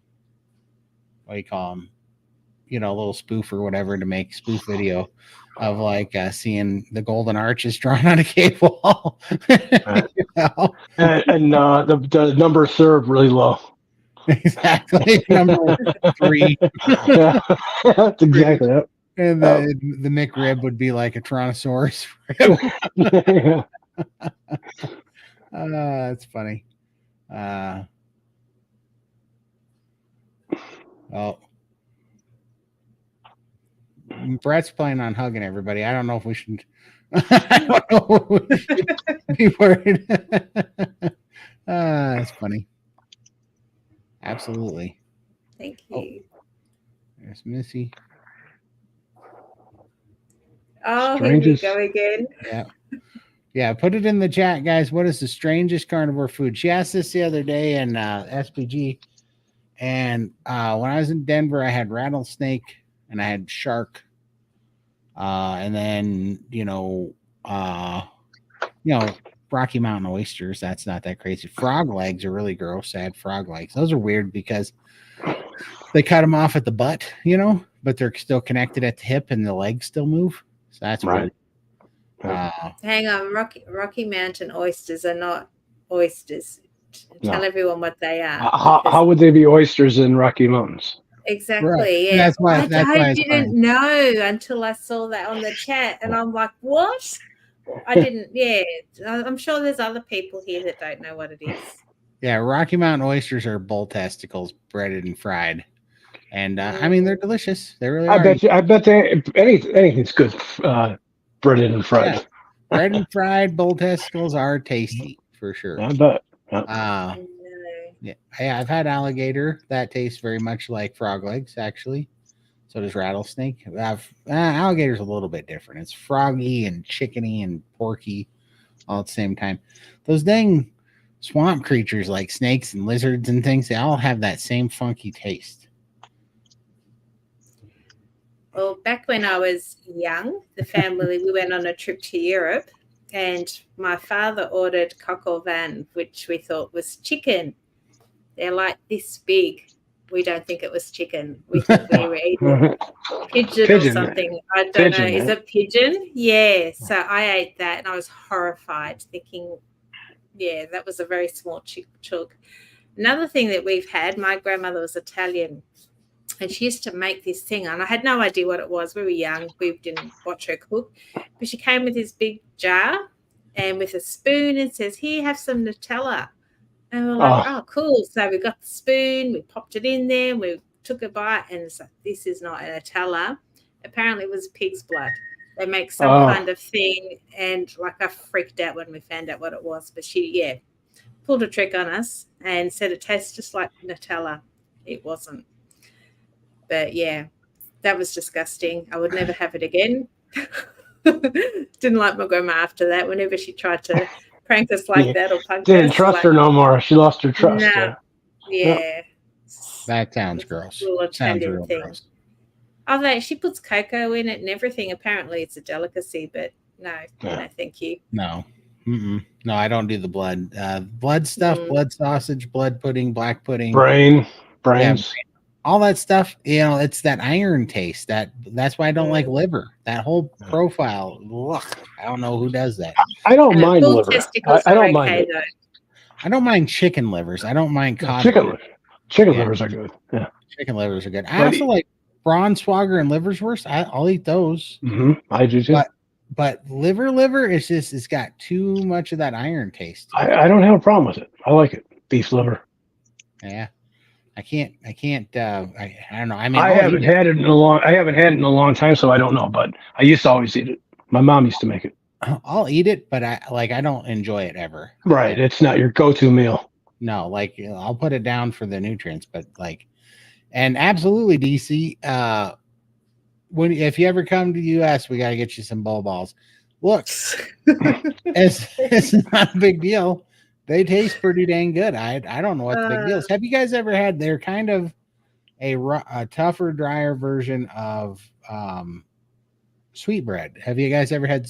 do you call them? A little spoof or whatever to make spoof video of like seeing the golden arches drawn on a cave wall. Right. And the number served really low. Exactly. Number 3. Yeah, that's exactly it. And the McRib would be like a Tyrannosaurus rib. Yeah. That's funny. Brett's planning on hugging everybody. I don't know if we should. I don't know if we should be worried. That's funny. Absolutely. Thank you. There's Missy. Oh, Strangest. here we go again. Yeah. Yeah, put it in the chat, guys. What is the strangest carnivore food? She asked this the other day in SPG. And when I was in Denver, I had rattlesnake and I had shark. And then, Rocky Mountain oysters. That's not that crazy. Frog legs are really gross. I had frog legs. Those are weird because they cut them off at the butt, but they're still connected at the hip and the legs still move. So that's right. weird. Hang on, Rocky Mountain oysters are not oysters. Tell everyone what they are. How would they be oysters in Rocky Mountains? Exactly. Right. Yeah. That's why I it's didn't funny. know until I saw that on the chat, and I'm like, what? I didn't. Yeah, I'm sure there's other people here that don't know what it is. Yeah, Rocky Mountain oysters are bull testicles, breaded and fried, and I mean they're delicious. They really are. I bet anything's good, breaded and fried. Yeah. Bread and fried bull testicles are tasty for sure. I bet. Yeah, I've had alligator that tastes very much like frog legs, actually. So does rattlesnake. Alligator's a little bit different. It's froggy and chickeny and porky all at the same time. Those dang swamp creatures like snakes and lizards and things, they all have that same funky taste. Well, back when I was young, the family, we went on a trip to Europe, and my father ordered coq au vin, which we thought was chicken. They're like this big. We don't think it was chicken. We think we were eating pigeon or something. I don't know. Is it pigeon? Yeah. So I ate that, and I was horrified, thinking, yeah, that was a very small chook. Another thing that we've had, my grandmother was Italian, and she used to make this thing, and I had no idea what it was. We were young. We didn't watch her cook. But she came with this big jar and with a spoon and says, here, have some Nutella. And we're like, oh, cool. So we got the spoon, we popped it in there, and we took a bite, and it's like, this is not a Nutella. Apparently it was pig's blood. They make some kind of thing, and like I freaked out when we found out what it was. But she, pulled a trick on us and said it tastes just like Nutella. It wasn't. But yeah, that was disgusting. I would never have it again. Didn't like my grandma after that. Whenever she tried to prank us like that or punk didn't us, trust her no more. She lost her trust. No. Yeah. That sounds gross. Sounds real gross. Oh, she puts cocoa in it and everything. Apparently, it's a delicacy, but no, thank you. No. No, I don't do the blood. Blood stuff, blood sausage, blood pudding, black pudding, brains. Yeah, all that stuff, it's that iron taste. That's why I don't like liver. That whole profile. Ugh, I don't know who does that. I don't mind liver. I don't mind it. I don't mind chicken livers. I don't mind cod. Chicken livers are good. Yeah. Chicken livers are good. I also like Braunschweiger and liverwurst. I'll eat those. I do too. But liver is just, it's got too much of that iron taste. I don't have a problem with it. I like it. Beef liver. Yeah. I don't know. I mean, I haven't had it in a long time, so I don't know, but I used to always eat it. My mom used to make it. I'll eat it, but I don't enjoy it ever. Right. It's not your go-to meal. No, I'll put it down for the nutrients, but and absolutely, DC, if you ever come to the US, we got to get you some bowl balls. Look, it's not a big deal. They taste pretty dang good. I don't know what the big deal is. Have you guys ever had? They're kind of a tougher, drier version of sweetbread. Have you guys ever had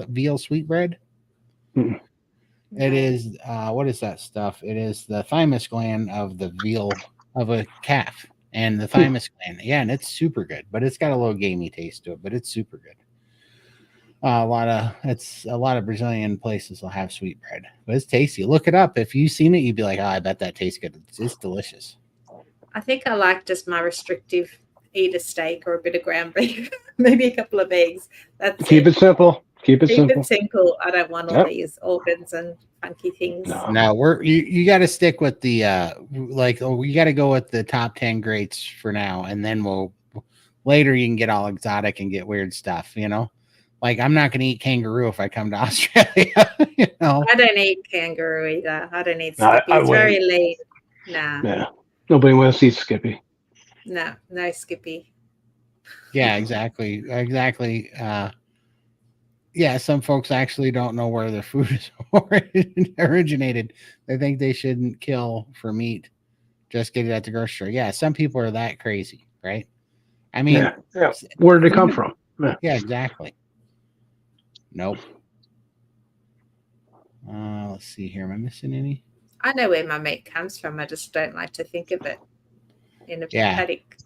veal sweetbread? Mm-hmm. It is what is that stuff? It is the thymus gland of the veal of a calf, and the thymus gland. Yeah, and it's super good, but it's got a little gamey taste to it, but it's super good. A lot of Brazilian places will have sweetbread, but it's tasty. Look it up. If you've seen it, you'd be like, oh, I bet that tastes good. It's delicious. I think I like just my restrictive: eat a steak or a bit of ground beef, maybe a couple of eggs. Keep it simple. Keep it simple. I don't want all these organs and funky things. No, you got to stick with the we got to go with the top 10 greats for now, and then later you can get all exotic and get weird stuff. Like, I'm not going to eat kangaroo if I come to Australia. I don't eat kangaroo either. I don't eat Skippy. It's very lean. Nah. Yeah. Nobody wants to eat Skippy. No Skippy. Yeah, exactly. Yeah, some folks actually don't know where their food is originated. They think they shouldn't kill for meat. Just get it at the grocery store. Yeah, some people are that crazy, right? I mean, yeah. Where did it come from? Yeah, exactly. Nope. Let's see here. Am I missing any? I know where my meat comes from. I just don't like to think of it in a paddock.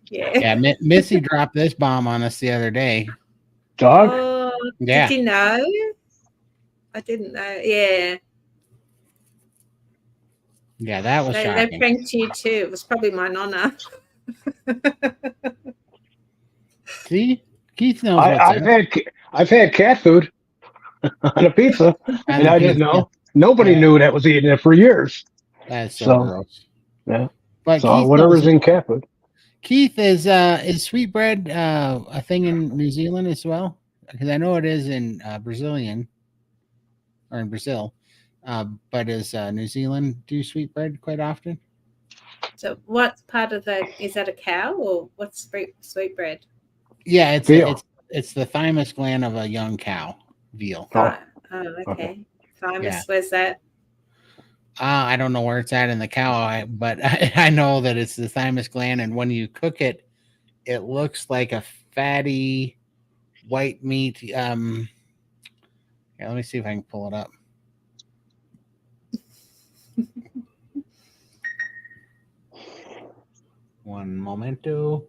Yeah, Missy dropped this bomb on us the other day. Dog? Oh, Yeah. Did you know? I didn't know. Yeah. Yeah, that was They shocking. pranked you too. It was probably my nonna. See, Keith knows what's up. I've had cat food on a pizza, and I didn't know. Nobody Yeah. knew that was eating it for years. That's so So, gross. Yeah. But So Keith whatever's knows. in cat food. Keith, is sweetbread a thing in New Zealand as well? Because I know it is in Brazilian or in Brazil. But is New Zealand do sweetbread quite often? So what part of is that a cow or what's sweetbread? Yeah, Veal. it's the thymus gland of a young cow, veal. Oh, Okay. Thymus, Yeah. where's that? I don't know where it's at in the cow, but I know that it's the thymus gland, and when you cook it, it looks like a fatty white meat. Yeah, let me see if I can pull it up. One momento.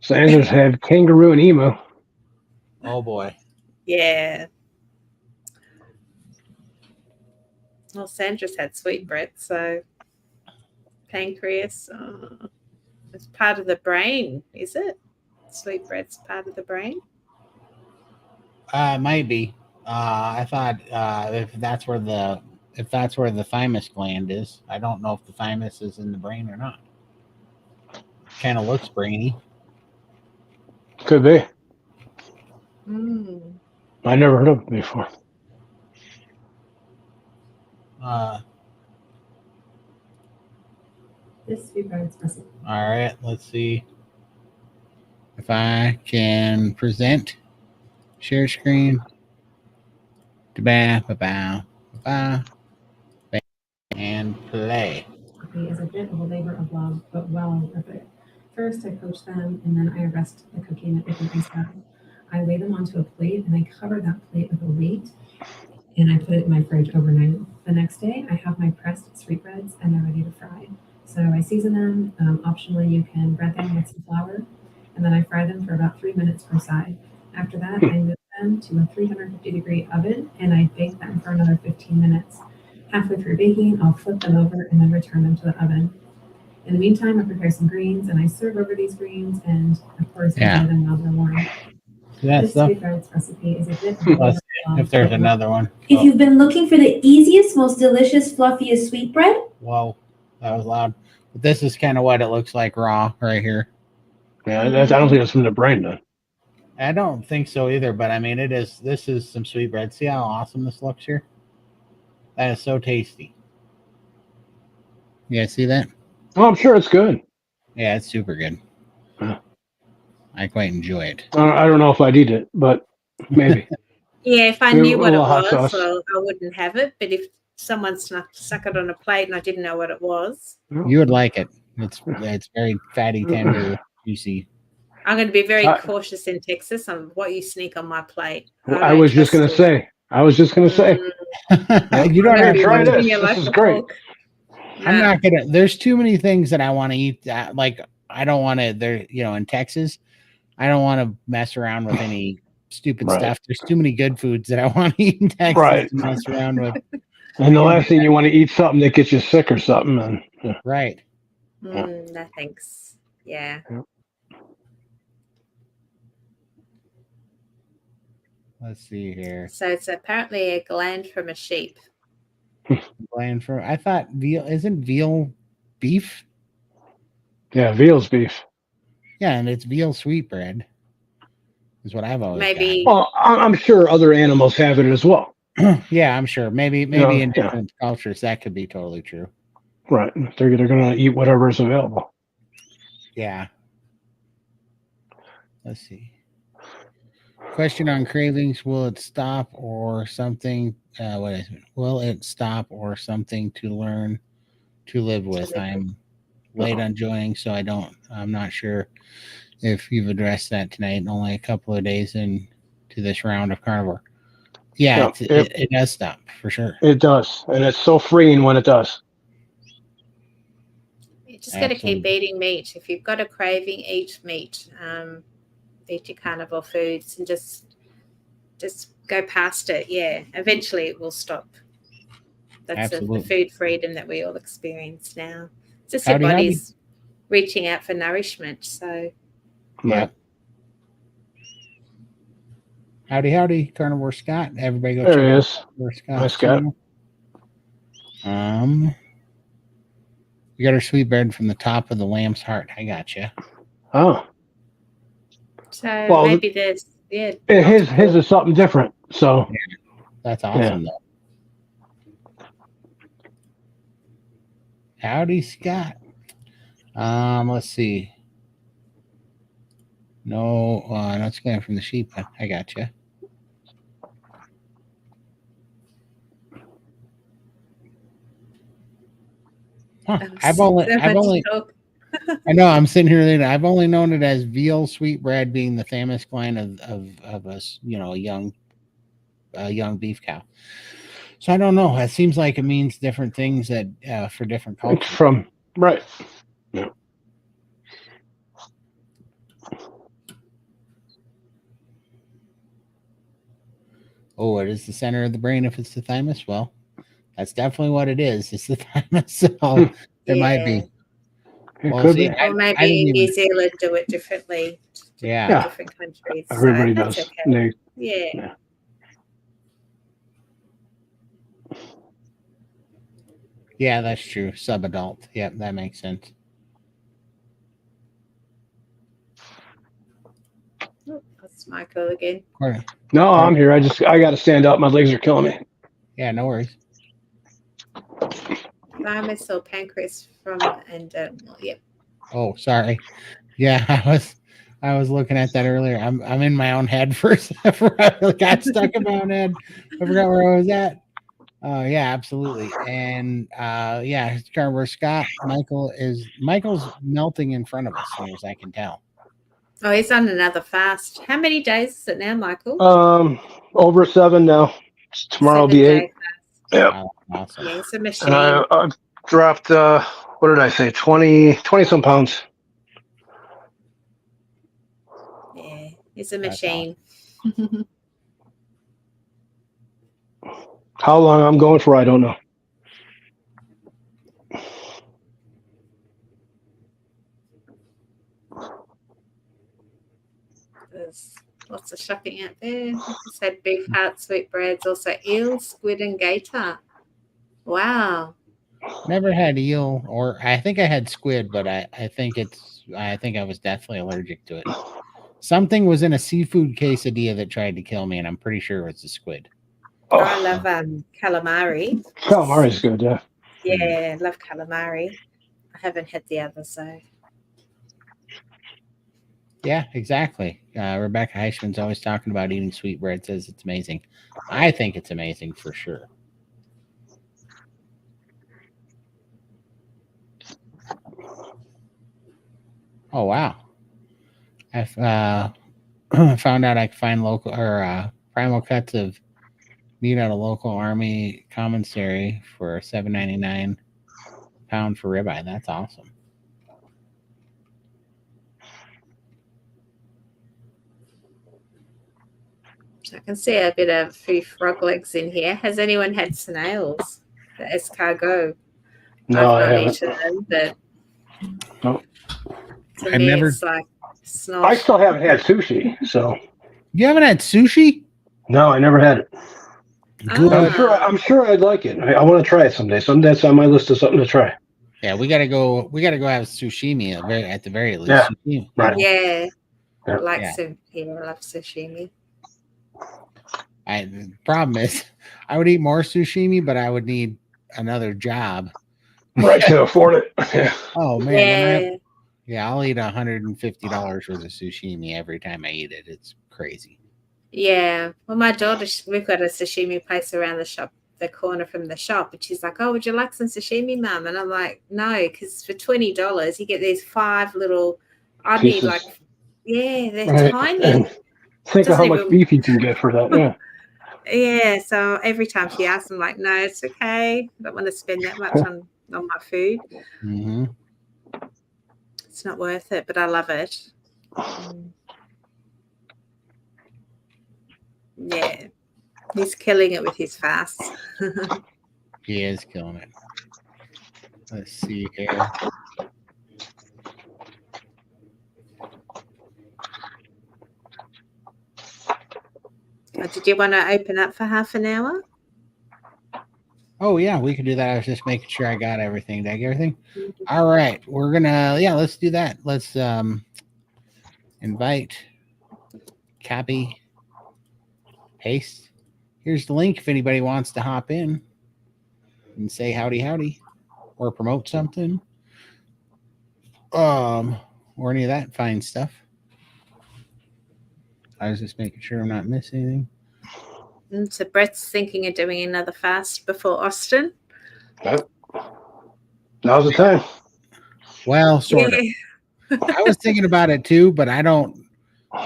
Sanders had kangaroo and emu. Oh boy. Yeah. Well, Sandra's had sweetbread, so pancreas. It's part of the brain, is it? Sweetbread's part of the brain. It might be. I thought if that's where the thymus gland is. I don't know if the thymus is in the brain or not. Kind of looks brainy. Could be. Mm. I never heard of it before. This sweetbread's recipe. All right, let's see if I can present, share screen, and play. Is a bit of a labor of love, but well worth it. First, I poach them, and then I rest the cookie in an ice bath. I lay them onto a plate, and I cover that plate with a weight, and I put it in my fridge overnight. The next day, I have my pressed sweetbreads, and they're ready to fry. So I season them. Optionally, you can bread them with some flour, and then I fry them for about 3 minutes per side. After that, I move them to a 350-degree oven, and I bake them for another 15 minutes. Halfway through baking, I'll flip them over and then return them to the oven. In the meantime, I prepare some greens, and I serve over these greens, and of course, enjoy them while they're warm. This sweetbreads recipe is a bit Let's see if there's another one. If you've been looking for the easiest, most delicious, fluffiest sweetbread, Whoa, that was loud. But this is kind of what it looks like raw right here. Yeah, I don't think it's from the brain then. I don't think so either, but I mean, this is some sweetbread. See how awesome this looks here? That is so tasty. Yeah, see that? Oh, I'm sure it's good. Yeah, it's super good. Huh. I quite enjoy it. I don't know if I'd eat it, but maybe. Yeah, if I knew what it hot was, sauce. well, I wouldn't have it. But if someone stuck it on a plate and I didn't know what it was, You would like it. It's very fatty, tender, juicy. I'm going to be very cautious in Texas on what you sneak on my plate. I was just going to say. You don't have to try this. This is great. I'm not gonna. There's too many things that I want to eat. Like I don't want to. There, in Texas, I don't want to mess around with any stupid stuff. There's too many good foods that I want to eat in Texas to mess around with. And the last thing you want to eat something that gets you sick or something. And right. No thanks. Yeah. Let's see here. So it's apparently a gland from a sheep. Gland from? I thought veal isn't veal beef. Yeah, veal's beef. Yeah, and it's veal sweetbread. Is what I've always maybe. got. Well, I'm sure other animals have it as well. Yeah, I'm sure. Maybe in different cultures that could be totally true. Right. They're going to eat whatever is available. Yeah. Let's see. Question on cravings: will it stop or something? What is it? Will it stop or something to learn to live with? I'm late on joining, so I'm not sure if you've addressed that tonight. Only a couple of days into this round of carnivore. Yeah, it does stop for sure. It does, and it's so freeing when it does. You just got to keep eating meat. If you've got a craving, eat meat. eat your carnivore foods and just go past it. Yeah, eventually it will stop. That's the Absolutely. food freedom that we all experience now. It's just Howdy, your howdy. body's reaching out for nourishment. So Yeah. Howdy, howdy, Carnivore Scott. Everybody go There check he out is. Carnivore Scott. Hi, Scott. We got our sweetbread from the top of the lamb's heart. I got you. Oh, so maybe there's his multiple- is something different. So That's awesome, though. Howdy, Scott. Let's see. No, that's going from the sheep. I got you. Huh. I've only. I know. I'm sitting here. I've only known it as veal sweetbread, being the famous line of us. A young beef cow. So I don't know. It seems like it means different things that for different cultures. it's from right. Yeah. Oh, it is the center of the brain. If it's the thymus, well, that's definitely what it is. It's the thymus. So it might be. It Well, could see, be. Or maybe New Zealand do it differently. Yeah. Different countries. Everybody so does. that's okay. Yeah. Yeah. Yeah, that's true. Subadult. Yep, that makes sense. Oh, that's Michael again. No, I'm here. I got to stand up. My legs are killing me. Yeah, no worries. Thymus or pancreas from yep. Oh, sorry. Yeah, I was looking at that earlier. I'm in my own head for a second. I got stuck in my own head. I forgot where I was at. Yeah, absolutely. And yeah, Carnivore Scott, Michael's melting in front of us, as near as I can tell. Oh, he's on another fast. How many days is it now, Michael? Over 7 now. Tomorrow will be 8. Yeah. Awesome. Yeah, it's a machine. And I dropped what did I say? 20 some pounds. Yeah, it's a machine. Awesome. How long I'm going for, I don't know. There's lots of shopping out there. Just had beef heart, sweetbreads, also eel, squid, and gator. Wow. Never had eel, or I think I had squid, but I think I was deathly allergic to it. Something was in a seafood quesadilla that tried to kill me, and I'm pretty sure it's a squid. Oh, I love calamari. Calamari's good, yeah. Yeah, I love calamari. I haven't had the other, so. Yeah, exactly. Rebecca Heishman's always talking about eating sweetbread, says it's amazing. I think it's amazing for sure. Oh, wow. I found out I could find local or primal cuts of meat at a local army commissary for $7.99 pound for ribeye. That's awesome. I can see a bit of few frog legs in here. Has anyone had snails? The escargot. No, I I've not haven't. eaten them, but No. to I've me never- it's like snot. I still haven't had sushi, so You haven't had sushi? no, I never had it. Good. I'm sure I'd like it. I want to try it someday. That's on my list of something to try. Yeah, we gotta go have sushimi at the very least. Yeah, Sushimi, right. Yeah. Yeah. I like Yeah. I love sashimi. The problem is I would eat more sushimi, but I would need another job. Right, to afford it. Yeah. Oh man, Yeah. yeah, I'll eat $150 worth of sushimi every time I eat it. It's crazy. Yeah. Well, my daughter, we've got a sashimi place around the shop, the corner from the shop, and she's like, "Oh, would you like some sashimi, Mum?" And I'm like, "No, because for $20 you get these 5 little. I need Pieces. they're Right. tiny." And think of how Doesn't much even- beef you can get for that. Yeah. Yeah. So every time she asks, I'm like, "No, it's okay. I don't want to spend that much on my food. Mm-hmm. It's not worth it, but I love it." Mm. Yeah, he's killing it with his fasts. He is killing it. Let's see here. Did you want to open up for half an hour? Oh yeah, we can do that. I was just making sure I got everything. Did I get everything? All right, we're gonna let's do that. Let's invite, copy, paste. Here's the link if anybody wants to hop in and say howdy or promote something. Or any of that fine stuff. I was just making sure I'm not missing anything. So Brett's thinking of doing another fast before Austin. Yep. Now's the time. Well, sort of. I was thinking about it too, but I don't.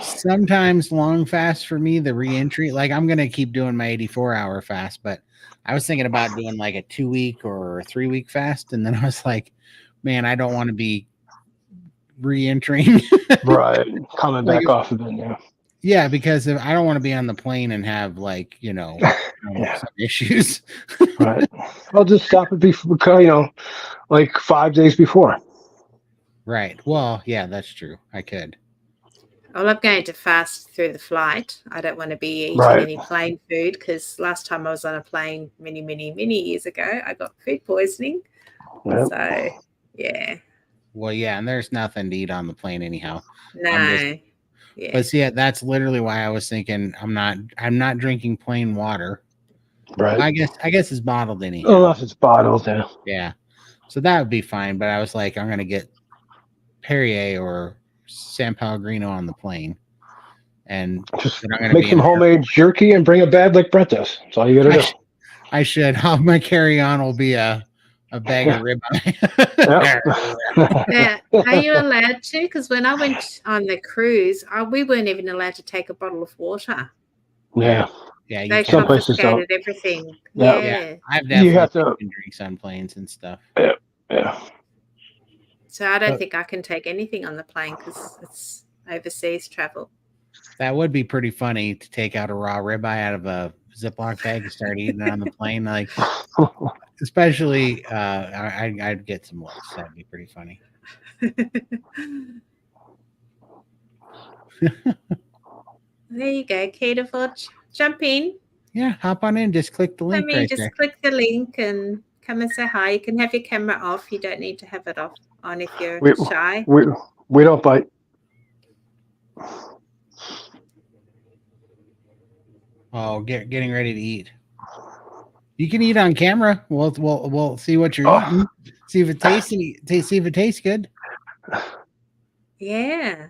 Sometimes long fast for me, the re-entry, like I'm gonna keep doing my 84-hour fast, but I was thinking about doing like a 2-week or a 3-week fast, and then I was like, man, I don't want to be re-entering. Right. Coming back off of it, yeah. Yeah, because if I don't want to be on the plane and have like, some issues. Right. I'll just stop it before, like 5 days before. Right. Well, yeah, that's true. I could. Well, I'm going to fast through the flight. I don't want to be eating any plane food because last time I was on a plane many, many, many years ago, I got food poisoning. Yep. So, yeah. Well, yeah, and there's nothing to eat on the plane anyhow. No. Yeah. But see, that's literally why I was thinking I'm not drinking plain water. Right. I guess it's bottled anyhow. Unless it's bottled, yeah. Yeah. So that would be fine. But I was like, I'm gonna get Perrier or San Pellegrino on the plane, and just make some homemade jerky and bring a bag like Brett does. That's all you gotta do. I should. My carry-on will be a bag of ribeye. Are you allowed to? Because when I went on the cruise, we weren't even allowed to take a bottle of water. Yeah. Yeah, they confiscated everything. Yeah. I've definitely taken drinks on planes and stuff. Yeah. So I don't think I can take anything on the plane because it's overseas travel. That would be pretty funny to take out a raw ribeye out of a Ziploc bag and start eating it on the plane. Like, especially, I'd get some looks. That'd be pretty funny. There you go, Carnivore. Jump in. Yeah, hop on in. Just click the link right there. Click the link and come and say hi. You can have your camera off. You don't need to have it on if you're shy. We don't bite. Oh, getting ready to eat. You can eat on camera. We'll see what you're eating. See if it tastes. See if it tastes good. Yeah.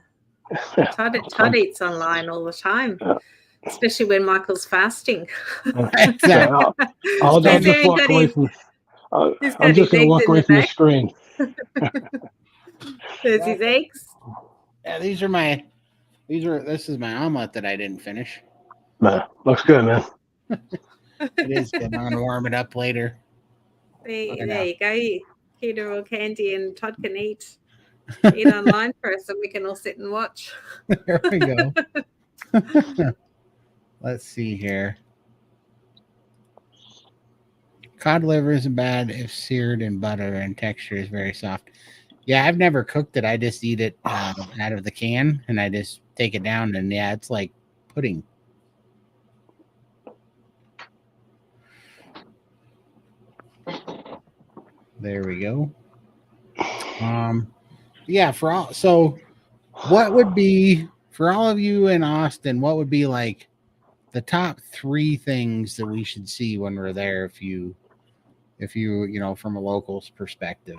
Todd eats online all the time, especially when Michael's fasting. Exactly. I'm just going to walk away from the screen. There's his eggs. Yeah, this is my omelet that I didn't finish. Man, looks good, man. It is good. I'm going to warm it up later. There you go. Peter or Candy and Todd can eat online for us, so we can all sit and watch. There we go. Let's see here. Cod liver isn't bad if seared in butter and texture is very soft. Yeah, I've never cooked it. I just eat it out of the can and I just take it down and it's like pudding. There we go. Yeah, what would be for all of you in Austin, what would be like the top 3 things that we should see when we're there if you from a local's perspective?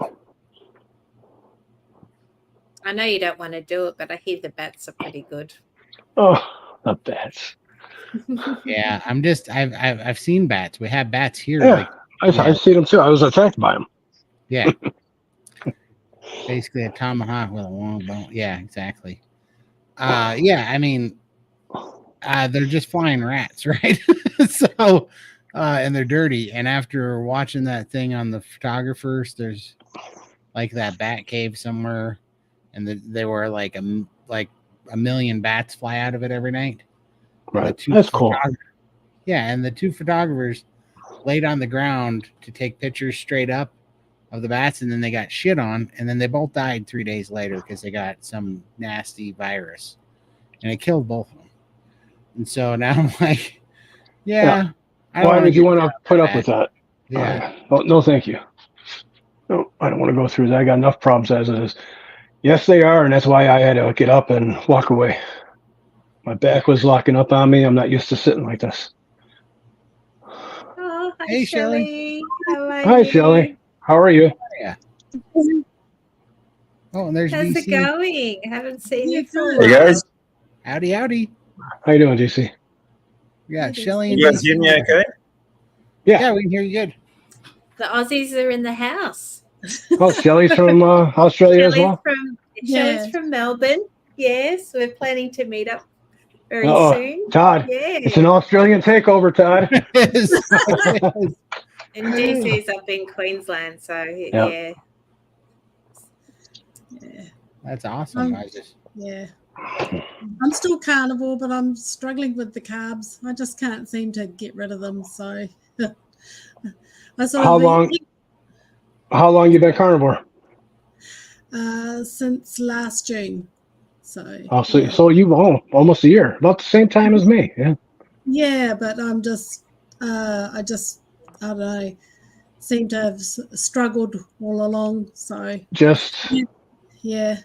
I know you don't want to do it, but I hear the bats are pretty good. Oh, the bats. Yeah, I've seen bats. We have bats here. Yeah, I've seen them too. I was attacked by them. Yeah. Basically a tomahawk with a long bone. Yeah, exactly. Yeah, I mean, they're just flying rats, right? So, and they're dirty. And after watching that thing on the photographers, there's like that bat cave somewhere, and they were like a million bats fly out of it every night. Right. two That's cool. Yeah, and the two photographers laid on the ground to take pictures straight up of the bats, and then they got shit on, and then they both died 3 days later because they got some nasty virus, and it killed both of them. And so now I'm like, yeah. I don't Why wanna would you get want to down put up that. with that? Yeah. Oh, no, thank you. No, I don't want to go through that. I got enough problems as it is. Yes, they are, and that's why I had to get up and walk away. My back was locking up on me. I'm not used to sitting like this. Oh, hi, Hey, Shelley. Shelley. How are Hi, you? Shelley. How are you? Yeah. Oh, and there's How's it DC. going? Haven't seen you for a Hey while. guys, Howdy, howdy. How you doing, DC? We got Hey, Shelly and you guys DC. hear me okay? Yeah, we can hear you good. The Aussies are in the house. Oh, Shelley's from Australia as well. Shelley's from Melbourne. Yes, we're planning to meet up very Uh-oh. soon. Todd, Yeah. it's an Australian takeover, Todd. And DC's up in Queensland, so yeah. That's awesome. Yeah. I'm still carnivore, but I'm struggling with the carbs. I just can't seem to get rid of them. So I sort How of long you been carnivore? Since last June. So So you've almost a year, about the same time as me. Yeah. yeah, but I'm just I don't know, seem to have struggled all along. So Just yeah.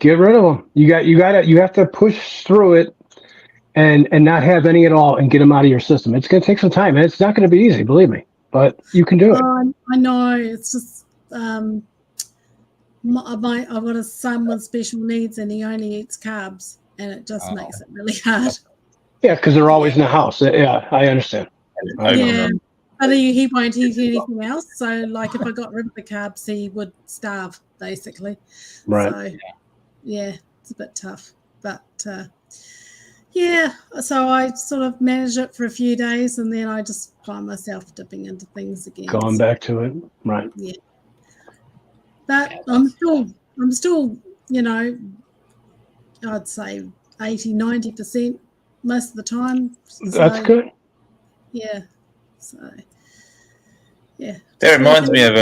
get rid of them. You have to push through it and not have any at all and get them out of your system. It's going to take some time, and it's not going to be easy, believe me, but you can do it. I know. It's just I've got a son with special needs, and he only eats carbs, and it just makes it really hard. Yeah, because they're always in the house. Yeah, I understand. Yeah, but he won't eat anything else. So, like, if I got rid of the carbs, he would starve, basically. Right. So, yeah, it's a bit tough. But, yeah, so I sort of managed it for a few days, and then I just find myself dipping into things again. Going back to it. Right. Yeah. But I'm still, you know, I'd say 80-90% most of the time. That's good. Yeah. So, yeah. That reminds me of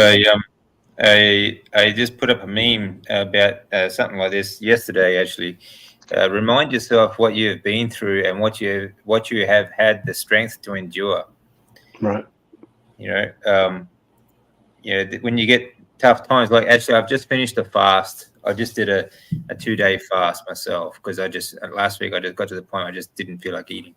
I just put up a meme about something like this yesterday. Actually, remind yourself what you have been through and what you have had the strength to endure. Right. You know, when you get tough times, like actually, I've just finished a fast. I just did a 2-day fast myself because last week I just got to the point I just didn't feel like eating.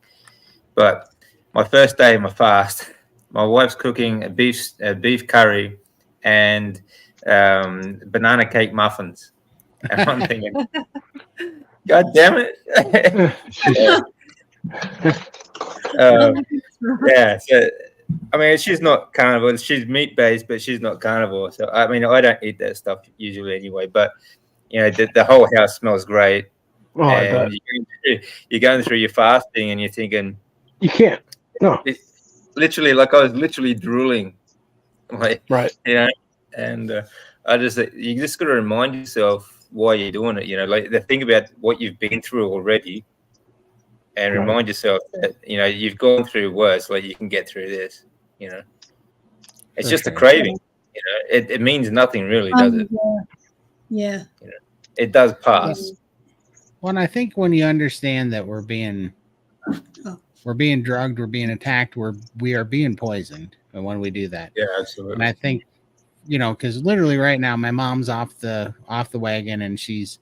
But my first day of my fast, my wife's cooking a beef curry and banana cake muffins, and I'm thinking, God damn it! Yeah. So, I mean, she's not carnivore. She's meat based, but she's not carnivore. So I mean, I don't eat that stuff usually anyway. But you know, the whole house smells great. Oh, I bet. And you're going through your fasting, and you're thinking, you can't. No. It's literally like I was literally drooling, like right. You know, and you just got to remind yourself why you're doing it. You know, like think about what you've been through already. And remind yourself that, you know, you've gone through worse, like you can get through this, you know. It's just a craving, you know. It means nothing really, does it? Yeah. You know, it does pass. Well, and I think when you understand that we're being drugged, we're being attacked, we are being poisoned when we do that. Yeah, absolutely. And I think, you know, because literally right now my mom's off the wagon and she's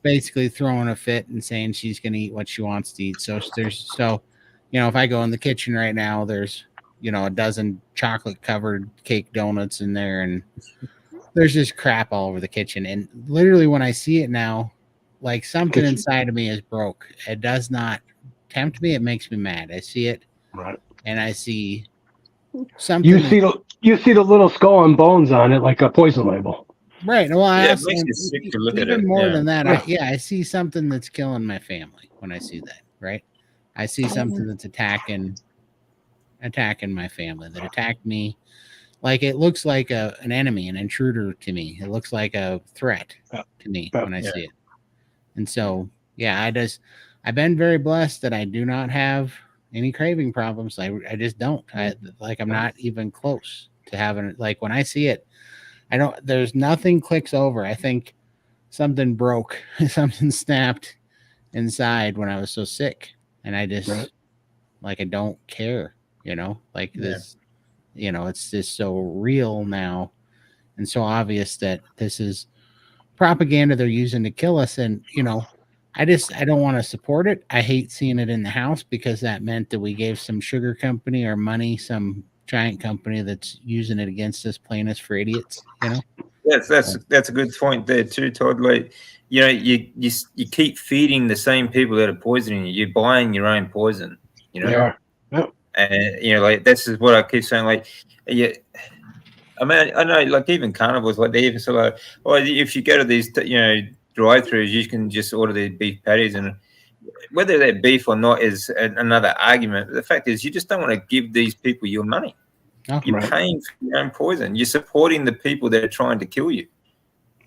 basically throwing a fit and saying she's going to eat what she wants to eat. So you know, if I go in the kitchen right now, there's, you know, a dozen chocolate covered cake donuts in there, and there's just crap all over the kitchen. And literally when I see it now, like something inside of me is broke. It does not tempt me. It makes me mad. I see it. Right. And I see something. You see the little skull and bones on it, like a poison label. Right. Well, it makes you sick to look at it. Even more than that, I see something that's killing my family when I see that. Right. I see something that's attacking my family, that attacked me. Like it looks like an enemy, an intruder to me. It looks like a threat to me when I see it. And so, yeah, I've been very blessed that I do not have any craving problems. I just don't. I'm not even close to having, like, when I see it, I don't, there's nothing clicks over. I think something broke, something snapped inside when I was so sick. And I just, Right. like, I don't care, like Yeah. this, it's just so real now and so obvious that this is propaganda they're using to kill us. And, I don't want to support it. I hate seeing it in the house because that meant that we gave some sugar company our money, some giant company that's using it against us, playing us for idiots, That's a good point there too, Todd. Like, you keep feeding the same people that are poisoning you. You're buying your own poison, They are. Yep. And like this is what I keep saying. Like, yeah, I mean, I know, like even carnivores, like they even say, like, well, if you go to these, drive-throughs, you can just order the beef patties, and whether they're beef or not is another argument. The fact is, you just don't want to give these people your money. Oh, You're right. paying for your own poison. You're supporting the people that are trying to kill you.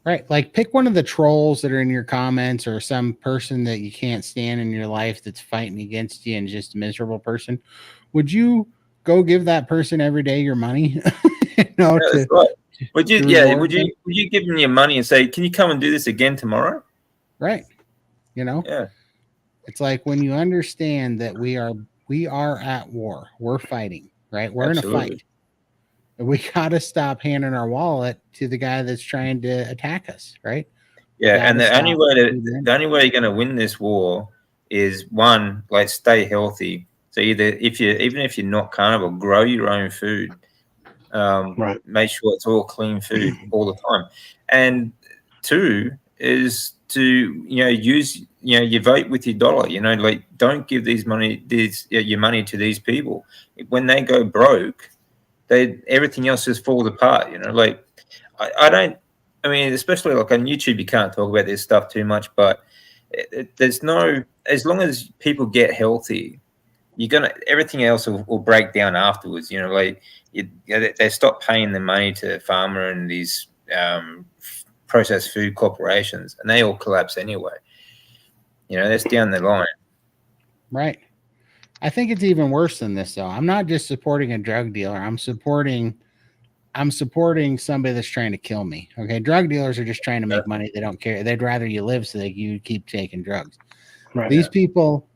Right. Like, pick one of the trolls that are in your comments or some person that you can't stand in your life that's fighting against you and just a miserable person. Would you go give that person every day your money? That's right. Would you reward them? would you give them your money and say, can you come and do this again tomorrow? Right. Yeah. It's like when you understand that we are at war, we're fighting, right? We're in a Absolutely. fight. We got to stop handing our wallet to the guy that's trying to attack us, right? Yeah, and the only way you're going to win this war is, one, like, stay healthy. So even if you're not carnivore, grow your own food. Right. Make sure it's all clean food all the time. And two is to use you vote with your dollar. Like, don't give your money to these people. When they go broke, everything else just falls apart. Like, I don't. I mean, especially like on YouTube, you can't talk about this stuff too much. But there's no, as long as people get healthy, everything else will break down afterwards. Like they stop paying the money to farmer and these processed food corporations, and they all collapse anyway. That's down the line. Right. I think it's even worse than this, though. I'm not just supporting a drug dealer. I'm supporting somebody that's trying to kill me. Okay. Drug dealers are just trying to make money. They don't care. They'd rather you live so that you keep taking drugs. Right. These people,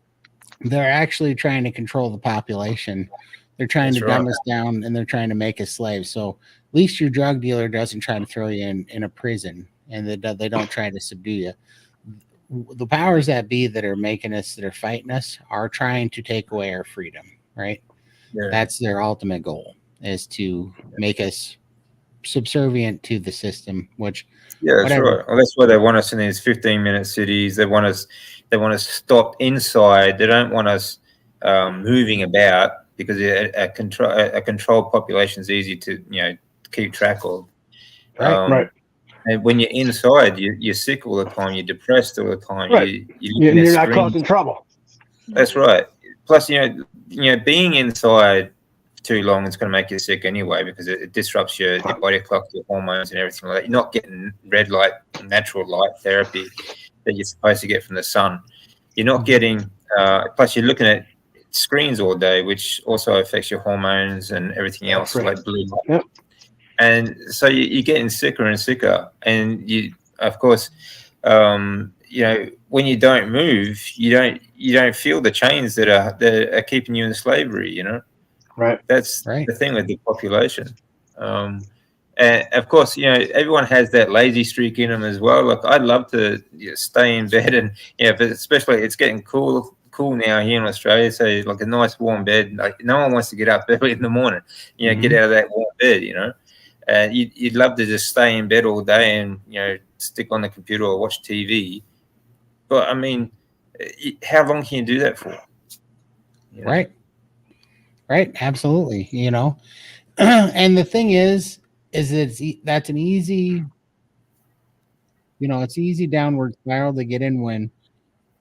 they're actually trying to control the population. They're trying to dumb us down, and they're trying to make us slaves. So at least your drug dealer doesn't try to throw you in a prison, and they don't try to subdue you. The powers that be that are making us, that are fighting us, are trying to take away our freedom, right? Yeah. That's their ultimate goal, is to make us subservient to the system, which that's right. Well, that's why they want us in these 15-minute cities. They want us stopped inside. They don't want us moving about, because a controlled population is easy to keep track of. Right. And when you're inside, you're sick all the time. You're depressed all the time. Right. You're not causing trouble. That's right. Plus, being inside too long is going to make you sick anyway, because it disrupts your body clock, your hormones, and everything like that. You're not getting red light, natural light therapy that you're supposed to get from the sun. You're not getting. Plus, you're looking at screens all day, which also affects your hormones and everything else, like blue light. Yep. And so you're getting sicker and sicker, and you, of course, when you don't move, you don't feel the chains that are keeping you in slavery. Right. That's the thing with the population. And of course, everyone has that lazy streak in them as well. Like, I'd love to stay in bed, and but especially it's getting cool now here in Australia. So like a nice warm bed. Like, no one wants to get up early in the morning. Get out of that warm bed. You'd love to just stay in bed all day and stick on the computer or watch TV. But I mean, how long can you do that for? Right. Absolutely. And the thing is that's an easy, it's easy downward spiral to get in when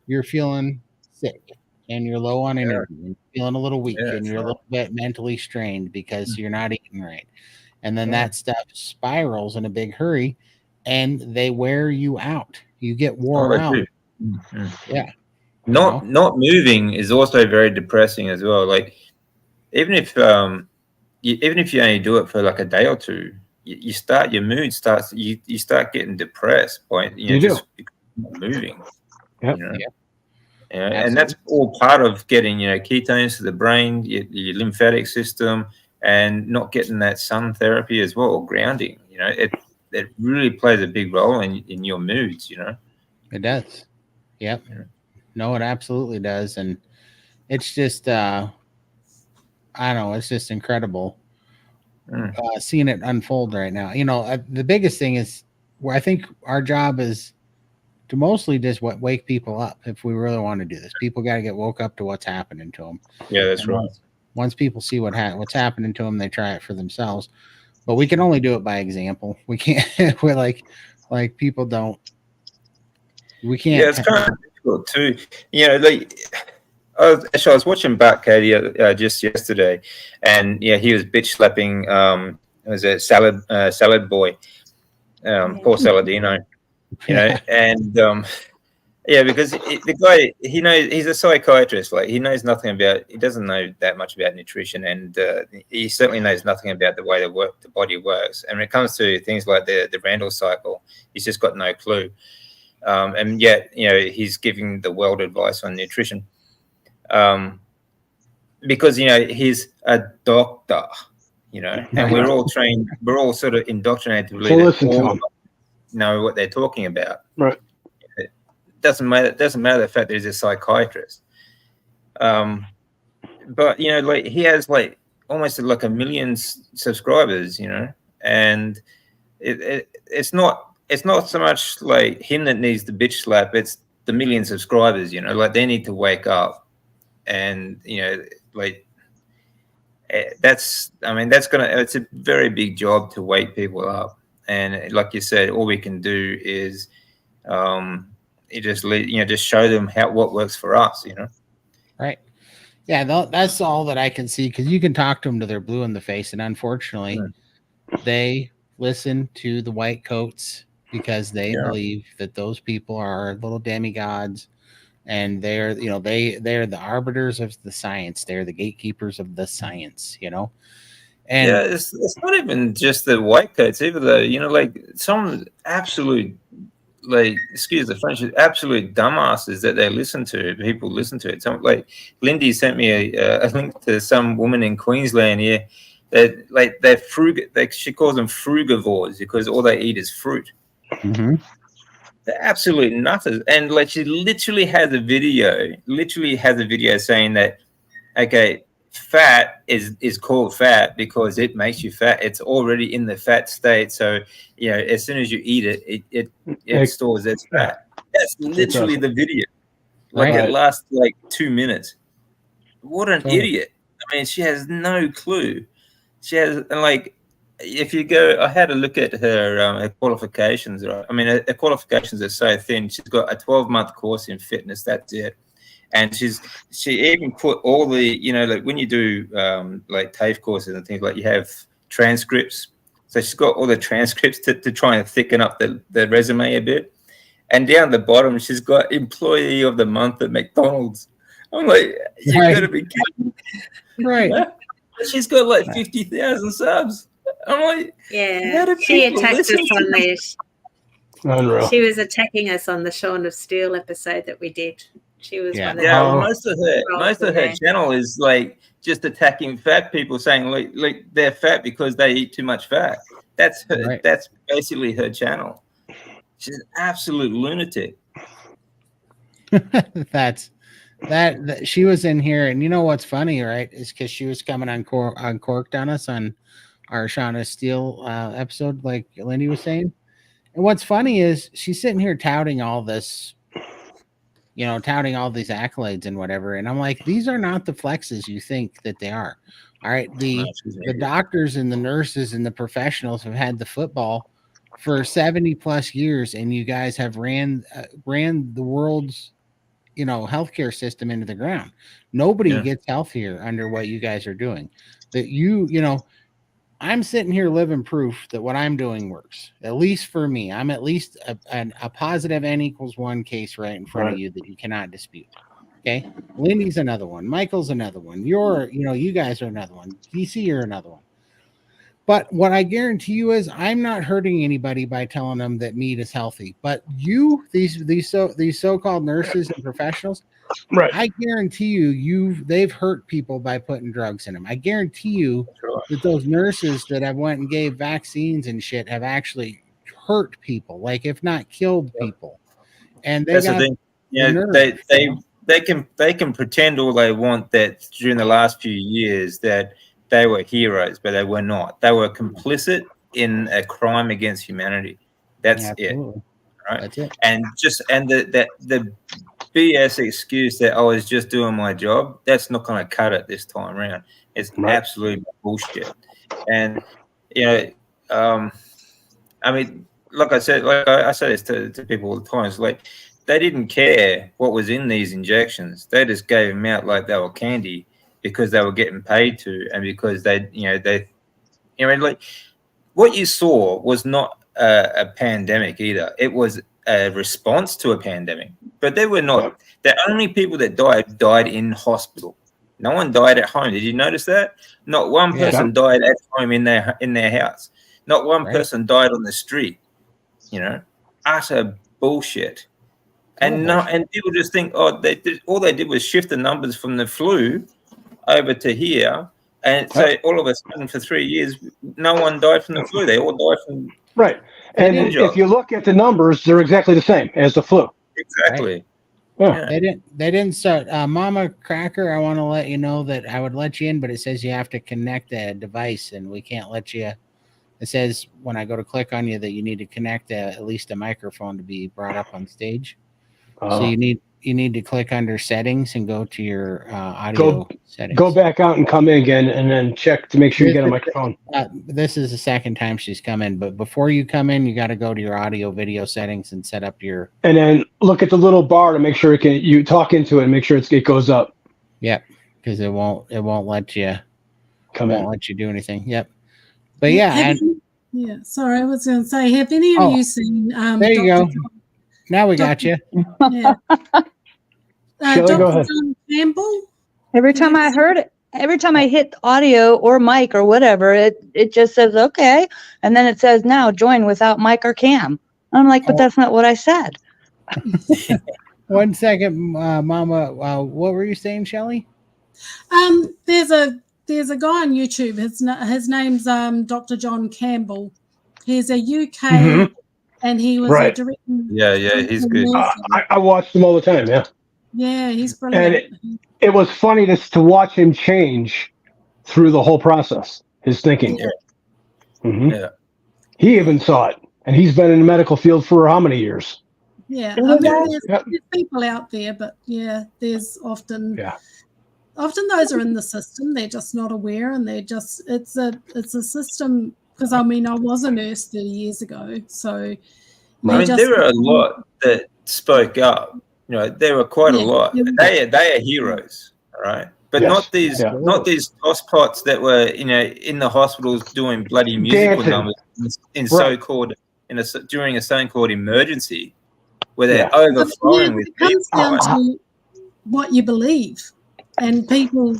you're feeling sick and you're low on energy and feeling a little weak and you're a little bit mentally strained because you're not eating right. And then that stuff spirals in a big hurry, and they wear you out. You get wore out. Mm-hmm. Yeah. Not moving is also very depressing as well. Like even if you only do it for like a day or two, your mood starts you start getting depressed by just not moving. Yep. You know? Yep. And that's all part of getting ketones to the brain, your lymphatic system, and not getting that sun therapy as well, grounding. It really plays a big role in your moods. It does. Yep. Yeah. No, it absolutely does, and it's just I don't know. It's just incredible seeing it unfold right now. The biggest thing is where I think our job is to mostly just wake people up. If we really want to do this, people got to get woke up to what's happening to them. Yeah, that's right. Once people see what's happening to them, they try it for themselves. But we can only do it by example. We can't. We're like people don't. We can't. Yeah, it's kind of difficult too. I was watching Bat Katie just yesterday, and he was bitch slapping. It was a salad boy, Paul Saladino. And because the guy, he knows, he's a psychiatrist. Like he doesn't know that much about nutrition, and he certainly knows nothing about the way the body works. And when it comes to things like the Randall cycle, he's just got no clue. And yet, he's giving the world advice on nutrition. Because he's a doctor, and we're all trained. We're all sort of indoctrinated to believe that all know what they're talking about. Right. It doesn't matter the fact that he's a psychiatrist. But like he has like almost like 1 million subscribers, and it's not so much like him that needs the bitch slap. It's the 1 million subscribers, like they need to wake up, and like it's a very big job to wake people up. And like you said, all we can do is just show them what works for us, Right. Yeah, that's all that I can see, because you can talk to them till they're blue in the face, and unfortunately, they listen to the white coats because they believe that those people are little demigods, and they're the arbiters of the science. They're the gatekeepers of the science, And it's not even just the white coats either, though. Like some absolute, like, excuse the French, absolute dumbasses that people listen to it. Some, like Lindy sent me a link to some woman in Queensland here that like she calls them frugivores because all they eat is fruit. Mm-hmm. They're absolute nutters. And like she literally has a video saying that, okay, fat is called fat because it makes you fat. It's already in the fat state, so as soon as you eat it stores as fat. That's literally the video. Like it lasts like 2 minutes. What an idiot! I mean, she has no clue. She has, like, if you go, I had a look at her qualifications. Right, I mean, her qualifications are so thin. She's got a 12-month course in fitness. That's it. And she even put all the, like when you do like TAFE courses and things, like you have transcripts. So she's got all the transcripts to try and thicken up the resume a bit. And down the bottom, she's got employee of the month at McDonald's. I'm like, you gotta be kidding. Right. She's got like 50,000 subs. I'm like, yeah, she attacked us on this. Unreal. She was attacking us on the Shaun of Steel episode that we did. She was one of most of her channel is like just attacking fat people, saying like they're fat because they eat too much fat. That's her. Right. That's basically her channel. She's an absolute lunatic. That she was in here, and you know what's funny, right? Is because she was coming uncorked on us on our Shaun of Steel episode, like Lindy was saying. And what's funny is she's sitting here touting all this. Touting all these accolades and whatever. And I'm like, these are not the flexes you think that they are. All right. The doctors and the nurses and the professionals have had the football for 70 plus years. And you guys have ran the world's, healthcare system into the ground. Nobody gets healthier under what you guys are doing. That I'm sitting here living proof that what I'm doing works. At least for me, I'm at least a positive N=1 case right in front of you that you cannot dispute. Okay. Lindy's another one. Michael's another one. You guys are another one. DC, you're another one. But what I guarantee you is I'm not hurting anybody by telling them that meat is healthy. But these so-called nurses and professionals, Right. I guarantee they've hurt people by putting drugs in them. I guarantee you that those nurses that have went and gave vaccines and shit have actually hurt people, like if not killed people. And they That's got the thing. the nerve, They can pretend all they want that during the last few years that they were heroes, but they were not. They were complicit in a crime against humanity. That's Absolutely. it. Right. That's it. And the BS excuse that I was just doing my job, that's not going to cut it this time around. It's absolute bullshit. And I mean, like I said, I say this to people all the time. It's like they didn't care what was in these injections. They just gave them out like they were candy because they were getting paid to, and because like what you saw was not a pandemic either. It was a response to a pandemic. But they were not. The only people that died in hospital. No one died at home. Did you notice that? Not one person died at home in their house. Not one person died on the street. Utter bullshit. And people just think, all they did was shift the numbers from the flu over to here, and so all of a sudden for 3 years, no one died from the flu. They all died from And if you look at the numbers, they're exactly the same as the flu. Exactly. Right. Yeah. They didn't start. Mama Cracker, I want to let you know that I would let you in, but it says you have to connect a device, and we can't let you. It says when I go to click on you that you need to connect at least a microphone to be brought up on stage. So you need to click under settings and go to your audio settings. Go back out and come in again, and then check to make sure you get a microphone. This is the second time she's come in, but before you come in, you got to go to your audio video settings and set up your. And then look at the little bar to make sure you talk into it and make sure it goes up. Yep, because it won't let you let you do anything. Yep, but Sorry, I was going to say, have any of you seen? There you go. Now we got you. Yeah. Shelley, go ahead. John Campbell. Every time I hit audio or mic or whatever, it just says okay, and then it says now join without mic or cam. I'm like, but that's not what I said. 1 second, Mama. What were you saying, Shelley? There's a guy on YouTube. His name's Dr. John Campbell. He's a UK. And he was a director. Yeah, he's good. I watched him all the time. Yeah, he's brilliant. And it was funny to watch him change through the whole process. His thinking. Yeah. He even saw it, and he's been in the medical field for how many years? Yeah, I mean, there's people out there, but there's often those are in the system. They're just not aware, and it's a system. Because I mean, I was a nurse 30 years ago, so there were a lot that spoke up. There were quite a lot. They are heroes, all right. But not these tosspots that were in the hospitals doing bloody musical numbers during a so-called emergency, where they're overflowing with people. It comes down to what you believe, and people,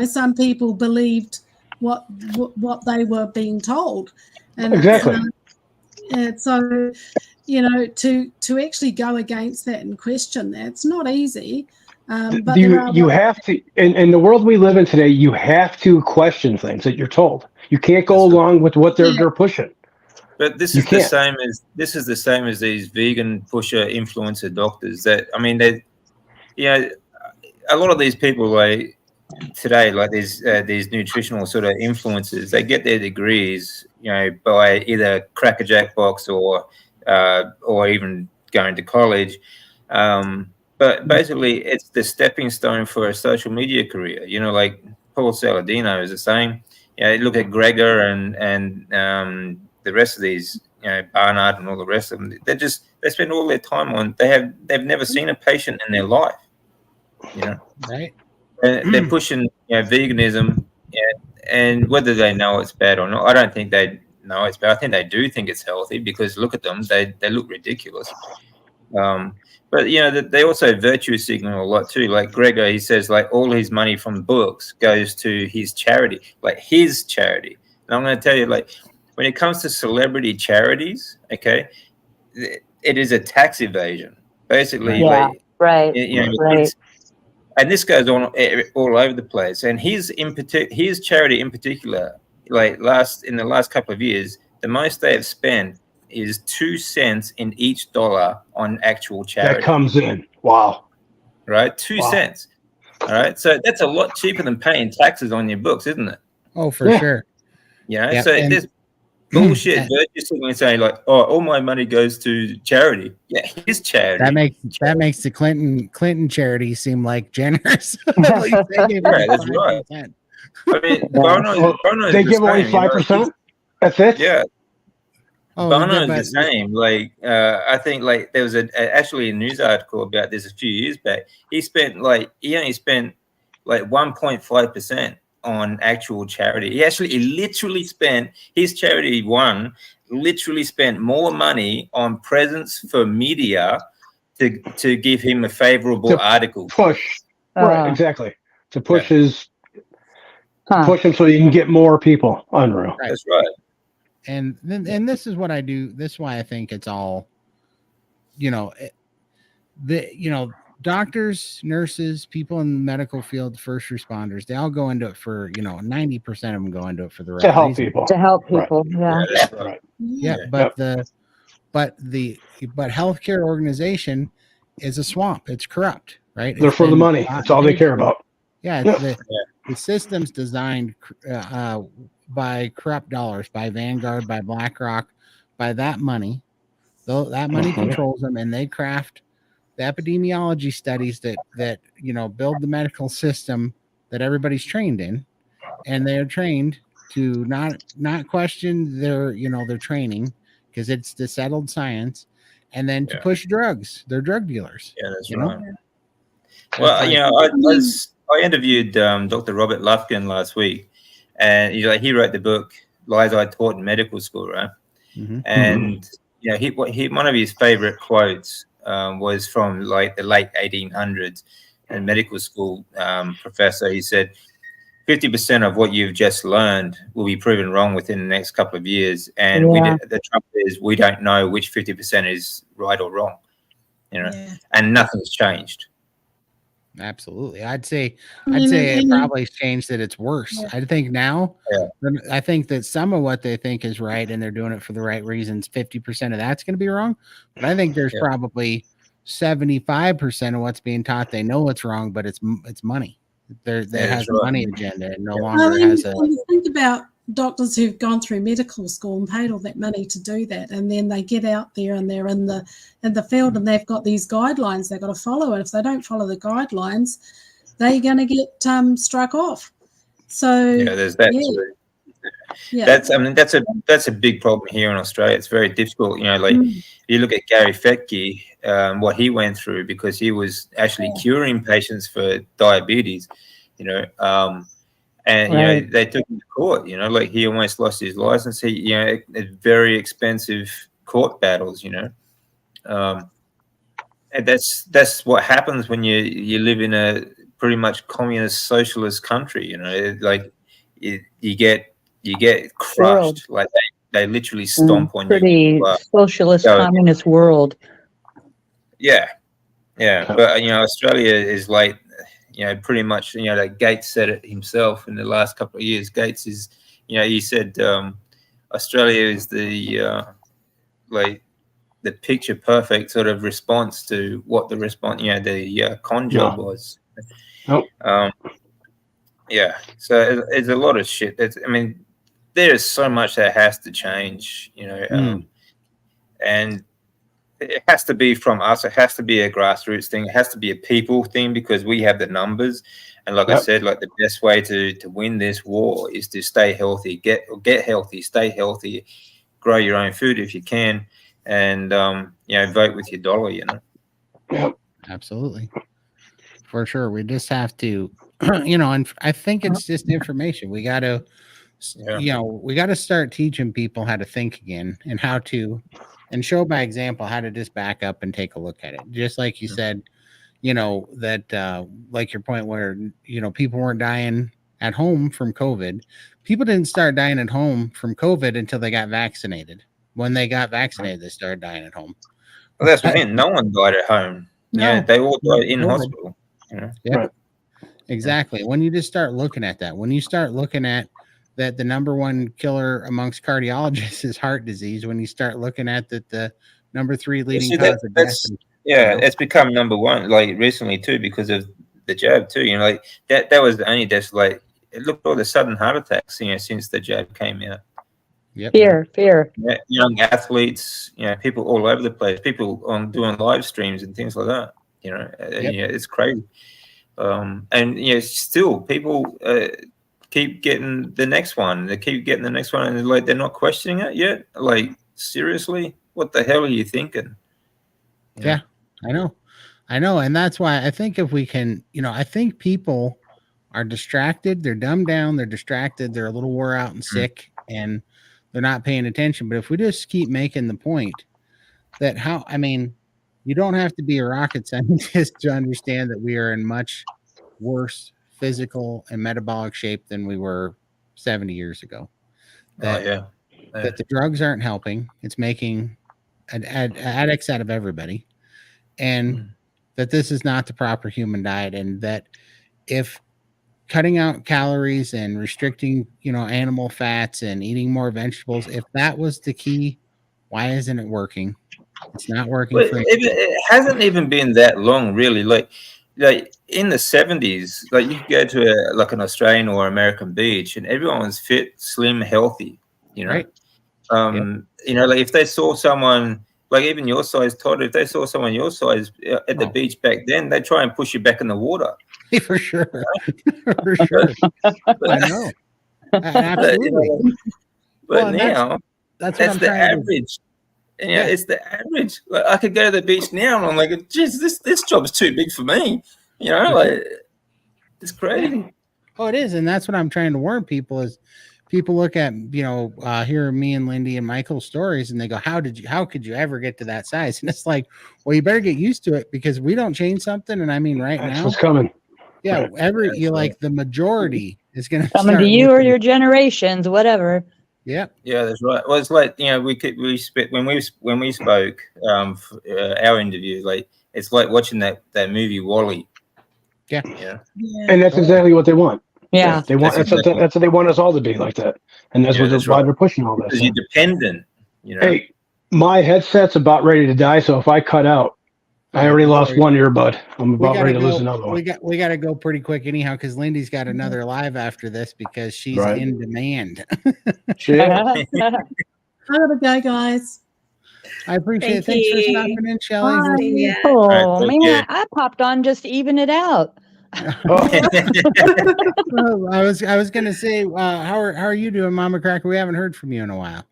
some people believed what they were being told, and so to actually go against that and question that, it's not easy. But you have to, in the world we live in today, you have to question things that you're told. You can't go along with what they're pushing. But this is the same as these vegan pusher influencer doctors. That I mean, a lot of these people today, like these nutritional sort of influencers, they get their degrees, by either Crack a Jack box or even going to college. But basically, it's the stepping stone for a social media career. Like Paul Saladino is the same. Look at Gregor and the rest of these, Barnard and all the rest of them. They spend all their time on. They've never seen a patient in their life. Right. And they're pushing veganism, and whether they know it's bad or not, I don't think they know it's bad. I think they do think it's healthy because look at them; they look ridiculous. But they also virtue signal a lot too. Like Gregor, he says like all his money from books goes to his charity, like his charity. And I'm going to tell you, like when it comes to celebrity charities, okay, it is a tax evasion, basically. Yeah, like right, it's, and this goes on all over the place. And his charity in particular, like in the last couple of years, the most they have spent is 2 cents in each dollar on actual charity. That comes in. Wow. Right? 2 cents. All right. So that's a lot cheaper than paying taxes on your books, isn't it? Oh, for sure. So there's bullshit virtue signaling saying like, oh, all my money goes to charity. Yeah, his charity. That makes the Clinton charity seem like generous. Right, that's right. I mean, Bono's they give away 5%. That's it. Yeah. Oh, Bono's the same. Like, I think like there was actually a news article about this a few years back. He only spent like 1.5% on actual charity. He literally spent his charity literally spent more money on presents for media to give him a favorable article. Push. Right, exactly. To push push him so you can get more people. Unreal. Right. That's right. And this is what I do. This is why I think it's all, doctors, nurses, people in the medical field, first responders, they all go into it for, 90% of them go into it for the right to help reason. people. To help people. Right. Yeah. Right. Yeah. But healthcare organization is a swamp. It's corrupt, right? They're for the money. That's all they care about. Yeah. The system's designed by corrupt dollars, by Vanguard, by BlackRock, by that money. Though that money controls them, and they craft the epidemiology studies that build the medical system that everybody's trained in, and they're trained to not question their training because it's the settled science, and then to push drugs. They're drug dealers. Yeah, that's right. Well, I interviewed Dr. Robert Lufkin last week, and he wrote the book Lies I Taught in Medical School, right? Mm-hmm. And one of his favorite quotes was from like the late 1800s, a medical school professor. He said, 50% of what you've just learned will be proven wrong within the next couple of years, and the trouble is we don't know which 50% is right or wrong, and nothing's changed. Absolutely. I'd say it probably changed that it's worse. Yeah. I think now, I think that some of what they think is right and they're doing it for the right reasons, 50% of that's going to be wrong. But I think there's probably 75% of what's being taught they know it's wrong, but it's money. There has a money agenda and no longer has a. Think about doctors who've gone through medical school and paid all that money to do that, and then they get out there and they're in the field and they've got these guidelines they've got to follow, and if they don't follow the guidelines, they're going to get struck off. So there's that too. That's a big problem here in Australia. It's very difficult. If you look at Gary Fettke, what he went through because he was actually curing patients for diabetes, and they took him to court. Like he almost lost his license. He, very expensive court battles. And that's what happens when you live in a pretty much communist socialist country. Like you get crushed. Like they literally stomp on you. Pretty socialist communist world. Yeah. But Australia is like. Pretty much, that Gates said it himself in the last couple of years. Gates is, he said Australia is the picture perfect sort of response to what the response, the con job was. So it's a lot of shit. There is so much that has to change, and it has to be from us. It has to be a grassroots thing. It has to be a people thing because we have the numbers. And like I said, like the best way to win this war is to stay healthy, get healthy, stay healthy, grow your own food if you can, and vote with your dollar. Yep. Absolutely, for sure. We just have to, and I think it's just information. We got to, we got to start teaching people how to think again and how to and show by example how to just back up and take a look at it. Just like you said, you know, that like your point where, you know, people weren't dying at home from COVID. People didn't start dying at home from COVID until they got vaccinated. When they got vaccinated, they started dying at home. Well, that's what I mean. No one died at home. No, Yeah, they all died in COVID. hospital. You know? Yeah, Right. exactly. When you just start looking at that, when you start looking at that the number one killer amongst cardiologists is heart disease, when you start looking at that the number 3 leading See, cause of death. Yeah, you know? it's become number one like recently too because of the jab too. You know, like that was the only death. Like it looked all the sudden heart attacks. You know, since the jab came out. Yep. Fear. Yeah, young athletes. You know, people all over the place. People on doing live streams and things like that. You know, yeah, it's crazy. And you know, still people keep getting the next one. They keep getting the next one, and like they're not questioning it yet. Like seriously, what the hell are you thinking? Yeah, I know. And that's why I think if we can, you know, I think people are distracted. They're dumbed down. They're distracted. They're a little wore out and sick and they're not paying attention. But if we just keep making the point that you don't have to be a rocket scientist to understand that we are in much worse physical and metabolic shape than we were 70 years ago. That the drugs aren't helping. It's making addicts out of everybody, and that this is not the proper human diet, and that if cutting out calories and restricting, you know, animal fats and eating more vegetables, if that was the key, why isn't it working? It's not working. It hasn't even been that long, really. Like in the 70s, like you could go to like an Australian or American beach, and everyone was fit, slim, healthy. You know, right. You know, like if they saw someone like even your size, Todd, if they saw someone your size at the beach back then, they'd try and push you back in the water. For sure. For sure. I know. Absolutely. But now that's the average. And yeah, it's the average. Like I could go to the beach now and I'm like, geez, this job's too big for me. You know, like it's crazy. Oh, it is. And that's what I'm trying to warn people is people look at, you know, hear me and Lindy and Michael's stories and they go, how could you ever get to that size? And it's like, well, you better get used to it because we don't change something. And I mean, That's now what's coming. Yeah. Like the majority is going to Coming to you or your generations, whatever. Yeah. Yeah, that's right. Well, it's like, you know, when we spoke, our interview, like it's like watching that movie WALL-E. Yeah. And that's exactly what they want. Yeah. They want that's what they want us all to be like that. And that's why they're pushing all this. Because you're dependent, you know. Hey, my headset's about ready to die, so if I cut out, I already lost one earbud. I'm about ready to lose another one. We got to go pretty quick anyhow because Lindy's got another live after this because she's in demand. She is. I gotta go, guys. I appreciate it. Thanks for stopping in, Shelly. Oh, man, I popped on just to even it out. I was gonna say, how are you doing, Mama Cracker? We haven't heard from you in a while.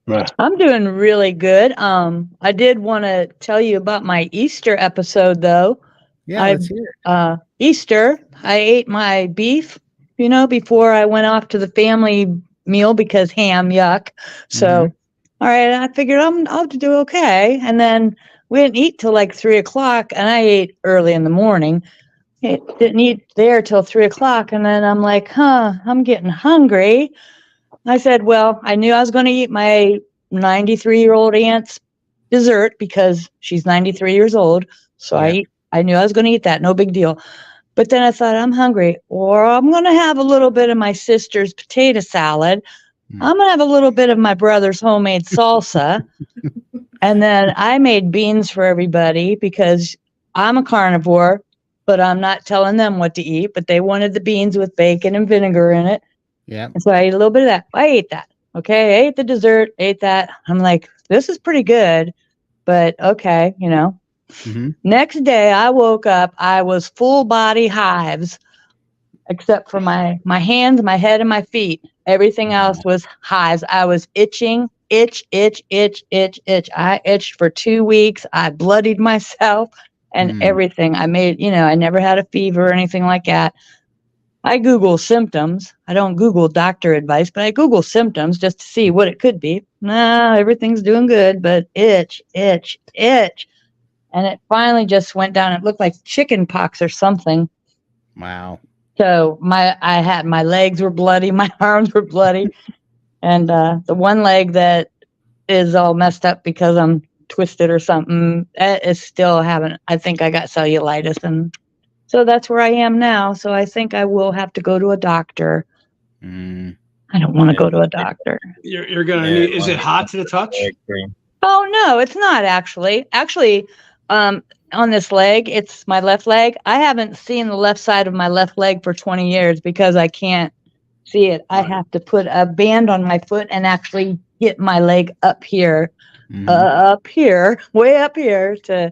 Right. I'm doing really good. I did want to tell you about my Easter episode, though. Yeah, let's hear it. Easter, I ate my beef, you know, before I went off to the family meal because ham, yuck. So, all right, I figured I'll do okay. And then we didn't eat till like 3:00, and I ate early in the morning. It didn't eat there till 3:00, and then I'm like, I'm getting hungry. I said, well, I knew I was going to eat my 93-year-old aunt's dessert because she's 93 years old. So I knew I was going to eat that. No big deal. But then I thought, I'm hungry, or I'm going to have a little bit of my sister's potato salad. I'm going to have a little bit of my brother's homemade salsa. And then I made beans for everybody because I'm a carnivore, but I'm not telling them what to eat. But they wanted the beans with bacon and vinegar in it. Yeah. And so I ate a little bit of that. I ate that. Okay. I ate the dessert, ate that. I'm like, this is pretty good, but okay, you know. Next day I woke up, I was full body hives, except for my hands, my head, and my feet. Everything else was hives. I was itching, itch. I itched for 2 weeks. I bloodied myself and everything. I made, you know, I never had a fever or anything like that. I Google symptoms. I don't Google doctor advice, but I Google symptoms just to see what it could be. Nah, everything's doing good, but itch, itch, itch. And it finally just went down. It looked like chicken pox or something. Wow. So my legs were bloody, my arms were bloody. And the one leg that is all messed up because I'm twisted or something, it is still haven't. I think I got cellulitis, and so that's where I am now. So I think I will have to go to a doctor. Mm. I don't want to go to a doctor. You're gonna need. Is it hot to the touch? Oh no, it's not actually. Actually, on this leg, it's my left leg. I haven't seen the left side of my left leg for 20 years because I can't see it. I have to put a band on my foot and actually get my leg up here, way up here to.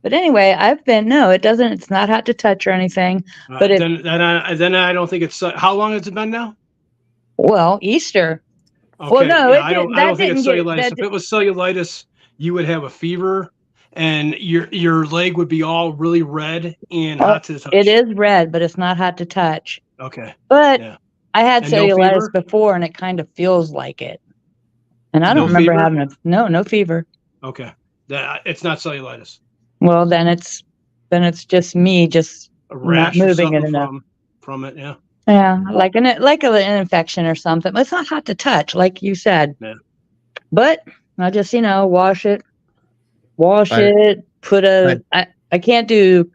But anyway, it doesn't. It's not hot to touch or anything. But then I don't think it's. How long has it been now? Well, Easter. Okay. Well, no, I don't think it's cellulitis. If it was cellulitis, you would have a fever, and your leg would be all really red and hot to the touch. It is red, but it's not hot to touch. Okay. But I had cellulitis no before, and it kind of feels like it. And I don't remember having no fever. Okay. It's not cellulitis. Well, then it's just me just a rash not moving it enough from it. Yeah. Yeah, like an infection or something. But it's not hot to touch, like you said. Yeah. But I just wash it. I can't do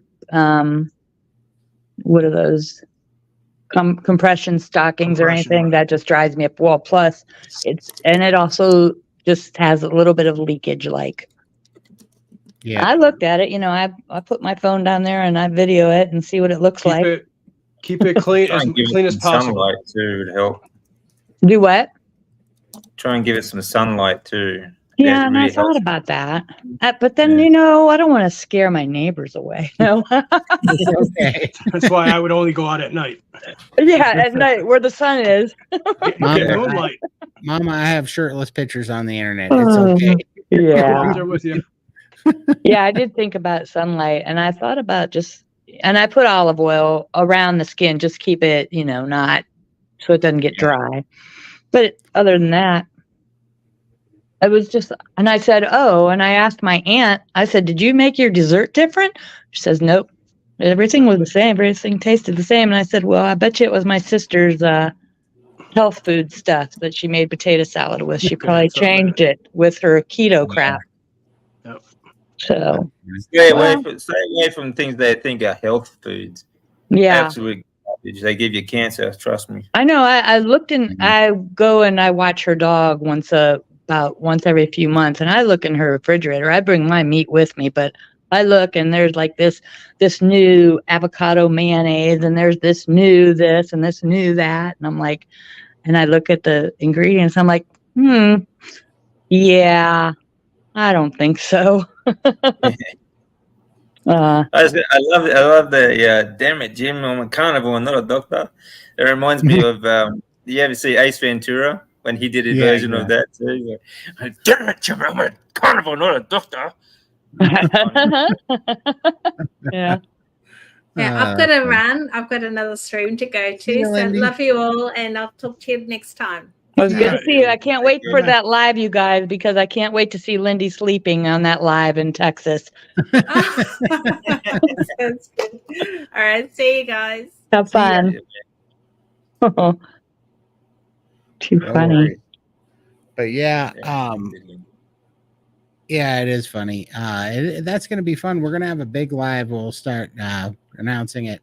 what are those compression stockings or anything that just drives me up. Well, plus it also just has a little bit of leakage. Like, yeah, I looked at it. I put my phone down there and I video it and see what it looks like. Keep it clean as possible. Sunlight too would help. Do what? Try and give it some sunlight too. Yeah, and I thought about that. But then, I don't want to scare my neighbors away. No. Okay. That's why I would only go out at night. Yeah, at night where the sun is. Mama, I have shirtless pictures on the internet. It's okay. Yeah. They're with you. Yeah, I did think about sunlight, and I thought about and I put olive oil around the skin, just keep it, not so it doesn't get dry. But other than that, it was just, and I said, and I asked my aunt, I said, did you make your dessert different? She says, nope. Everything was the same. Everything tasted the same. And I said, well, I bet you it was my sister's health food stuff that she made potato salad with. She probably changed it with her keto crap. Yep. So stay away from things they think are health foods. Yeah. Absolutely. They give you cancer, trust me. I know. I looked I go and I watch her dog about once every few months, and I look in her refrigerator. I bring my meat with me, but I look and there's like this new avocado mayonnaise, and there's this new this and this new that. And I'm like, and I look at the ingredients, I'm like, yeah, I don't think so. I love the damn it, Jim, I'm a carnivore, not a doctor. It reminds me of you ever see Ace Ventura when he did a version of that too? Like, damn it, Jim, I'm a carnivore, not a doctor. Yeah. Yeah, I've got to run. I've got another stream to go to. So love you all, and I'll talk to you next time. It was good to see you. I can't wait for that live, you guys, because I can't wait to see Lindy sleeping on that live in Texas. Sounds good. All right, see you guys. Have fun. Too funny. But yeah, it is funny. That's going to be fun. We're going to have a big live. We'll start announcing it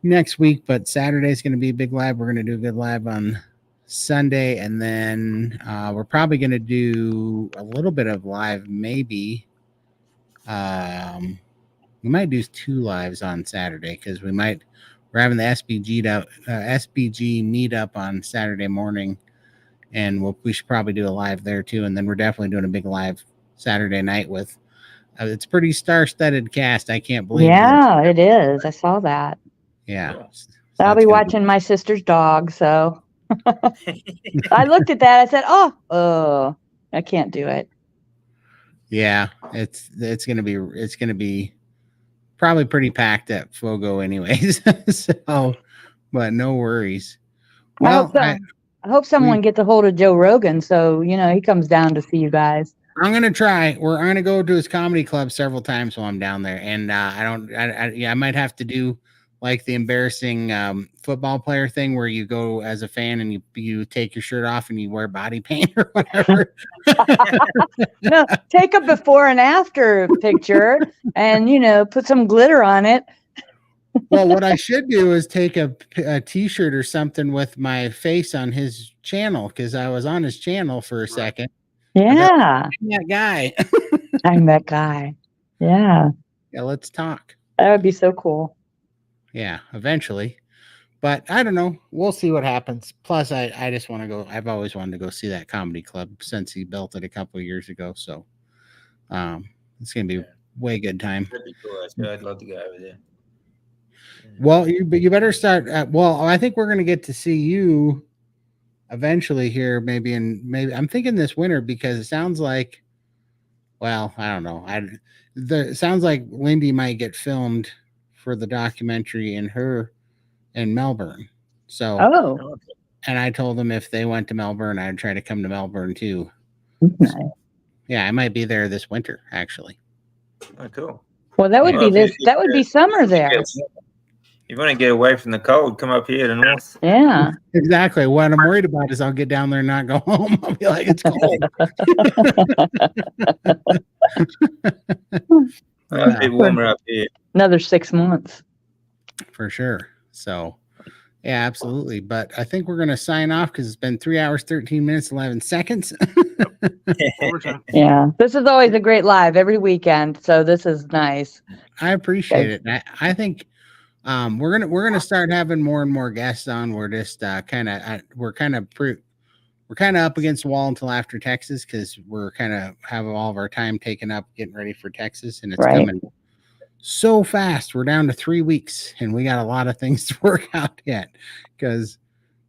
next week, but Saturday's going to be a big live. We're going to do a good live on Sunday, and then we're probably going to do a little bit of live. Maybe we might do 2 lives on Saturday because we're having the SBG meetup on Saturday morning, and we should probably do a live there too. And then we're definitely doing a big live Saturday night with it's a pretty star-studded cast. I can't believe it is. I saw that. Yeah, so I'll be watching my sister's dog. So I looked at that. I said, "Oh, I can't do it." Yeah, it's gonna be probably pretty packed at Fogo, anyways. So but no worries. I hope Well, so. I hope someone gets a hold of Joe Rogan so he comes down to see you guys. I'm gonna try. I'm gonna go to his comedy club several times while I'm down there, and I might have to do like the embarrassing football player thing where you go as a fan and you take your shirt off and you wear body paint or whatever. No, take a before and after picture and put some glitter on it. Well, what I should do is take a t-shirt or something with my face on his channel, because I was on his channel for a second. Yeah. I'm that guy. I'm that guy. Yeah. Yeah, let's talk. That would be so cool. Yeah, eventually. But I don't know. We'll see what happens. Plus, I just want to go. I've always wanted to go see that comedy club since he built it a couple of years ago. So it's going to be way good time. That'd be cool. I'd love to go over there. Well, you better start. I think we're going to get to see you eventually here, maybe I'm thinking this winter, because it sounds like, well, I don't know. It sounds like Lindy might get filmed for the documentary in Melbourne. So, and I told them if they went to Melbourne, I'd try to come to Melbourne too. Nice. Yeah, I might be there this winter, actually. Oh, cool. Well, that would be summer there. You want to get away from the cold, come up here to the north. Yeah. Exactly. What I'm worried about is I'll get down there and not go home. I'll be like, it's cold. A bit warmer up here. Another 6 months. For sure. So, yeah, absolutely. But I think we're going to sign off because it's been 3 hours, 13 minutes, 11 seconds. Yeah. This is always a great live every weekend. So this is nice. I appreciate it. I think we're gonna start having more and more guests on. We're just we're kind of up against the wall until after Texas, because we're kind of have all of our time taken up getting ready for Texas, and it's coming so fast. We're down to 3 weeks, and we got a lot of things to work out yet, because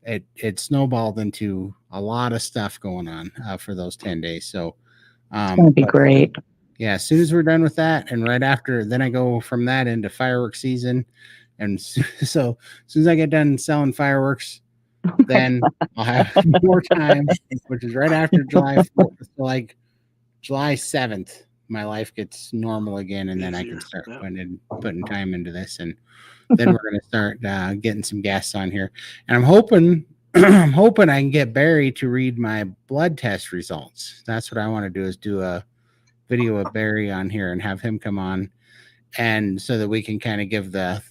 it snowballed into a lot of stuff going on for those 10 days. So it's gonna be great. Yeah, as soon as we're done with that, and right after, then I go from that into fireworks season. And so as soon as I get done selling fireworks, then I'll have more time, which is right after July 4th. So like July 7th, my life gets normal again, and then I can start putting time into this. And then we're going to start getting some guests on here. And I'm hoping I can get Barry to read my blood test results. That's what I want to do, is do a video of Barry on here and have him come on, and so that we can kind of give the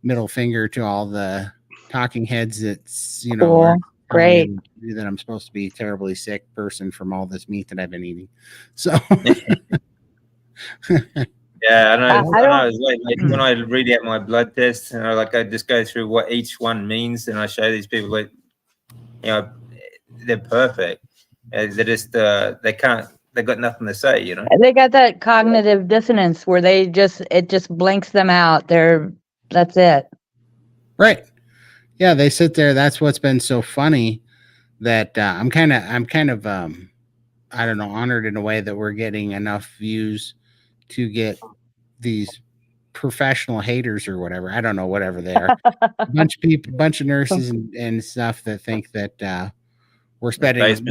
middle finger to all the talking heads that's cool. Great that I'm supposed to be a terribly sick person from all this meat that I've been eating. So yeah, I know. Like when I read out my blood tests, and I just go through what each one means, and I show these people that they're perfect. They're just they got nothing to say, They got that cognitive dissonance where it just blanks them out. That's it. Right. Yeah, they sit there. That's what's been so funny, that I'm kind of I don't know, honored in a way that we're getting enough views to get these professional haters or whatever. I don't know, whatever they are. A bunch of nurses and stuff that think that we're spending.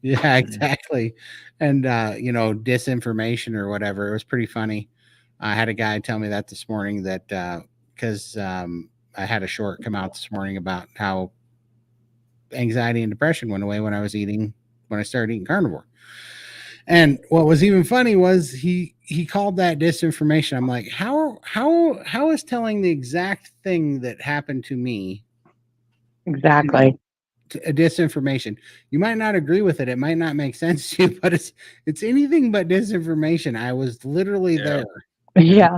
Yeah, exactly. And disinformation or whatever. It was pretty funny. I had a guy tell me that this morning, that because I had a short come out this morning about how anxiety and depression went away when I started eating carnivore. And what was even funny was he called that disinformation. I'm like, how is telling the exact thing that happened to me exactly a disinformation? You might not agree with it. It might not make sense to you, but it's anything but disinformation. I was literally there. Yeah.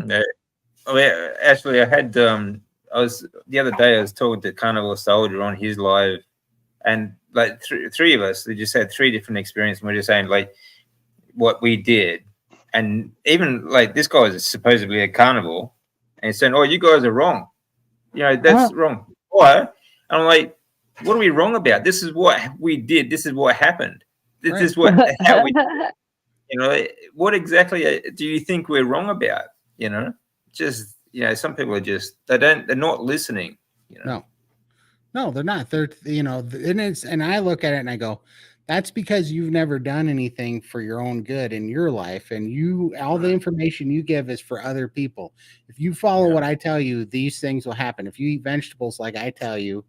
Actually, I had the other day I was talking to Carnivore Soldier on his live, and like three of us, they just had 3 different experiences. And we're just saying like what we did, and even like this guy is supposedly a carnivore, and he's saying, "Oh, you guys are wrong. That's wrong." Why? And I'm like, what are we wrong about? This is what we did. This is what happened. This is how we did it. What exactly do you think we're wrong about? Just, some people are they're not listening. You know? No, they're not. They're, and I look at it and I go, that's because you've never done anything for your own good in your life. And all the information you give is for other people. If you follow what I tell you, these things will happen. If you eat vegetables like I tell you,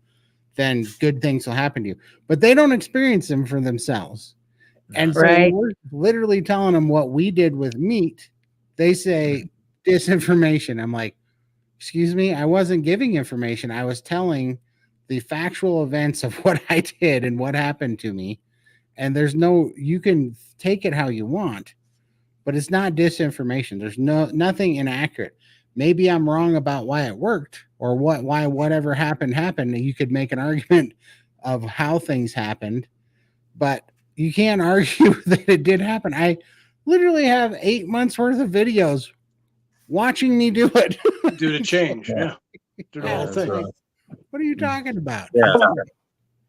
then good things will happen to you. But they don't experience them for themselves. And so Right. we're literally telling them what we did with meat. They say disinformation. I'm like, excuse me, I wasn't giving information. I was telling the factual events of what I did and what happened to me. And you can take it how you want, but it's not disinformation. There's nothing inaccurate. Maybe I'm wrong about why it worked or why whatever happened. You could make an argument of how things happened, but you can't argue that it did happen. I literally have 8 months worth of videos watching me do it. Do the change. Yeah. Do the whole that's thing. right. What are you talking about? Yeah,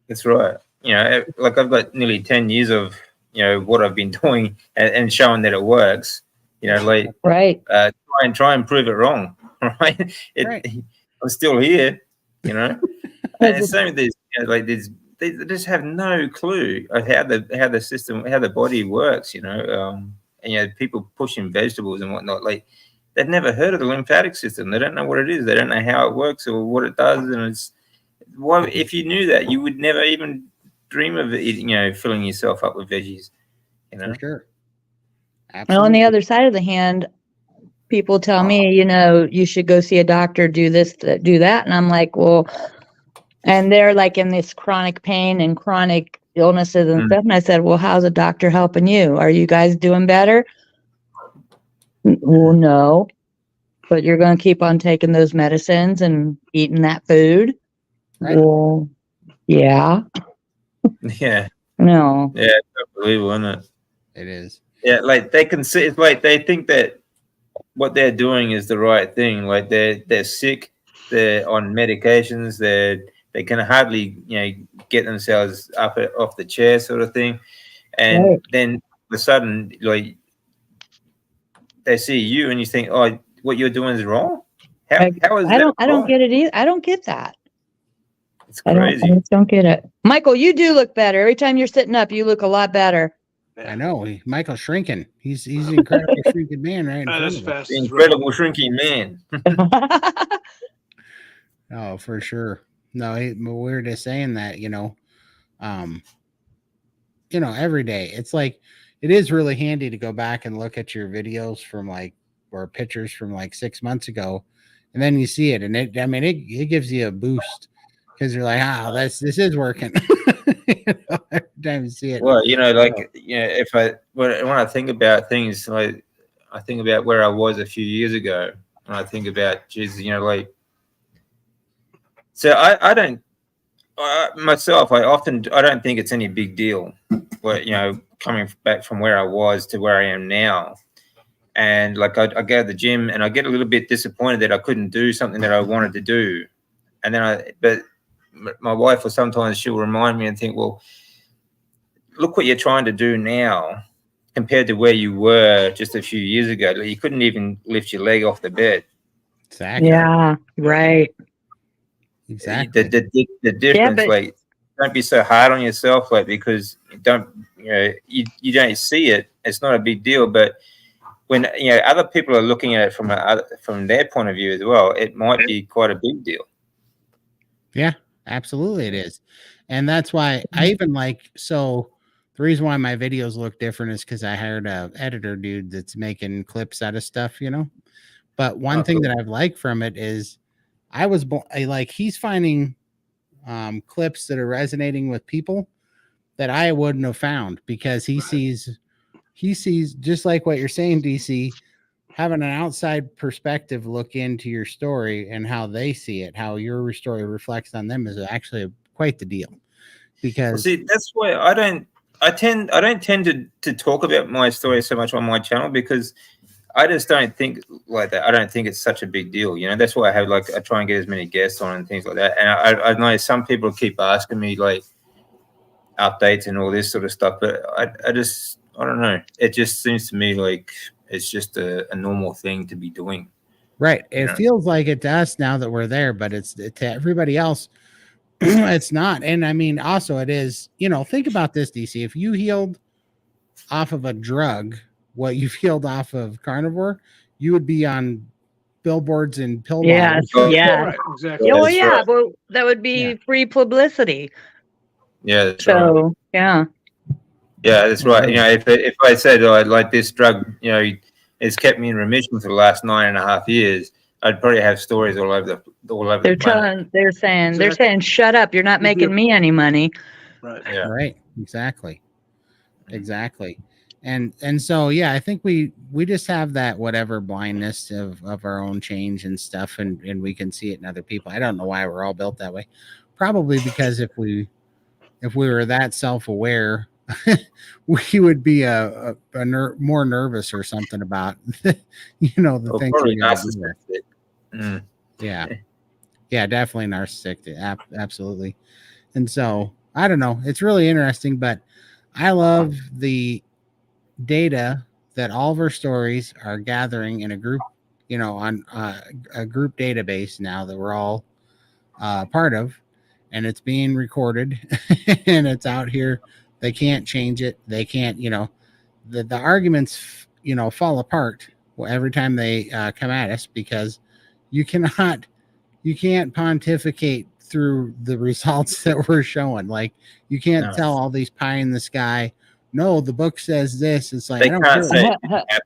that's right. Like I've got nearly 10 years of, what I've been doing and showing that it works, like, Right. try and prove it wrong. Right. I'm still here, And it's same with this, like they just have no clue of how the system, how the body works, and people pushing vegetables and whatnot, like they've never heard of the lymphatic system. They don't know what it is. They don't know how it works or what it does. And it's why, if you knew that, you would never even dream of eating, filling yourself up with veggies. For sure. Absolutely. Well, on the other side of the hand, people tell me, you should go see a doctor, do this, do that. And I'm like, well, and they're like in this chronic pain and chronic illnesses and stuff. And I said, well, how's a doctor helping you? Are you guys doing better? Well, no, but you're going to keep on taking those medicines and eating that food. Right. Well, yeah. Yeah. No. Yeah, it's unbelievable, isn't it? It is. Yeah, like they can see, it's like they think that what they're doing is the right thing. Like they're sick, they're on medications, they can hardly get themselves up off the chair, sort of thing, and then all of a sudden, like they see you and you think, oh, what you're doing is wrong. How is that? I don't get it either. I don't get that. It's crazy. I just don't get it. Michael, you do look better. Every time you're sitting up, you look a lot better. I know. Michael's shrinking. He's an incredible shrinking man, right? The incredible shrinking man. Oh, for sure. No, we're just saying that, every day. It's like, it is really handy to go back and look at your videos or pictures from like 6 months ago, and then you see it, and it gives you a boost because you're like, this is working. Every time you see it. Well, when I think about things, like I think about where I was a few years ago, and I think about, Jesus, so I don't myself. I don't think it's any big deal, but coming back from where I was to where I am now, and like I go to the gym and I get a little bit disappointed that I couldn't do something that I wanted to do, and then but my wife will sometimes, she'll remind me and think, well, look what you're trying to do now compared to where you were just a few years ago. Like, you couldn't even lift your leg off the bed. Exactly. Yeah, right. Exactly. The difference, like, don't be so hard on yourself, like, because you don't see it. It's not a big deal, but when other people are looking at it from their point of view as well, it might be quite a big deal. Yeah, absolutely, it is, and that's why I even so. The reason why my videos look different is because I hired a editor dude that's making clips out of stuff, But one thing that I've liked from it is he's finding clips that are resonating with people that I wouldn't have found, because he sees just like what you're saying, DC, having an outside perspective look into your story and how they see it, how your story reflects on them, is actually quite the deal. Because that's why I don't tend to talk about my story so much on my channel, because I just don't think like that. I don't think it's such a big deal. That's why I try and get as many guests on and things like that. And I know some people keep asking me like updates and all this sort of stuff, but I don't know. It just seems to me like it's just a normal thing to be doing. Right. It feels like it to us now that we're there, but it's to everybody else. It's not. And I mean, also it is, think about this, DC. If you healed off of a drug, what you've healed off of Carnivore, you would be on billboards and pill Yes, bottles. yeah. Right, exactly. Oh, That's yeah, right. but that would be free publicity. Yeah, that's right. So, yeah. Yeah, that's right. If I said like this drug, it's kept me in remission for the last 9.5 years, I'd probably have stories all over the planet. They're saying, shut up. You're not making me any money. Right. Yeah. Right. Exactly. And so, yeah, I think we just have that whatever blindness of our own change and stuff. And we can see it in other people. I don't know why we're all built that way. Probably because if we were that self-aware, we would be more nervous or something about, the things we gotta do with. Yeah, definitely narcissistic. Absolutely. And so I don't know. It's really interesting, but I love the data that all of our stories are gathering in a group, on a group database now that we're all part of, and it's being recorded and it's out here. They can't change it. They can't, the arguments, fall apart every time they come at us, because you can't pontificate through the results that we're showing. Like, you can't tell all these pie in the sky. No, the book says this. It's like, They I don't can't care. say it didn't happen.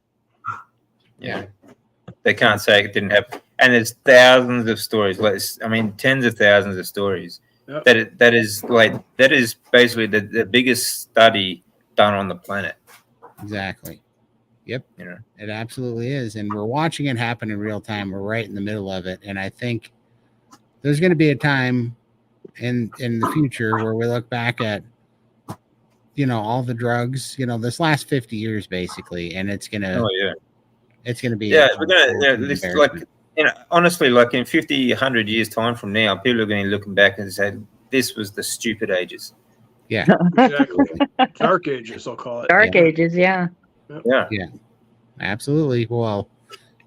Yeah. They can't say it didn't happen. And there's thousands of stories. Tens of thousands of stories. Yep. That is basically the biggest study done on the planet. Exactly. Yep. It absolutely is. And we're watching it happen in real time. We're right in the middle of it. And I think there's going to be a time in the future where we look back at, all the drugs, this last 50 years basically, and it's going to, it's going to be, we're going to, honestly, like in 50, 100 years time from now, people are going to be looking back and say, this was the stupid ages. Yeah. Exactly. Dark ages, I'll call it. Dark ages. Yeah. Yeah. Absolutely. Well,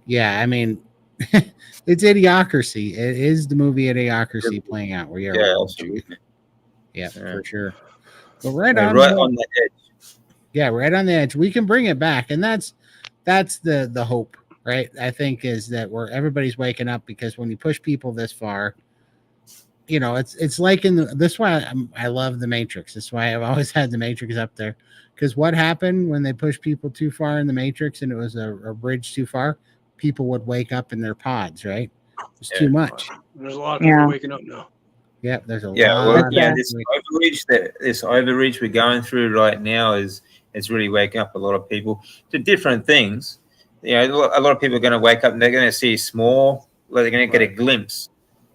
yeah, I mean, it's Idiocracy. It is the movie Idiocracy playing out where you're watching it. Yeah, for sure. But right on the edge. Yeah, right on the edge. We can bring it back, and that's the hope, right? I think is that everybody's waking up, because when you push people this far, it's like this why I love the Matrix. That's why I've always had the Matrix up there, because what happened when they pushed people too far in the Matrix and it was a bridge too far? People would wake up in their pods, right? It's too much. There's a lot of people waking up now. Yeah, there's a lot. This overreach we're going through right now is really waking up a lot of people to different things. A lot of people are going to wake up and they're going to see small, they're going to get a glimpse,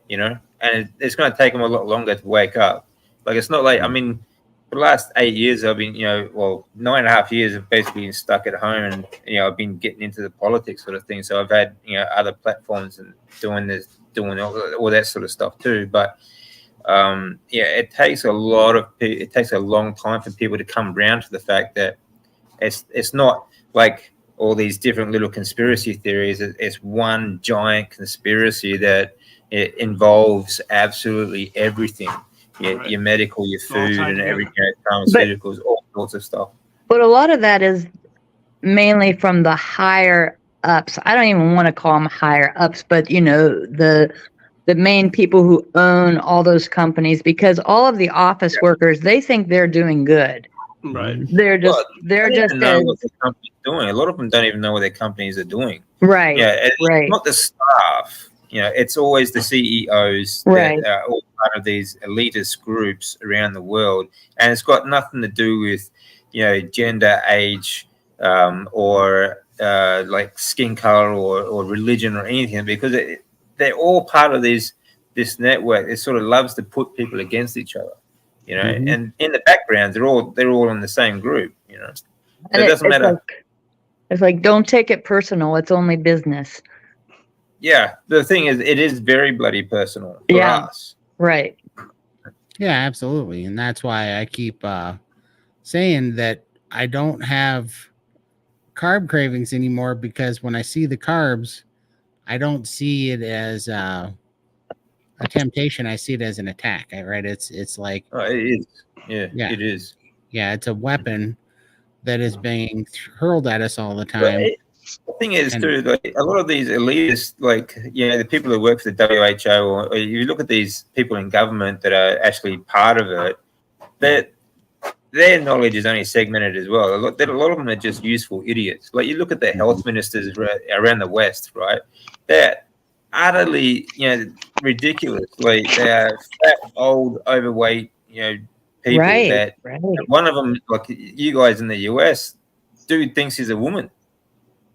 and it's going to take them a lot longer to wake up. Like, it's not like, for the last 8 years, I've been, 9.5 years, I've basically been stuck at home, and, I've been getting into the politics sort of thing. So I've had, other platforms and doing all that sort of stuff too. But, it takes a long time for people to come around to the fact that it's not like all these different little conspiracy theories. It's one giant conspiracy that it involves absolutely everything. Your medical, your food, and everything, pharmaceuticals, all sorts of stuff. But a lot of that is mainly from the higher ups. I don't even want to call them higher ups, but the main people who own all those companies, because all of the office workers, they think they're doing good. Right. They're just know what the company's doing. A lot of them don't even know what their companies are doing. Right. Yeah. It's right. not the staff. It's always the CEOs that are all part of these elitist groups around the world, and it's got nothing to do with gender, age, or like skin color or religion or anything, because they're all part of this network. It sort of loves to put people against each other, and in the background they're all in the same group, So it doesn't matter. It's like, don't take it personal. It's only business. Yeah, the thing is, it is very bloody personal for us. Right. Yeah, absolutely. And that's why I keep saying that I don't have carb cravings anymore, because when I see the carbs, I don't see it as a temptation. I see it as an attack. Right? It's like It is. Yeah, Yeah. it is. yeah, it's a weapon that is being hurled at us all the But time. the thing is, And- too, like a lot of these elitists, like the people who work for the WHO, or you look at these people in government that are actually part of it, that their knowledge is only segmented as well. A lot of them are just useful idiots. Like you look at the health ministers around the West, right? They're utterly, ridiculous. Like they are fat, old, overweight, people Right, that right. one of them, like you guys in the US, dude thinks he's a woman.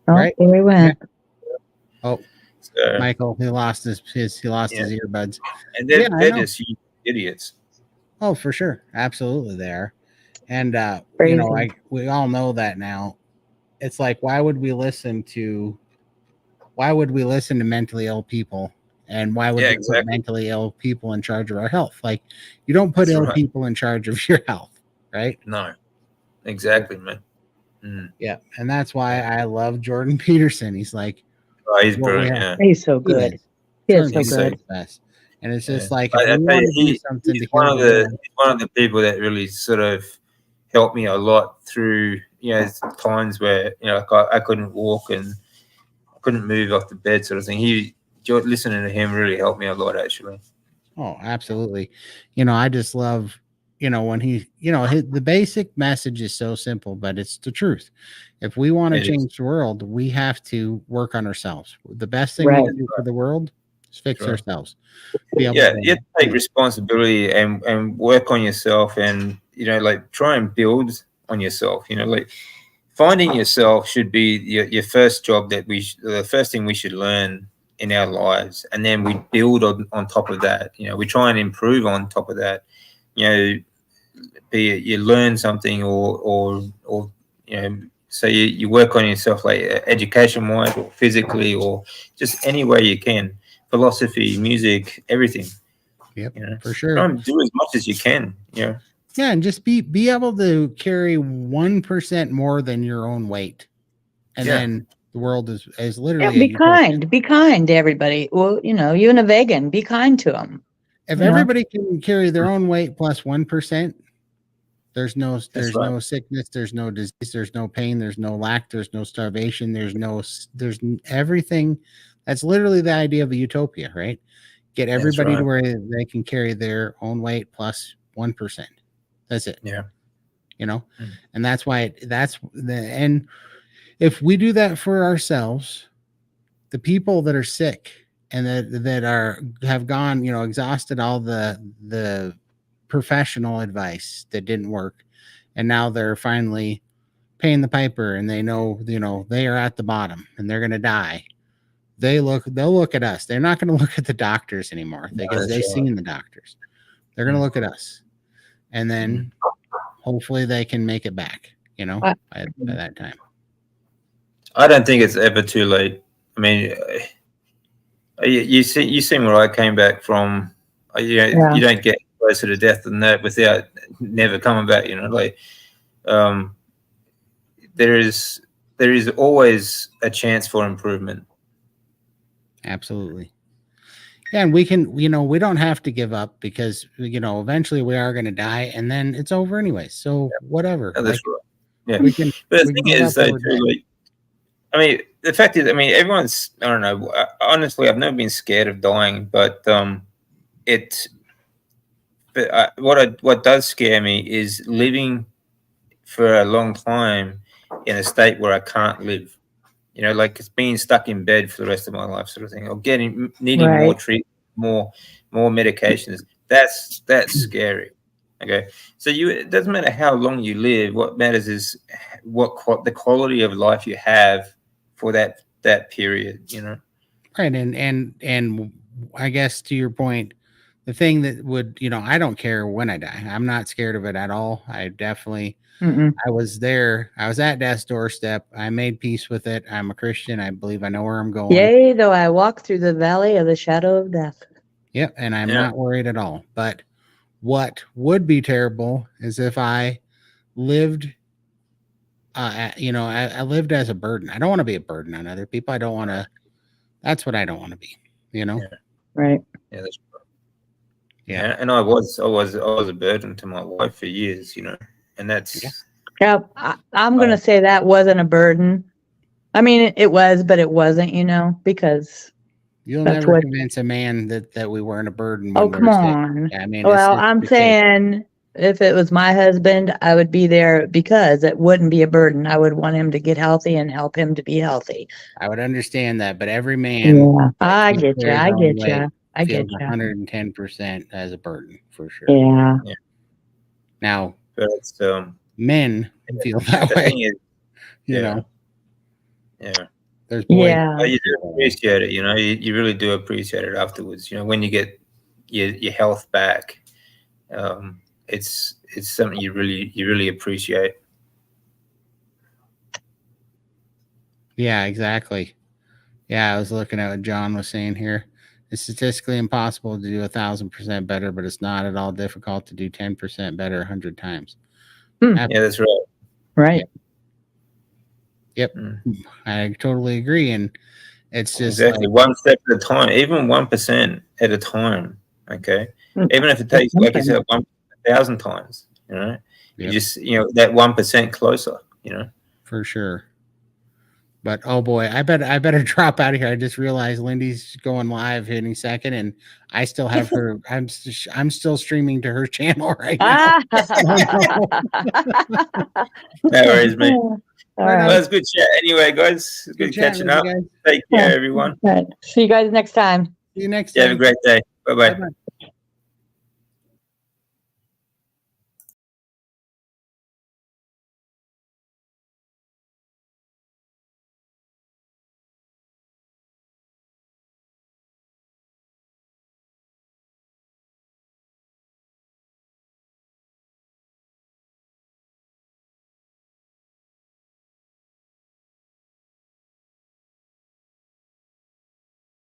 Oh, Right. there we went. Oh, So, Michael, he lost his earbuds. and they're, Yeah, I they're know. just idiots. Oh, for sure. Absolutely they are. And Crazy. we all know that now. It's like why would we listen to mentally ill people? And why would Yeah, we put exactly. mentally ill people in charge of our health? Like you don't put That's ill right. people in charge of your health, right? No, exactly, man. Yeah. And that's why I love Jordan Peterson. He's like, Oh, he's what we brilliant. have. Yeah. He's so He good. is. He is Jordan so He's Peterson's good. the best. And it's just Yeah. like if I we tell want you, to do something he's to heal he's one of the people that really sort of helped me a lot through times where like I couldn't walk and I couldn't move off the bed sort of thing. Listening to him really helped me a lot actually. Oh, absolutely. I just love, when the basic message is so simple, but it's the truth. If we want to It is. change the world, we have to work on ourselves. The best thing Right. we can do for the world is fix Right. ourselves. Be able Yeah, to, you have to take responsibility and work on yourself and like try and build on yourself. Like finding yourself should be your first job the first thing we should learn in our lives, and then we build on top of that. We try and improve on top of that. Be it you learn something or so you work on yourself, like education wise or physically or just any way you can. Philosophy, music, everything. yep, for Try sure. and do as much as you can. Yeah, and just be able to carry 1% more than your own weight, and then the world is Yeah, literally be at your doorstep. kind. Be kind to everybody. Well, you and a vegan, be kind to them. If you know? everybody can carry their own weight plus 1%, there's no right. no sickness, there's no disease, there's no pain, there's no lack, there's no starvation, there's everything. That's literally the idea of a utopia, right? Get everybody right. to where they can carry their own weight plus 1%. That's it. Yeah. And that's why and if we do that for ourselves, the people that are sick and that have gone, exhausted all the professional advice that didn't work, and now they're finally paying the piper, and they know they are at the bottom and they're going to die. They'll look at us. They're not going to look at the doctors anymore because they've seen the doctors. They're going to look at us, and then hopefully they can make it back, by that time. I don't think it's ever too late. I mean, you seen where I came back from. You don't get closer to death than that without never coming back. There is always a chance for improvement. Absolutely. Yeah, and we can, we don't have to give up because eventually we are going to die, and then it's over anyway. So whatever. Yeah, that's right. Yeah, we can. But the thing is, though, too, the fact is, everyone's. I don't know. Honestly, I've never been scared of dying, but what does scare me is living for a long time in a state where I can't live. Like it's being stuck in bed for the rest of my life, sort of thing, or needing more treatment, more medications. That's scary. Okay, so it doesn't matter how long you live. What matters is the quality of life you have for that period. Right, and I guess to your point, the thing that would, I don't care when I die. I'm not scared of it at all. I definitely. I was there. I was at death's doorstep. I made peace with it. I'm a Christian. I believe I know where I'm going. Yea, though I walk through the valley of the shadow of death. Yep, and I'm not worried at all. But what would be terrible is if I lived, I lived as a burden. I don't want to be a burden on other people. I don't want to That's what I don't want to be, you know? Yeah. Right. Yeah, that's right. Yeah. And I was a burden to my wife for years, you know, and that's Yeah, I'm going to say that wasn't a burden. I mean, it was, but it wasn't, because You'll that's never what. convince a man that we weren't a burden Oh, when come we're sick. on. I mean, Well, it's I'm the case. saying if it was my husband, I would be there because it wouldn't be a burden. I would want him to get healthy and help him to be healthy. I would understand that, but every man, Yeah, I takes get care you. of I his own get weight you. I feels get you. 110% as a burden for sure. Yeah. Now, but men feel that the way. thing is, You know, yeah. there's boys. Yeah. But you do appreciate it, you know. You really do appreciate it afterwards. You know, when you get your health back, it's something you really appreciate. Yeah, exactly. Yeah, I was looking at what John was saying here. It's statistically impossible to do 1,000% better, but it's not at all difficult to do 10% better 100 times. Yeah, that's right. Right. Yep. I totally agree. And it's just exactly like, 1 step at a time, even 1% at a time. Okay, even if it takes, like you said, 1,000 times. You know, you just that 1% closer. You know, for sure. But oh boy, I better drop out of here. I just realized Lindy's going live any second, and I still have her. I'm still streaming to her channel right now. No worries, mate. All Right right. Well, it's good chat. Anyway, guys, it's good catching up. Take care, everyone. All right. See you guys next time. See you next Yeah, time. have a great day. Bye bye. Bye-bye.